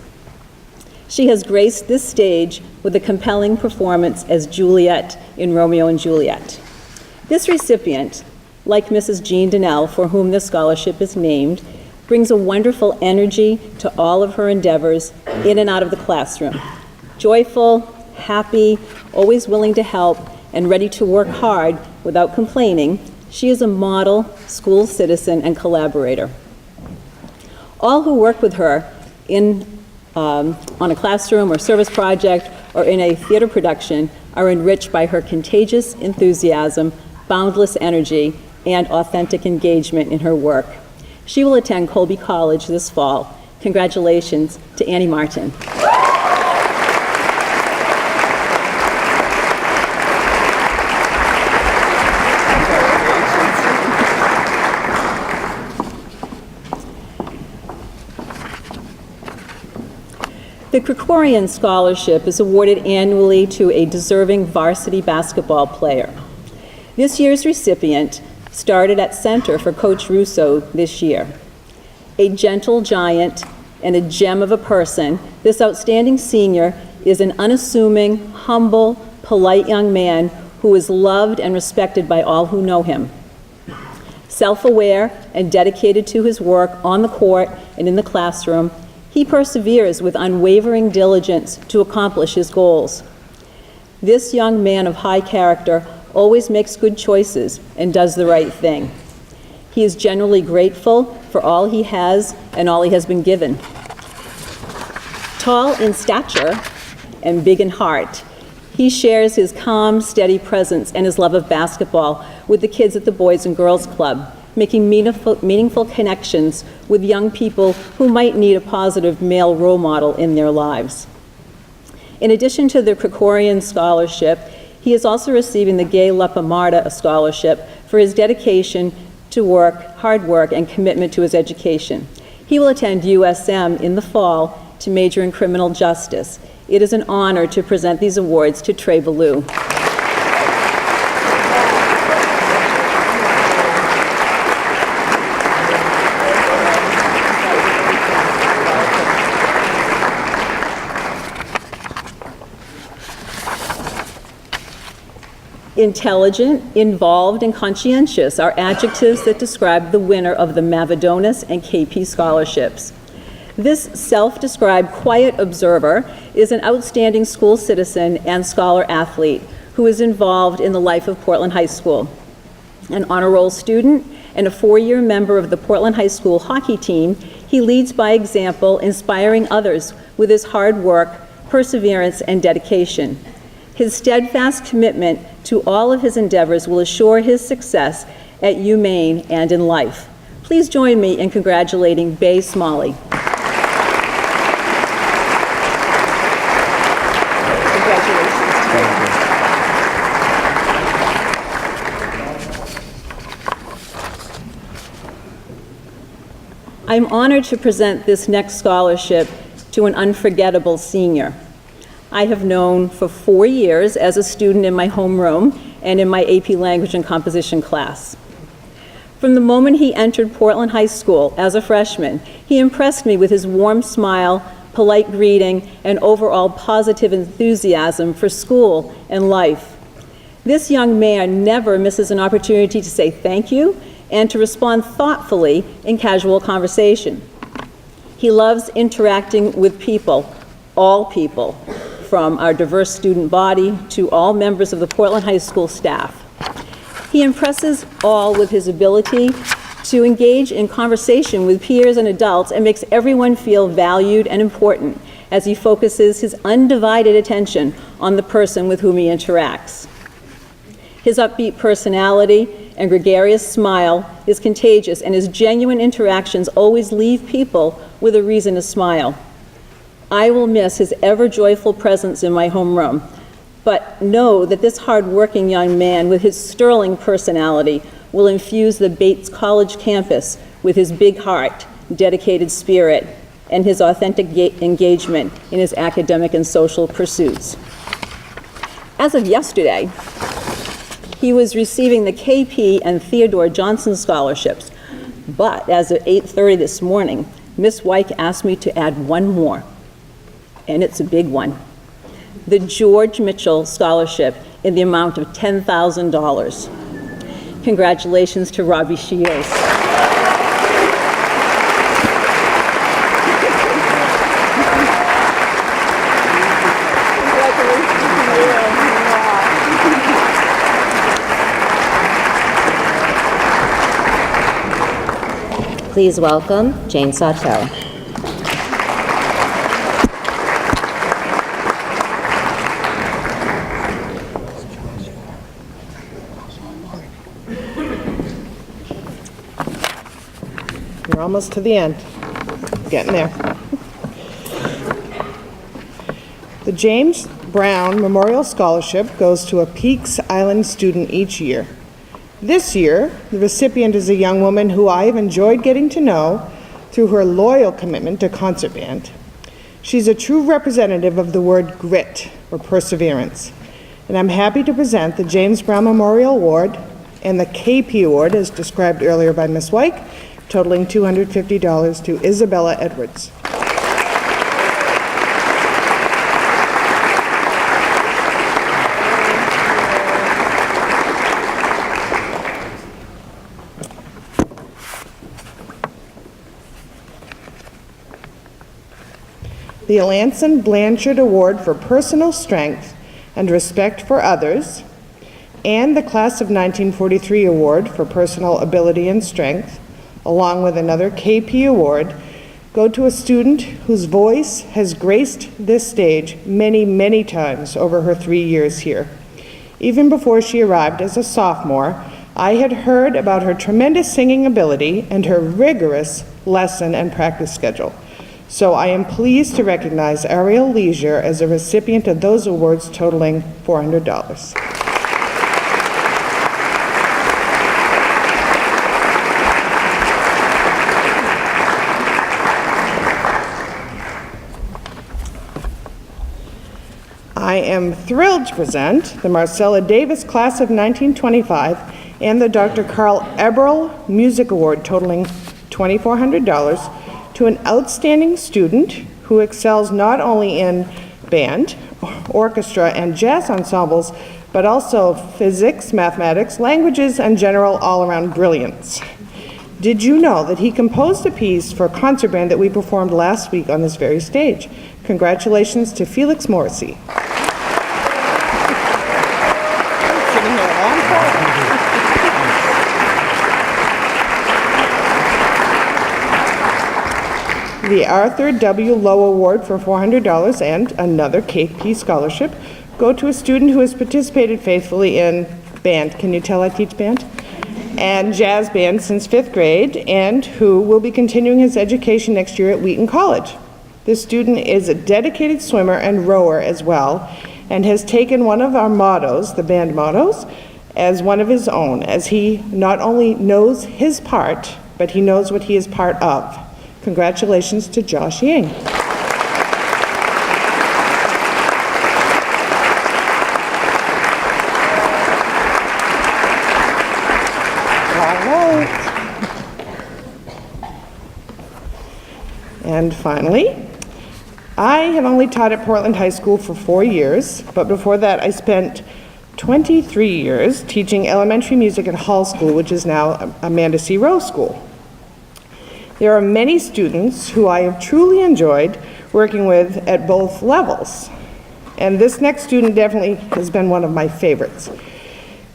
She has graced this stage with a compelling performance as Juliet in Romeo and Juliet. This recipient, like Mrs. Jean Donnell, for whom this scholarship is named, brings a wonderful energy to all of her endeavors in and out of the classroom. Joyful, happy, always willing to help, and ready to work hard without complaining, she is a model school citizen and collaborator. All who work with her on a classroom or service project or in a theater production are enriched by her contagious enthusiasm, boundless energy, and authentic engagement in her work. She will attend Colby College this fall. Congratulations to Annie Martin. The Krikorian Scholarship is awarded annually to a deserving varsity basketball player. This year's recipient started at center for Coach Russo this year. A gentle giant and a gem of a person, this outstanding senior is an unassuming, humble, polite young man who is loved and respected by all who know him. Self-aware and dedicated to his work on the court and in the classroom, he perseveres with unwavering diligence to accomplish his goals. This young man of high character always makes good choices and does the right thing. He is generally grateful for all he has and all he has been given. Tall in stature and big in heart, he shares his calm, steady presence and his love of basketball with the kids at the Boys and Girls Club, making meaningful connections with young people who might need a positive male role model in their lives. In addition to the Krikorian Scholarship, he is also receiving the Gay Lepa Marta Scholarship for his dedication to hard work, and commitment to his education. He will attend USM in the fall to major in criminal justice. It is an honor to present these awards to Trey Ballou. Intelligent, involved, and conscientious are adjectives that describe the winner of the Mavadonis and KP scholarships. This self-described quiet observer is an outstanding school citizen and scholar athlete who is involved in the life of Portland High School. An honor roll student and a 4-year member of the Portland High School hockey team, he leads by example, inspiring others with his hard work, perseverance, and dedication. His steadfast commitment to all of his endeavors will assure his success at Maine and in life. Please join me in congratulating Bay Smalley. I'm honored to present this next scholarship to an unforgettable senior. I have known for 4 years as a student in my homeroom and in my AP Language and Composition class. From the moment he entered Portland High School as a freshman, he impressed me with his warm smile, polite greeting, and overall positive enthusiasm for school and life. This young man never misses an opportunity to say thank you and to respond thoughtfully in casual conversation. He loves interacting with people, all people, from our diverse student body to all members of the Portland High School staff. He impresses all with his ability to engage in conversation with peers and adults and makes everyone feel valued and important as he focuses his undivided attention on the person with whom he interacts. His upbeat personality and gregarious smile is contagious, and his genuine interactions always leave people with a reason to smile. I will miss his ever-joyful presence in my homeroom, but know that this hard-working young man with his sterling personality will infuse the Bates College campus with his big heart, dedicated spirit, and his authentic engagement in his academic and social pursuits. As of yesterday, he was receiving the KP and Theodore Johnson scholarships, but as of 8:30 this morning, Ms. Wyke asked me to add one more, and it's a big one. The George Mitchell Scholarship in the amount of $10,000. Congratulations to Robbie Shields. Please welcome Jane Sawtelle. You're almost to the end. Getting there. The James Brown Memorial Scholarship goes to a Peaks Island student each year. This year, the recipient is a young woman who I have enjoyed getting to know through her loyal commitment to concert band. She's a true representative of the word grit, or perseverance. And I'm happy to present the James Brown Memorial Award and the KP Award, as described earlier by Ms. Wyke, totaling $250 to Isabella Edwards. The Alanson Blanchard Award for Personal Strength and Respect for Others, and the Class of 1943 Award for Personal Ability and Strength, along with another KP Award, go to a student whose voice has graced this stage many, many times over her 3 years here. Even before she arrived as a sophomore, I had heard about her tremendous singing ability and her rigorous lesson and practice schedule. So I am pleased to recognize Ariel Leisure as a recipient of those awards totaling $400. I am thrilled to present the Marcella Davis Class of 1925 and the Dr. Carl Eberl Music Award totaling $2,400 to an outstanding student who excels not only in band, orchestra, and jazz ensembles, but also physics, mathematics, languages, and general all-around brilliance. Did you know that he composed a piece for a concert band that we performed last week on this very stage? Congratulations to Felix Morrissey. The Arthur W. Lowe Award for $400 and another KP scholarship go to a student who has participated faithfully in band. Can you tell I teach band? And jazz band since 5th grade, and who will be continuing his education next year at Wheaton College. This student is a dedicated swimmer and rower as well, and has taken one of our mottos, the band mottos, as one of his own, as he not only knows his part, but he knows what he is part of. Congratulations to Josh Ying. All right. And finally, I have only taught at Portland High School for 4 years, but before that I spent 23 years teaching elementary music at Hall School, which is now Amanda C. Rowe School. There are many students who I have truly enjoyed working with at both levels. And this next student definitely has been one of my favorites.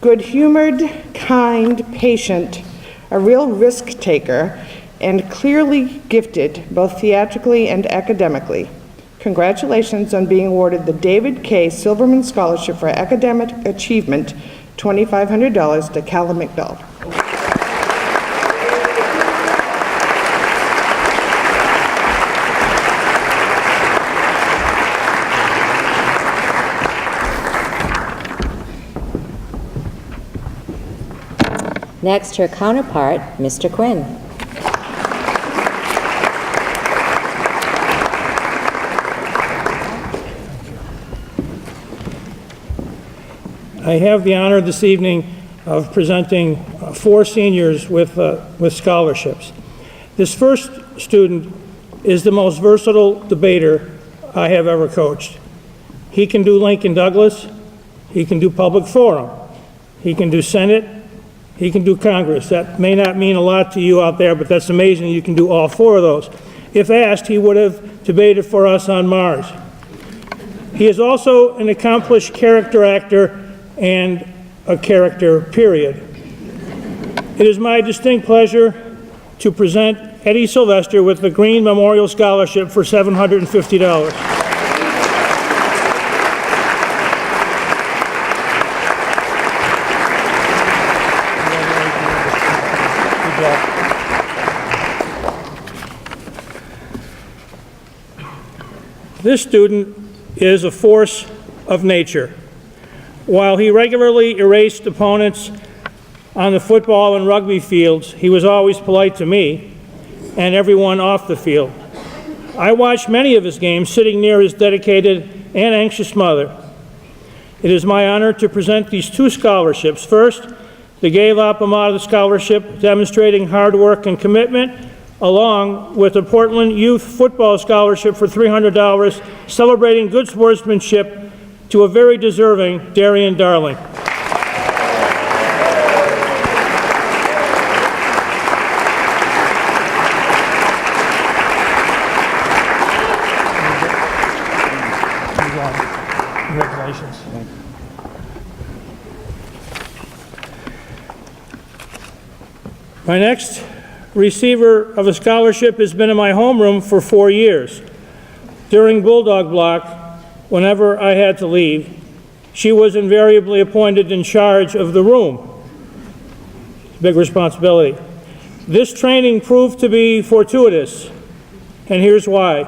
Good-humored, kind, patient, a real risk taker, and clearly gifted both theatrically and academically. Congratulations on being awarded the David K. Silverman Scholarship for Academic Achievement, $2,500 to Callum McDowell. Next, her counterpart, Mr. Quinn. I have the honor this evening of presenting 4 seniors with scholarships. This first student is the most versatile debater I have ever coached. He can do Lincoln Douglas, he can do public forum, he can do Senate, he can do Congress. That may not mean a lot to you out there, but that's amazing you can do all 4 of those. If asked, he would have debated for us on Mars. He is also an accomplished character actor and a character, period. It is my distinct pleasure to present Eddie Sylvester with the Green Memorial Scholarship for $750. This student is a force of nature. While he regularly erased opponents on the football and rugby fields, he was always polite to me and everyone off the field. I watched many of his games sitting near his dedicated and anxious mother. It is my honor to present these two scholarships. First, the Gay La Pomada Scholarship, demonstrating hard work and commitment, along with the Portland Youth Football Scholarship for $300, celebrating good sportsmanship to a very deserving Darian Darling. Congratulations. My next receiver of a scholarship has been in my homeroom for 4 years. During Bulldog Block, whenever I had to leave, she was invariably appointed in charge of the room. Big responsibility. This training proved to be fortuitous, and here's why.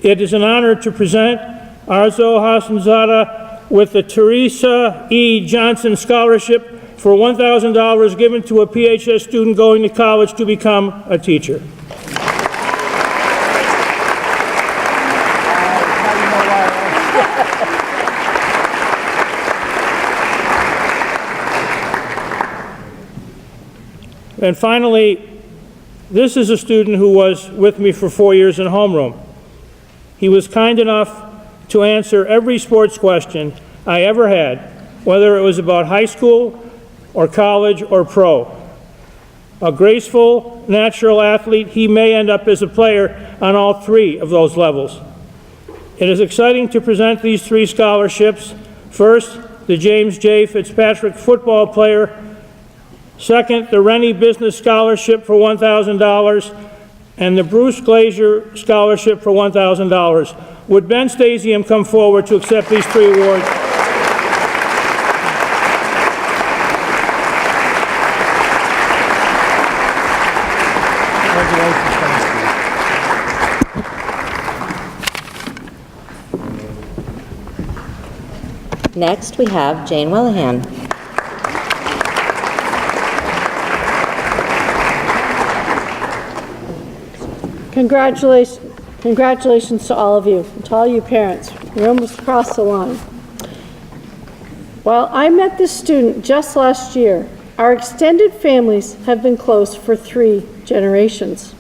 It is an honor to present Arzo Hassanzada with the Teresa E. Johnson Scholarship for $1,000 given to a PHS student going to college to become a teacher. And finally, this is a student who was with me for 4 years in homeroom. He was kind enough to answer every sports question I ever had, whether it was about high school or college or pro. A graceful, natural athlete, he may end up as a player on all three of those levels. It is exciting to present these three scholarships. First, the James J. Fitzpatrick football player. Second, the Rennie Business Scholarship for $1,000, and the Bruce Glazier Scholarship for $1,000. Would Ben Stasium come forward to accept these three awards? Next, we have Jane Willihan. Congratulations to all of you, and to all you parents. You're almost across the line. Well, I met this student just last year. Our extended families have been close for 3 generations.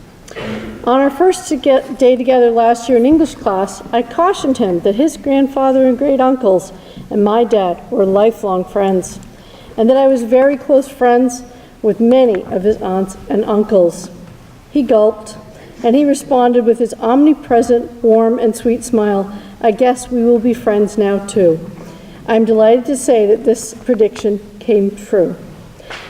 On our first day together last year in English class, I cautioned him that his grandfather and great uncles and my dad were lifelong friends, and that I was very close friends with many of his aunts and uncles. He gulped, and he responded with his omnipresent, warm, and sweet smile, "I guess we will be friends now, too." I'm delighted to say that this prediction came true.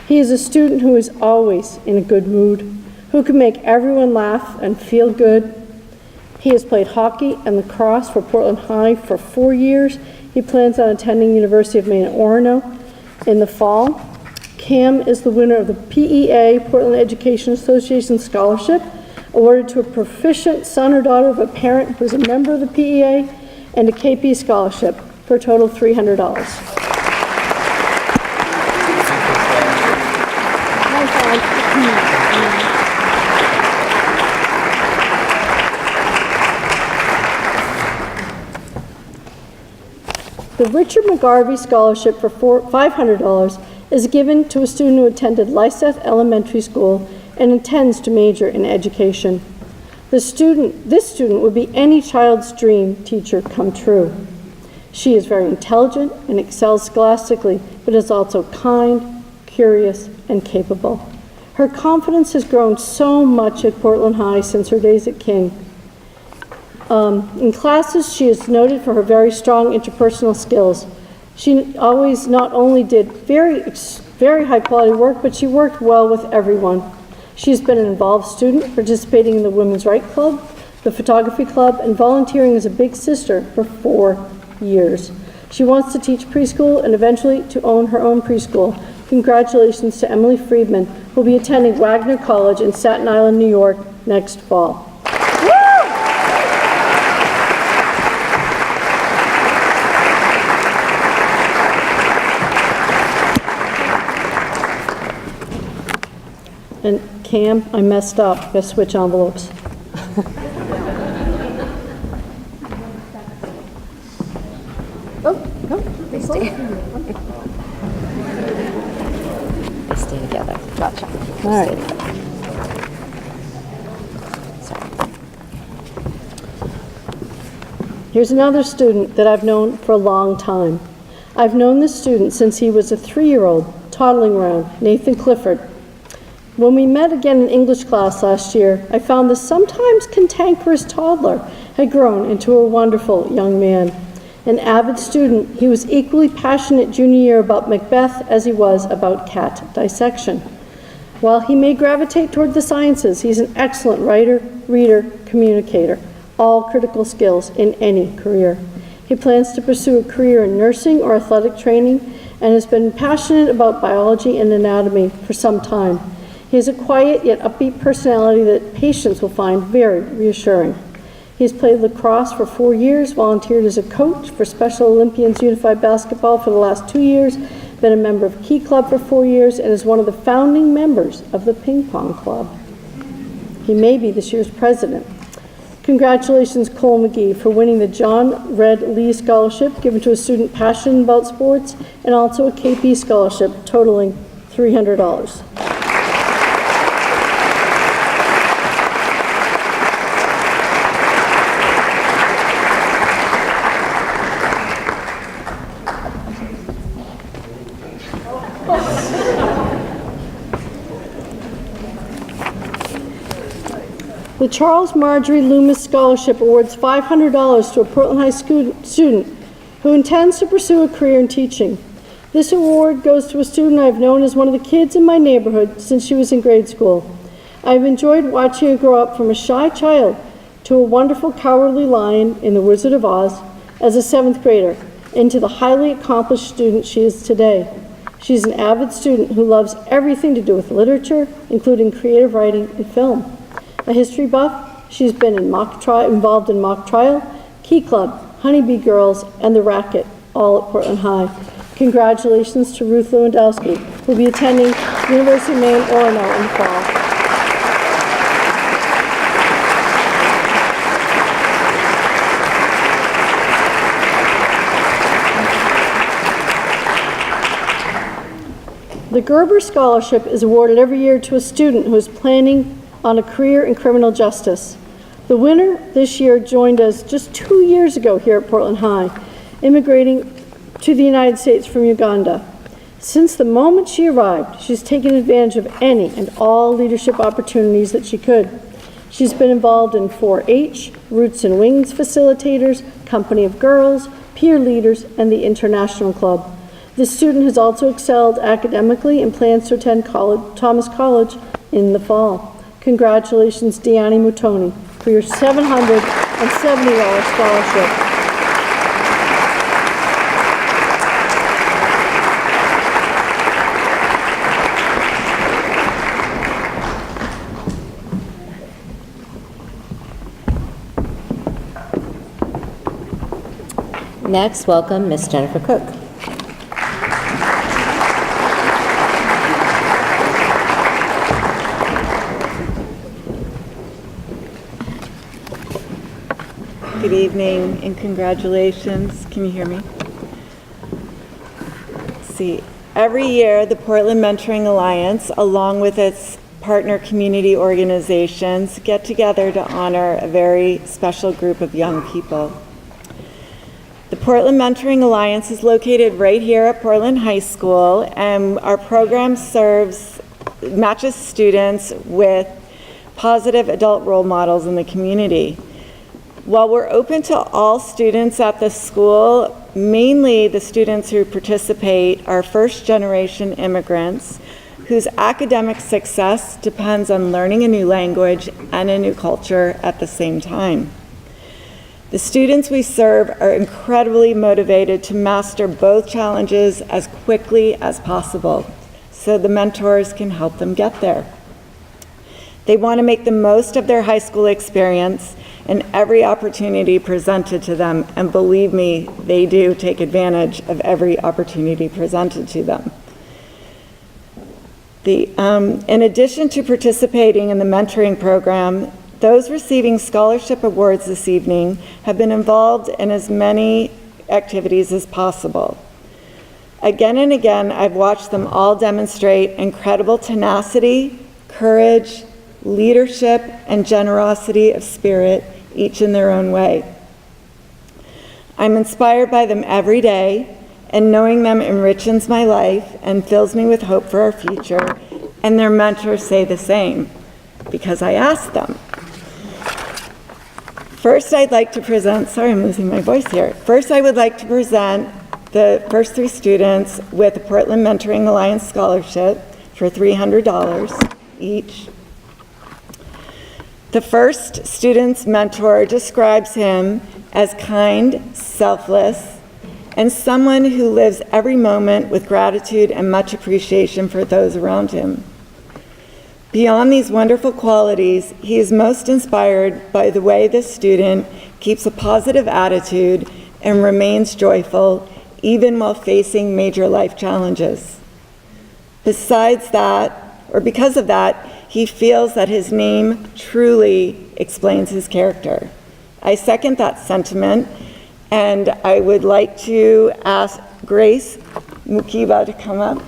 He is a student who is always in a good mood, who can make everyone laugh and feel good. He has played hockey and lacrosse for Portland High for 4 years. He plans on attending University of Maine at Orono in the fall. Cam is the winner of the PEA, Portland Education Association Scholarship, awarded to a proficient son or daughter of a parent who is a member of the PEA, and a KP scholarship for a total of $300. The Richard McGarvey Scholarship for $500 is given to a student who attended Lyseth Elementary School and intends to major in education. This student would be any child's dream teacher come true. She is very intelligent and excels scholastically, but is also kind, curious, and capable. Her confidence has grown so much at Portland High since her days at King. In classes, she is noted for her very strong interpersonal skills. She always not only did very high quality work, but she worked well with everyone. She's been an involved student, participating in the Women's Right Club, the Photography Club, and volunteering as a big sister for 4 years. She wants to teach preschool and eventually to own her own preschool. Congratulations to Emily Friedman, who will be attending Wagner College in Staten Island, New York next fall. And Cam, I messed up. Gotta switch envelopes. They stay. They stay together. Gotcha. All right. Here's another student that I've known for a long time. I've known this student since he was a 3-year-old, toddling around, Nathan Clifford. When we met again in English class last year, I found this sometimes cantankerous toddler had grown into a wonderful young man. An avid student, he was equally passionate junior year about Macbeth as he was about cat dissection. While he may gravitate toward the sciences, he's an excellent writer, reader, communicator, all critical skills in any career. He plans to pursue a career in nursing or athletic training and has been passionate about biology and anatomy for some time. He has a quiet yet upbeat personality that patients will find very reassuring. He has played lacrosse for 4 years, volunteered as a coach for Special Olympians Unified Basketball for the last 2 years, been a member of Key Club for 4 years, and is one of the founding members of the Ping Pong Club. He may be this year's president. Congratulations, Cole McGee, for winning the John Red Lee Scholarship given to a student passionate about sports, and also a KP Scholarship totaling $300. The Charles Marjorie Loomis Scholarship awards $500 to a Portland High student who intends to pursue a career in teaching. This award goes to a student I've known as one of the kids in my neighborhood since she was in grade school. I've enjoyed watching her grow up from a shy child to a wonderful cowardly lion in The Wizard of Oz as a 7th grader, into the highly accomplished student she is today. She's an avid student who loves everything to do with literature, including creative writing and film. A history buff, she's been involved in mock trial, Key Club, Honeybee Girls, and The Racket, all at Portland High. Congratulations to Ruth Lewandowski, who will be attending University of Maine, Orono in the fall. The Gerber Scholarship is awarded every year to a student who is planning on a career in criminal justice. The winner this year joined us just 2 years ago here at Portland High, immigrating to the United States from Uganda. Since the moment she arrived, she's taken advantage of any and all leadership opportunities that she could. She's been involved in 4-H, Roots and Wings facilitators, Company of Girls, peer leaders, and the International Club. This student has also excelled academically and plans to attend Thomas College in the fall. Congratulations, Deanne Mutoni, for your $770 scholarship. Next, welcome Miss Jennifer Cook. Good evening and congratulations. Can you hear me? See, every year the Portland Mentoring Alliance, along with its partner community organizations, get together to honor a very special group of young people. The Portland Mentoring Alliance is located right here at Portland High School, and our program matches students with positive adult role models in the community. While we're open to all students at the school, mainly the students who participate are first-generation immigrants whose academic success depends on learning a new language and a new culture at the same time. The students we serve are incredibly motivated to master both challenges as quickly as possible, so the mentors can help them get there. They want to make the most of their high school experience and every opportunity presented to them, and believe me, they do take advantage of every opportunity presented to them. In addition to participating in the mentoring program, those receiving scholarship awards this evening have been involved in as many activities as possible. Again and again, I've watched them all demonstrate incredible tenacity, courage, leadership, and generosity of spirit, each in their own way. I'm inspired by them every day, and knowing them enriches my life and fills me with hope for our future, and their mentors say the same, because I asked them. First, I'd like to present, sorry, I'm losing my voice here. First, I would like to present the first three students with the Portland Mentoring Alliance Scholarship for $300 each. The first student's mentor describes him as kind, selfless, and someone who lives every moment with gratitude and much appreciation for those around him. Beyond these wonderful qualities, he is most inspired by the way this student keeps a positive attitude and remains joyful even while facing major life challenges. Besides that, or because of that, he feels that his name truly explains his character. I second that sentiment, and I would like to ask Grace Mukiba to come up.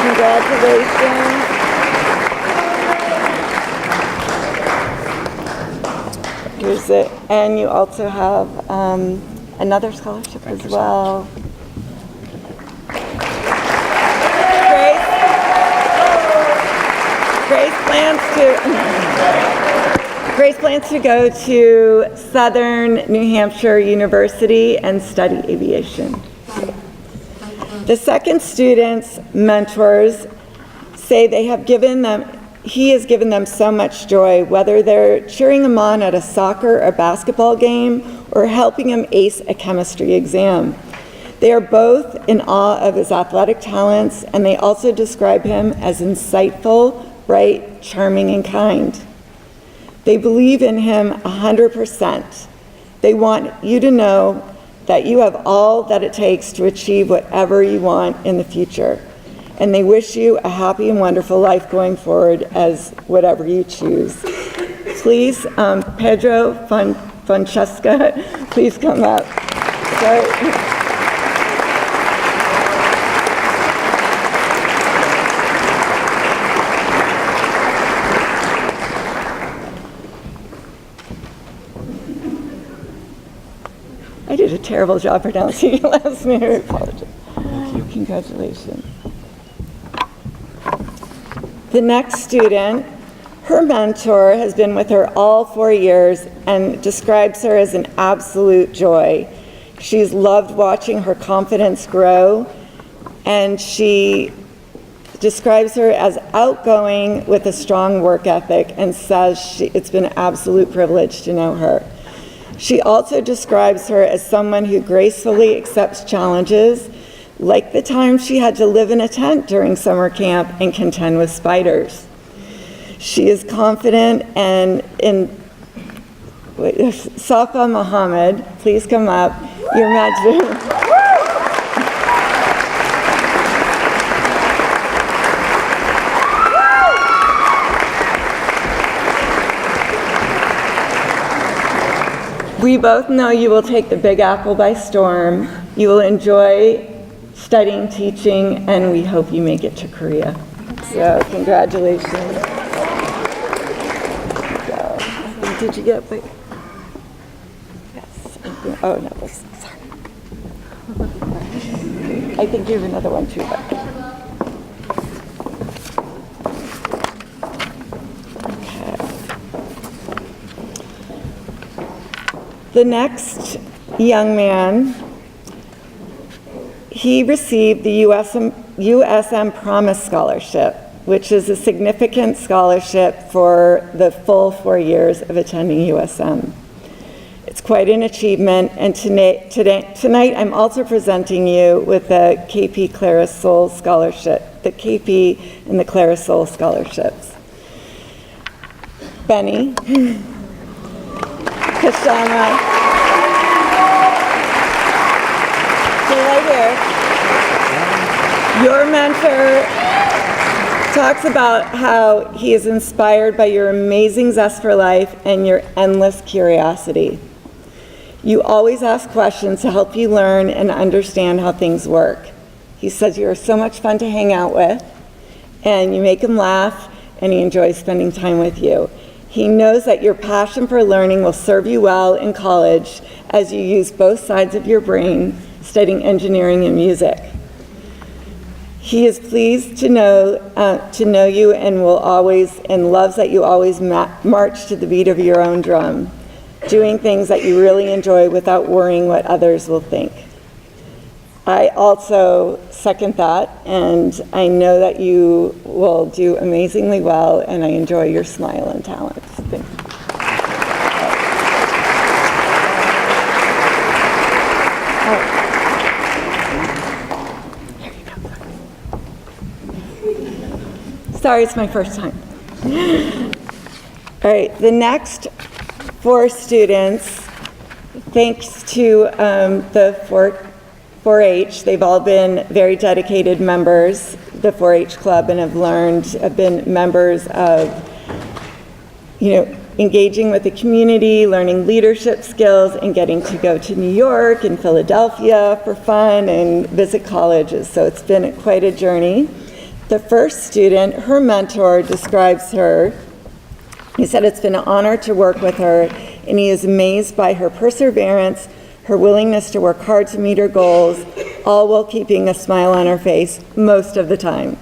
Congratulations. Here's it. And you also have another scholarship as well. Grace plans to go to Southern New Hampshire University and study aviation. The second student's mentors say he has given them so much joy, whether they're cheering him on at a soccer or basketball game or helping him ace a chemistry exam. They are both in awe of his athletic talents, and they also describe him as insightful, bright, charming, and kind. They believe in him 100%. They want you to know that you have all that it takes to achieve whatever you want in the future. And they wish you a happy and wonderful life going forward as whatever you choose. Please, Pedro Francesca, please come up. Sorry. I did a terrible job pronouncing your last name. I apologize. Thank you. Congratulations. The next student, her mentor has been with her all 4 years and describes her as an absolute joy. She's loved watching her confidence grow, and she describes her as outgoing with a strong work ethic and says it's been an absolute privilege to know her. She also describes her as someone who gracefully accepts challenges, like the time she had to live in a tent during summer camp and contend with spiders. She is confident, and Safa Mohammed, please come up. Your mentor. We both know you will take the Big Apple by storm. You will enjoy studying, teaching, and we hope you make it to Korea. So, congratulations. So, did you get my... Yes. Oh, no, sorry. I think you have another one too, but... The next young man. He received the USM Promise Scholarship, which is a significant scholarship for the full 4 years of attending USM. It's quite an achievement, and tonight I'm also presenting you with the KP Clara Soul Scholarship, the KP and the Clara Soul Scholarships. Benny, Kashama, right here. Your mentor talks about how he is inspired by your amazing zest for life and your endless curiosity. You always ask questions to help you learn and understand how things work. He says you are so much fun to hang out with, and you make him laugh, and he enjoys spending time with you. He knows that your passion for learning will serve you well in college as you use both sides of your brain, studying engineering and music. He is pleased to know you and loves that you always march to the beat of your own drum, doing things that you really enjoy without worrying what others will think. I also second that, and I know that you will do amazingly well, and I enjoy your smile and talents. Thank you. Sorry, it's my first time. All right, the next 4 students, thanks to the 4-H, they've all been very dedicated members, the 4-H club, and have been members of, engaging with the community, learning leadership skills, and getting to go to New York and Philadelphia for fun and visit colleges. So it's been quite a journey. The first student, her mentor describes her. He said it's been an honor to work with her, and he is amazed by her perseverance, her willingness to work hard to meet her goals, all while keeping a smile on her face most of the time.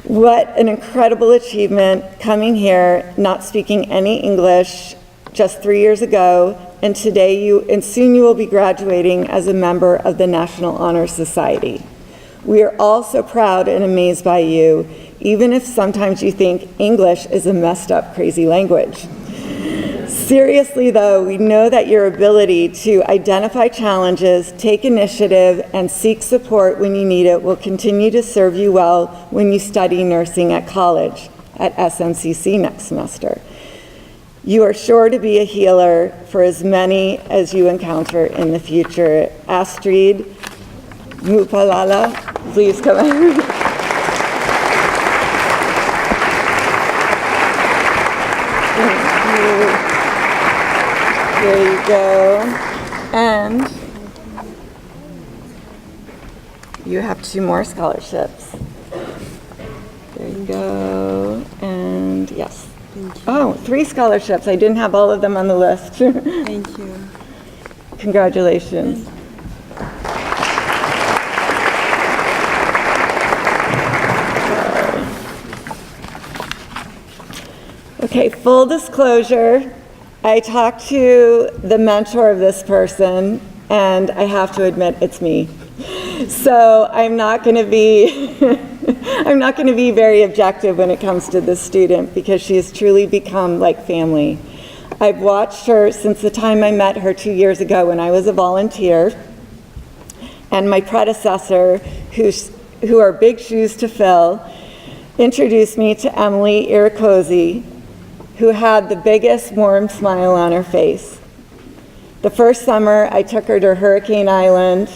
What an incredible achievement coming here, not speaking any English just 3 years ago, and soon you will be graduating as a member of the National Honor Society. We are all so proud and amazed by you, even if sometimes you think English is a messed up, crazy language. Seriously though, we know that your ability to identify challenges, take initiative, and seek support when you need it will continue to serve you well when you study nursing at college at SMCC next semester. You are sure to be a healer for as many as you encounter in the future. Astrid Mupalala, please come in. There you go. And you have 2 more scholarships. There you go. And yes. Oh, 3 scholarships. I didn't have all of them on the list. Thank you. Congratulations. Okay, full disclosure. I talked to the mentor of this person, and I have to admit it's me. So I'm not going to be very objective when it comes to this student because she has truly become like family. I've watched her since the time I met her 2 years ago when I was a volunteer, and my predecessor, who are big shoes to fill, introduced me to Emily Irakozy, who had the biggest warm smile on her face. The first summer, I took her to Hurricane Island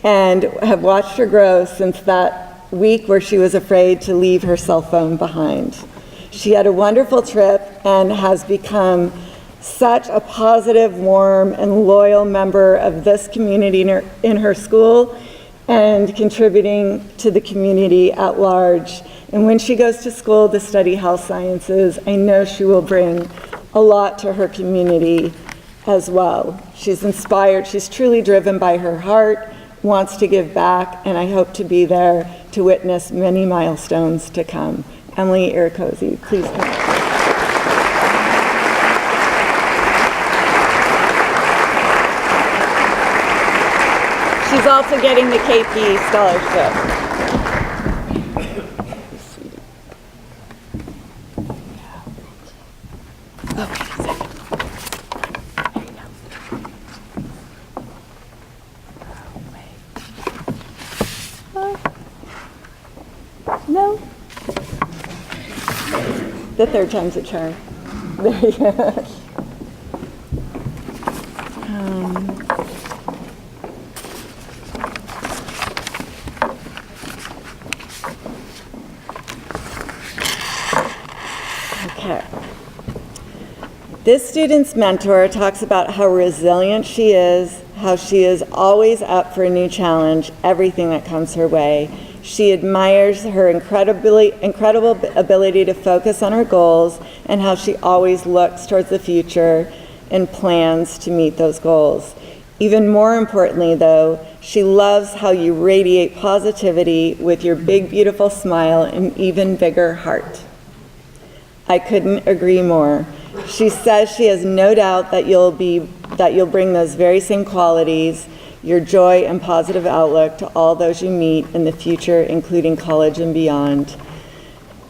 and have watched her grow since that week where she was afraid to leave her cell phone behind. She had a wonderful trip and has become such a positive, warm, and loyal member of this community in her school and contributing to the community at large. And when she goes to school to study health sciences, I know she will bring a lot to her community as well. She's inspired, she's truly driven by her heart, wants to give back, and I hope to be there to witness many milestones to come. Emily Irakozy, please come. also getting the KP scholarship. No. The third time's a charm. There you go. Okay. This student's mentor talks about how resilient she is, how she is always up for a new challenge, everything that comes her way. She admires her incredible ability to focus on her goals and how she always looks towards the future and plans to meet those goals. Even more importantly, though, she loves how you radiate positivity with your big, beautiful smile and even bigger heart. I couldn't agree more. She says she has no doubt that you'll bring those very same qualities, your joy and positive outlook, to all those you meet in the future, including college and beyond.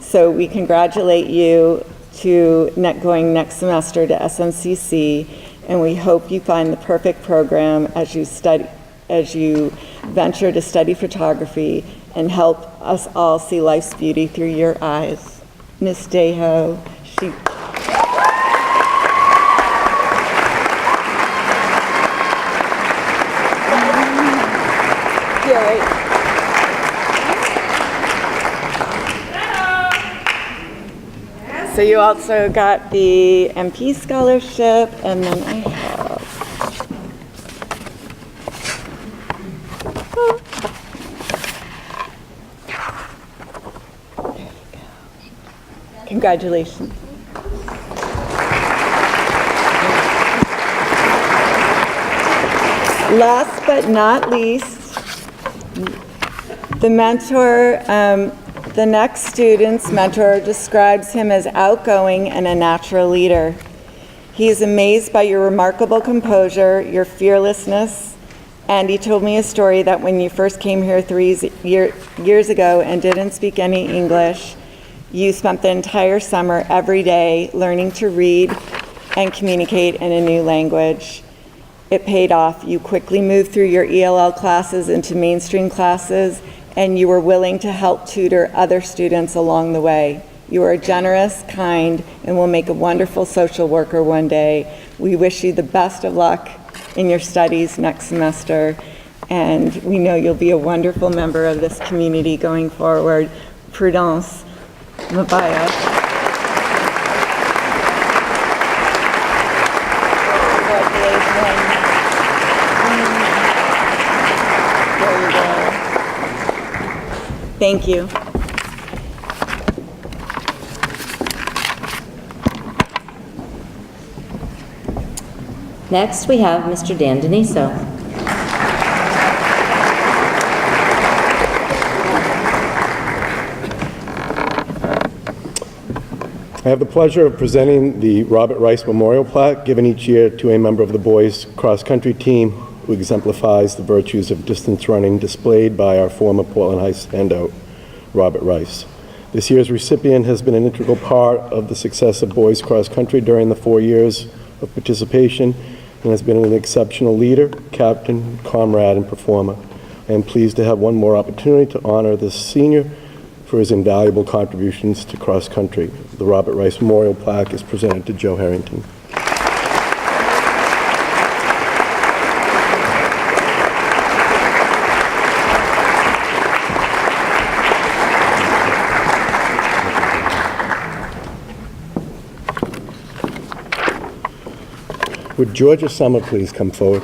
So we congratulate you to going next semester to SMCC, and we hope you find the perfect program as you venture to study photography and help us all see life's beauty through your eyes. Miss Deho, So you also got the MP scholarship, and then I have there you go. Congratulations. Last but not least, the mentor, the next student's mentor describes him as outgoing and a natural leader. He is amazed by your remarkable composure, your fearlessness, and he told me a story that when you first came here 3 years ago and didn't speak any English, you spent the entire summer every day learning to read and communicate in a new language. It paid off. You quickly moved through your ELL classes into mainstream classes, and you were willing to help tutor other students along the way. You are generous, kind, and will make a wonderful social worker one day. We wish you the best of luck in your studies next semester, and we know you'll be a wonderful member of this community going forward. Prudence, Mabaya. Thank you. Next, we have Mr. Dan Deniso. I have the pleasure of presenting the Robert Rice Memorial Plaque given each year to a member of the boys cross-country team who exemplifies the virtues of distance running displayed by our former Portland High standout, Robert Rice. This year's recipient has been an integral part of the success of boys cross-country during the 4 years of participation and has been an exceptional leader, captain, comrade, and performer. I am pleased to have one more opportunity to honor this senior for his invaluable contributions to cross-country. The Robert Rice Memorial Plaque is presented to Joe Harrington. Would Georgia Summer please come forward?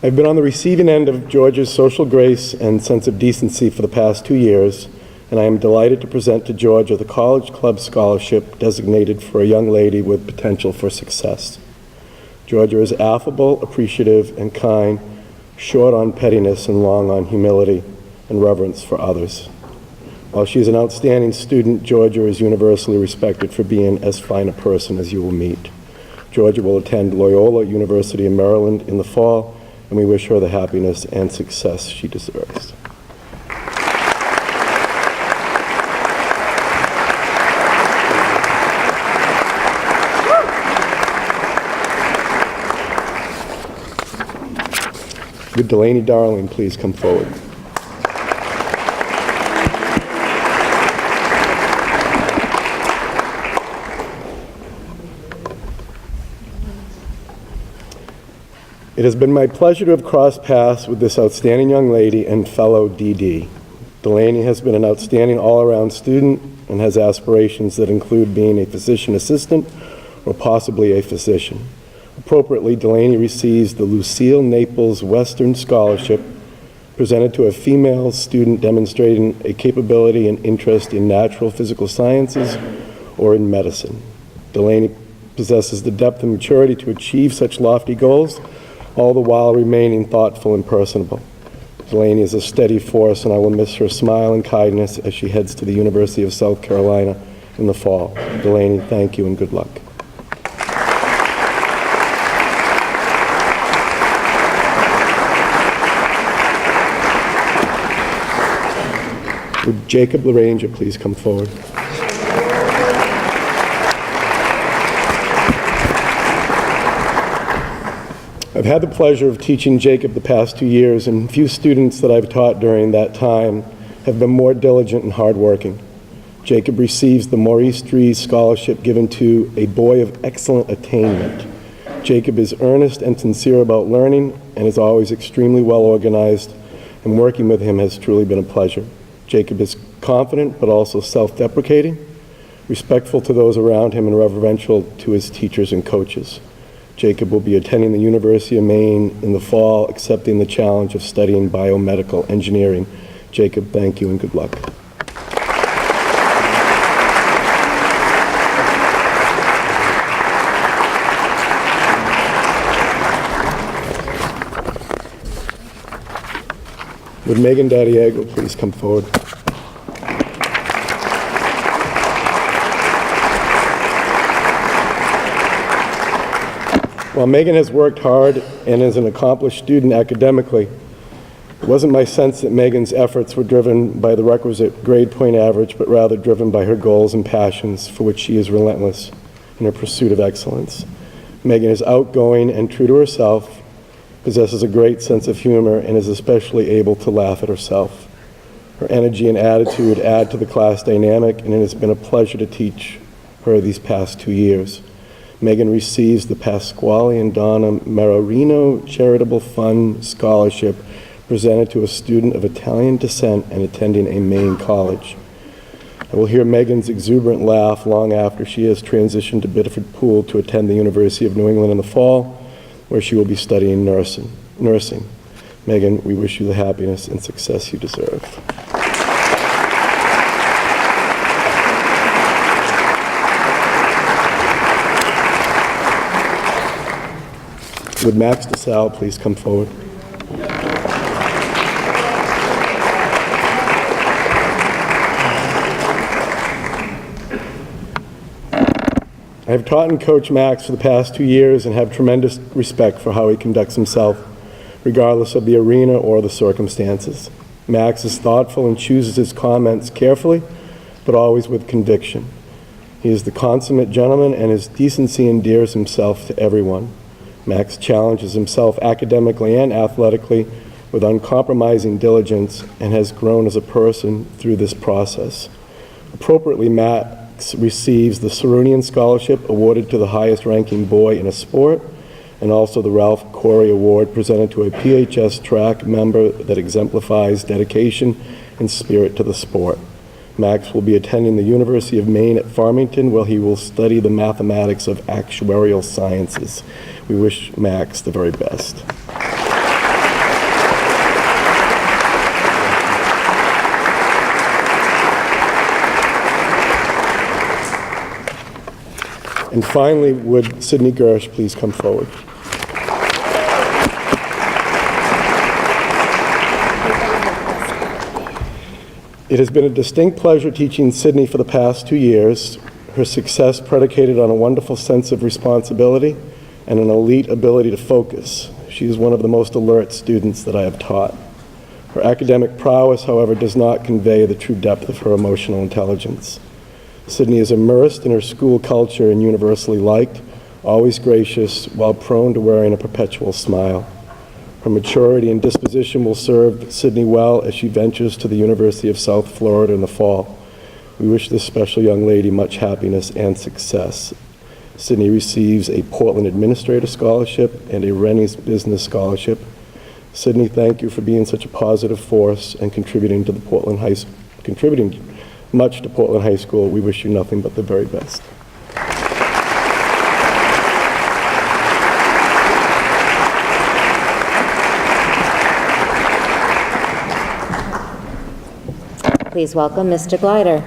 I've been on the receiving end of Georgia's social grace and sense of decency for the past 2 years, and I am delighted to present to Georgia the College Club Scholarship designated for a young lady with potential for success. Georgia is affable, appreciative, and kind, short on pettiness and long on humility and reverence for others. While she is an outstanding student, Georgia is universally respected for being as fine a person as you will meet. Georgia will attend Loyola University in Maryland in the fall, and we wish her the happiness and success she deserves. Would Delaney Darling please come forward? It has been my pleasure to have crossed paths with this outstanding young lady and fellow DD. Delaney has been an outstanding all-around student and has aspirations that include being a physician assistant or possibly a physician. Appropriately, Delaney receives the Lucille Naples Western Scholarship presented to a female student demonstrating a capability and interest in natural physical sciences or in medicine. Delaney possesses the depth and maturity to achieve such lofty goals, all the while remaining thoughtful and personable. Delaney is a steady force, and I will miss her smile and kindness as she heads to the University of South Carolina in the fall. Delaney, thank you and good luck. Would Jacob LaRange please come forward? I've had the pleasure of teaching Jacob the past 2 years, and few students that I've taught during that time have been more diligent and hardworking. Jacob receives the Maurice Dries Scholarship given to a boy of excellent attainment. Jacob is earnest and sincere about learning and is always extremely well organized, and working with him has truly been a pleasure. Jacob is confident but also self-deprecating, respectful to those around him, and reverential to his teachers and coaches. Jacob will be attending the University of Maine in the fall, accepting the challenge of studying biomedical engineering. Jacob, thank you and good luck. Would Megan Daddiego please come forward? While Megan has worked hard and is an accomplished student academically, it wasn't my sense that Megan's efforts were driven by the requisite grade point average, but rather driven by her goals and passions for which she is relentless in her pursuit of excellence. Megan is outgoing and true to herself, possesses a great sense of humor, and is especially able to laugh at herself. Her energy and attitude add to the class dynamic, and it has been a pleasure to teach her these past 2 years. Megan receives the Pasquale and Donna Marorino Charitable Fund Scholarship presented to a student of Italian descent and attending a Maine college. I will hear Megan's exuberant laugh long after she has transitioned to Biddeford Pool to attend the University of New England in the fall, where she will be studying nursing. Megan, we wish you the happiness and success you deserve. Would Max DeSalle please come forward? I have taught and coached Max for the past 2 years and have tremendous respect for how he conducts himself, regardless of the arena or the circumstances. Max is thoughtful and chooses his comments carefully, but always with conviction. He is the consummate gentleman, and his decency endears himself to everyone. Max challenges himself academically and athletically with uncompromising diligence and has grown as a person through this process. Appropriately, Max receives the Sarunian Scholarship awarded to the highest ranking boy in a sport, and also the Ralph Corey Award presented to a PHS track member that exemplifies dedication and spirit to the sport. Max will be attending the University of Maine at Farmington, where he will study the mathematics of actuarial sciences. We wish Max the very best. And finally, would Sydney Gersh please come forward? It has been a distinct pleasure teaching Sydney for the past 2 years. Her success predicated on a wonderful sense of responsibility and an elite ability to focus. She is one of the most alert students that I have taught. Her academic prowess, however, does not convey the true depth of her emotional intelligence. Sydney is immersed in her school culture and universally liked, always gracious, while prone to wearing a perpetual smile. Her maturity and disposition will serve Sydney well as she ventures to the University of South Florida in the fall. We wish this special young lady much happiness and success. Sydney receives a Portland Administrator Scholarship and a Rennie's Business Scholarship. Sydney, thank you for being such a positive force and contributing much to Portland High School. We wish you nothing but the very best. Please welcome Mr. Glider.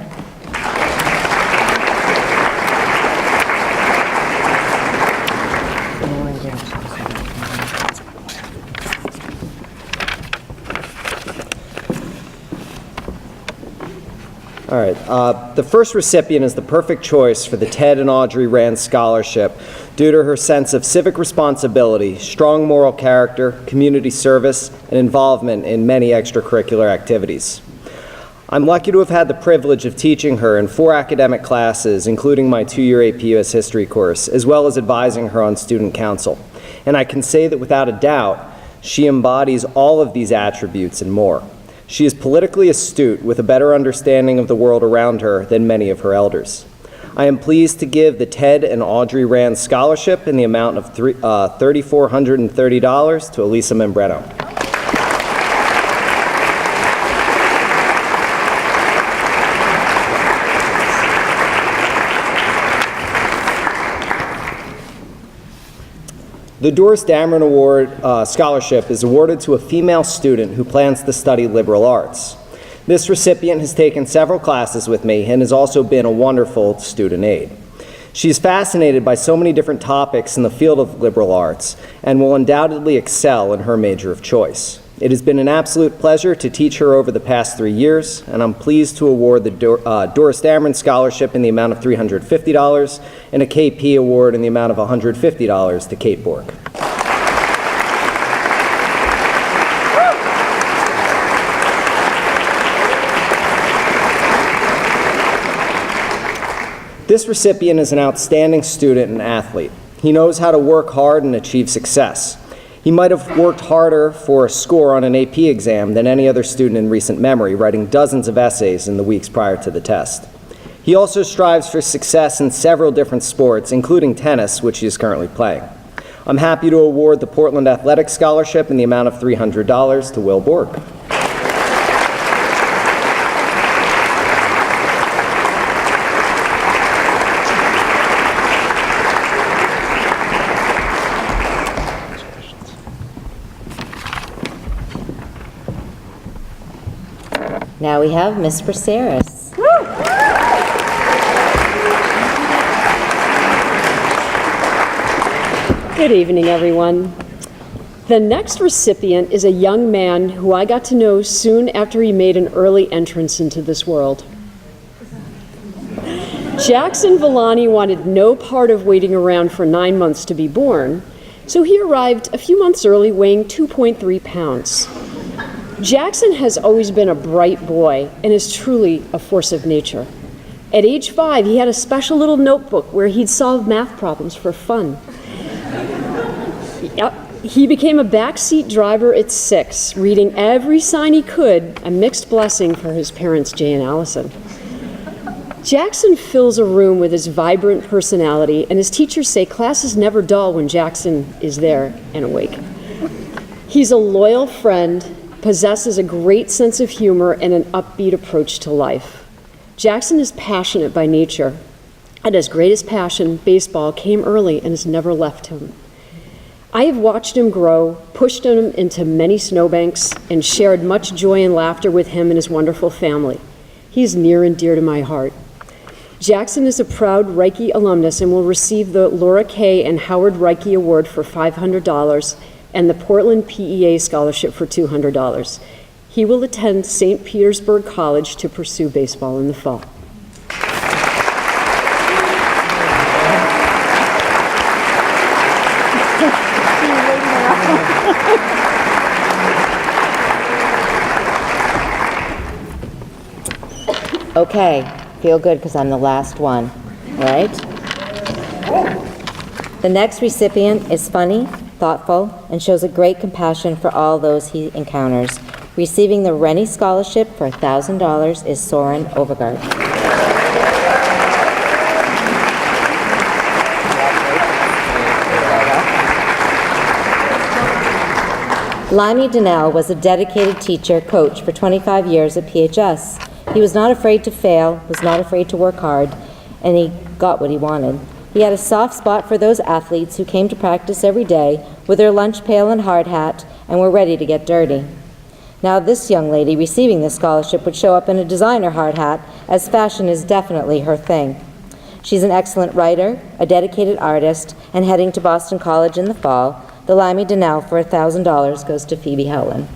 All right, the first recipient is the perfect choice for the Ted and Audrey Rand Scholarship due to her sense of civic responsibility, strong moral character, community service, and involvement in many extracurricular activities. I'm lucky to have had the privilege of teaching her in 4 academic classes, including my 2-year AP US History course, as well as advising her on student council. And I can say that without a doubt, she embodies all of these attributes and more. She is politically astute with a better understanding of the world around her than many of her elders. I am pleased to give the Ted and Audrey Rand Scholarship in the amount of $3,430 to Elisa Membreno. The Doris Dameron Award Scholarship is awarded to a female student who plans to study liberal arts. This recipient has taken several classes with me and has also been a wonderful student aide. She is fascinated by so many different topics in the field of liberal arts and will undoubtedly excel in her major of choice. It has been an absolute pleasure to teach her over the past 3 years, and I'm pleased to award the Doris Dameron Scholarship in the amount of $350 and a KP Award in the amount of $150 to Kate Borg. This recipient is an outstanding student and athlete. He knows how to work hard and achieve success. He might have worked harder for a score on an AP exam than any other student in recent memory, writing dozens of essays in the weeks prior to the test. He also strives for success in several different sports, including tennis, which he is currently playing. I'm happy to award the Portland Athletics Scholarship in the amount of $300 to Will Borg. Now we have Ms. Braceras. Good evening, everyone. The next recipient is a young man who I got to know soon after he made an early entrance into this world. Jackson Villani wanted no part of waiting around for 9 months to be born, so he arrived a few months early weighing 2.3 pounds. Jackson has always been a bright boy and is truly a force of nature. At age 5, he had a special little notebook where he'd solve math problems for fun. He became a backseat driver at 6, reading every sign he could, a mixed blessing for his parents, Jay and Allison. Jackson fills a room with his vibrant personality, and his teachers say class is never dull when Jackson is there and awake. He's a loyal friend, possesses a great sense of humor and an upbeat approach to life. Jackson is passionate by nature, and his greatest passion, baseball, came early and has never left him. I have watched him grow, pushed him into many snowbanks, and shared much joy and laughter with him and his wonderful family. He is near and dear to my heart. Jackson is a proud Reiki alumnus and will receive the Laura Kay and Howard Reiki Award for $500 and the Portland PEA Scholarship for $200. He will attend St. Petersburg College to pursue baseball in the fall. Okay, feel good because I'm the last one, right? The next recipient is funny, thoughtful, and shows a great compassion for all those he encounters. Receiving the Rennie Scholarship for $1,000 is Soren Overgaard. Limey Donnell was a dedicated teacher, coach for 25 years at PHS. He was not afraid to fail, was not afraid to work hard, and he got what he wanted. He had a soft spot for those athletes who came to practice every day with their lunch pail and hard hat and were ready to get dirty. Now this young lady receiving this scholarship would show up in a designer hard hat, as fashion is definitely her thing. She's an excellent writer, a dedicated artist, and heading to Boston College in the fall. The Limey Donnell for $1,000 goes to Phoebe Howland.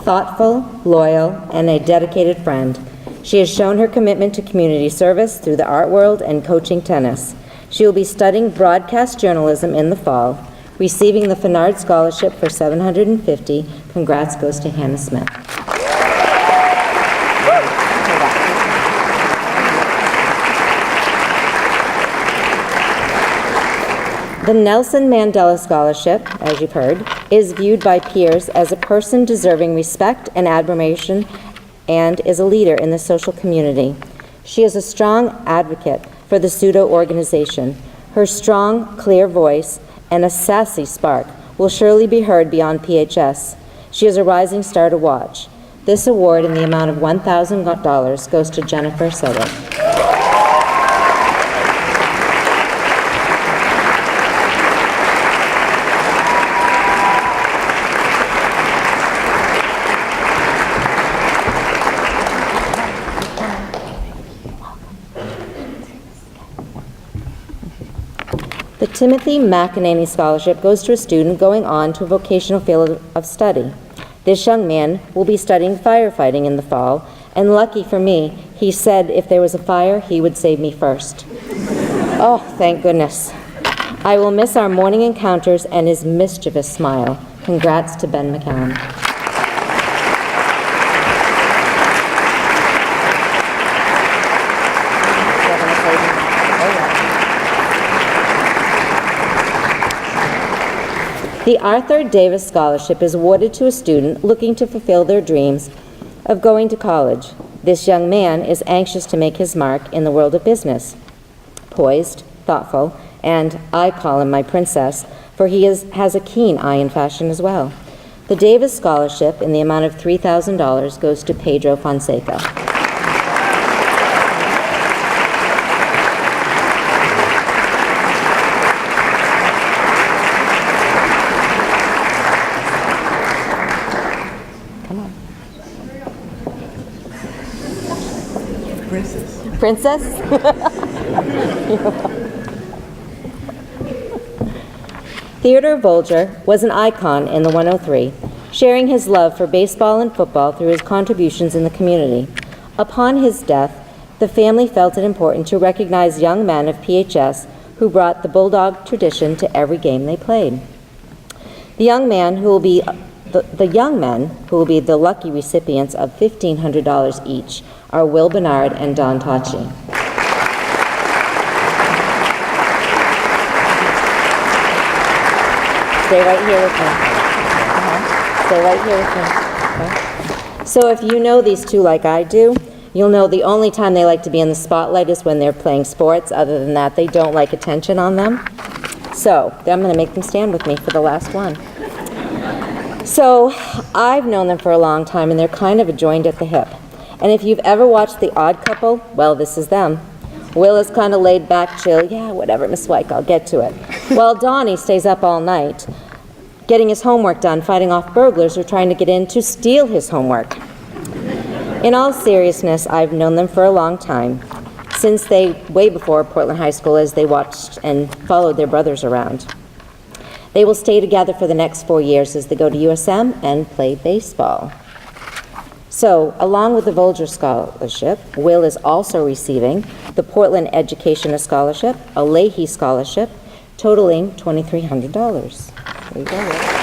Thoughtful, loyal, and a dedicated friend. She has shown her commitment to community service through the art world and coaching tennis. She will be studying broadcast journalism in the fall, receiving the Fennard Scholarship for $750. Congrats goes to Hannah Smith. The Nelson Mandela Scholarship, as you've heard, is viewed by peers as a person deserving respect and admiration and is a leader in the social community. She is a strong advocate for the pseudo organization. Her strong, clear voice and a sassy spark will surely be heard beyond PHS. She is a rising star to watch. This award in the amount of $1,000 goes to Jennifer Sedgwick. The Timothy McEnany Scholarship goes to a student going on to a vocational field of study. This young man will be studying firefighting in the fall, and lucky for me, he said if there was a fire, he would save me first. Oh, thank goodness. I will miss our morning encounters and his mischievous smile. Congrats to Ben McCallum. The Arthur Davis Scholarship is awarded to a student looking to fulfill their dreams of going to college. This young man is anxious to make his mark in the world of business. Poised, thoughtful, and I call him my princess, for he has a keen eye in fashion as well. The Davis Scholarship in the amount of $3,000 goes to Pedro Fonseca. Princess? Theodore Volger was an icon in the 103, sharing his love for baseball and football through his contributions in the community. Upon his death, the family felt it important to recognize young men of PHS who brought the Bulldog tradition to every game they played. The young men who will be the lucky recipients of $1,500 each are Will Bernard and Don Tachi. Stay right here with me. Stay right here with me. Okay. So if you know these two like I do, you'll know the only time they like to be in the spotlight is when they're playing sports. Other than that, they don't like attention on them. So I'm going to make them stand with me for the last one. So I've known them for a long time, and they're kind of a joined at the hip. And if you've ever watched The Odd Couple, well, this is them. Will is kind of laid back, chill, yeah, whatever, Miss Wyke, I'll get to it. While Donnie stays up all night, getting his homework done, fighting off burglars who are trying to get in to steal his homework. In all seriousness, I've known them for a long time, since way before Portland High School, as they watched and followed their brothers around. They will stay together for the next 4 years as they go to USM and play baseball. So, along with the Volger Scholarship, Will is also receiving the Portland Educational Scholarship, a Leahy Scholarship, totaling $2,300. There you go, Will.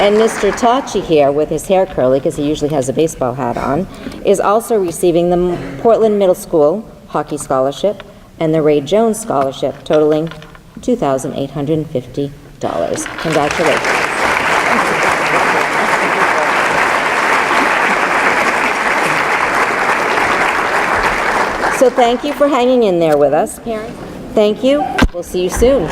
And Mr. Tachi here, with his hair curly, because he usually has a baseball hat on, is also receiving the Portland Middle School Hockey Scholarship and the Ray Jones Scholarship, totaling $2,850. Congratulations. So thank you for hanging in there with us, parents. Thank you. We'll see you soon.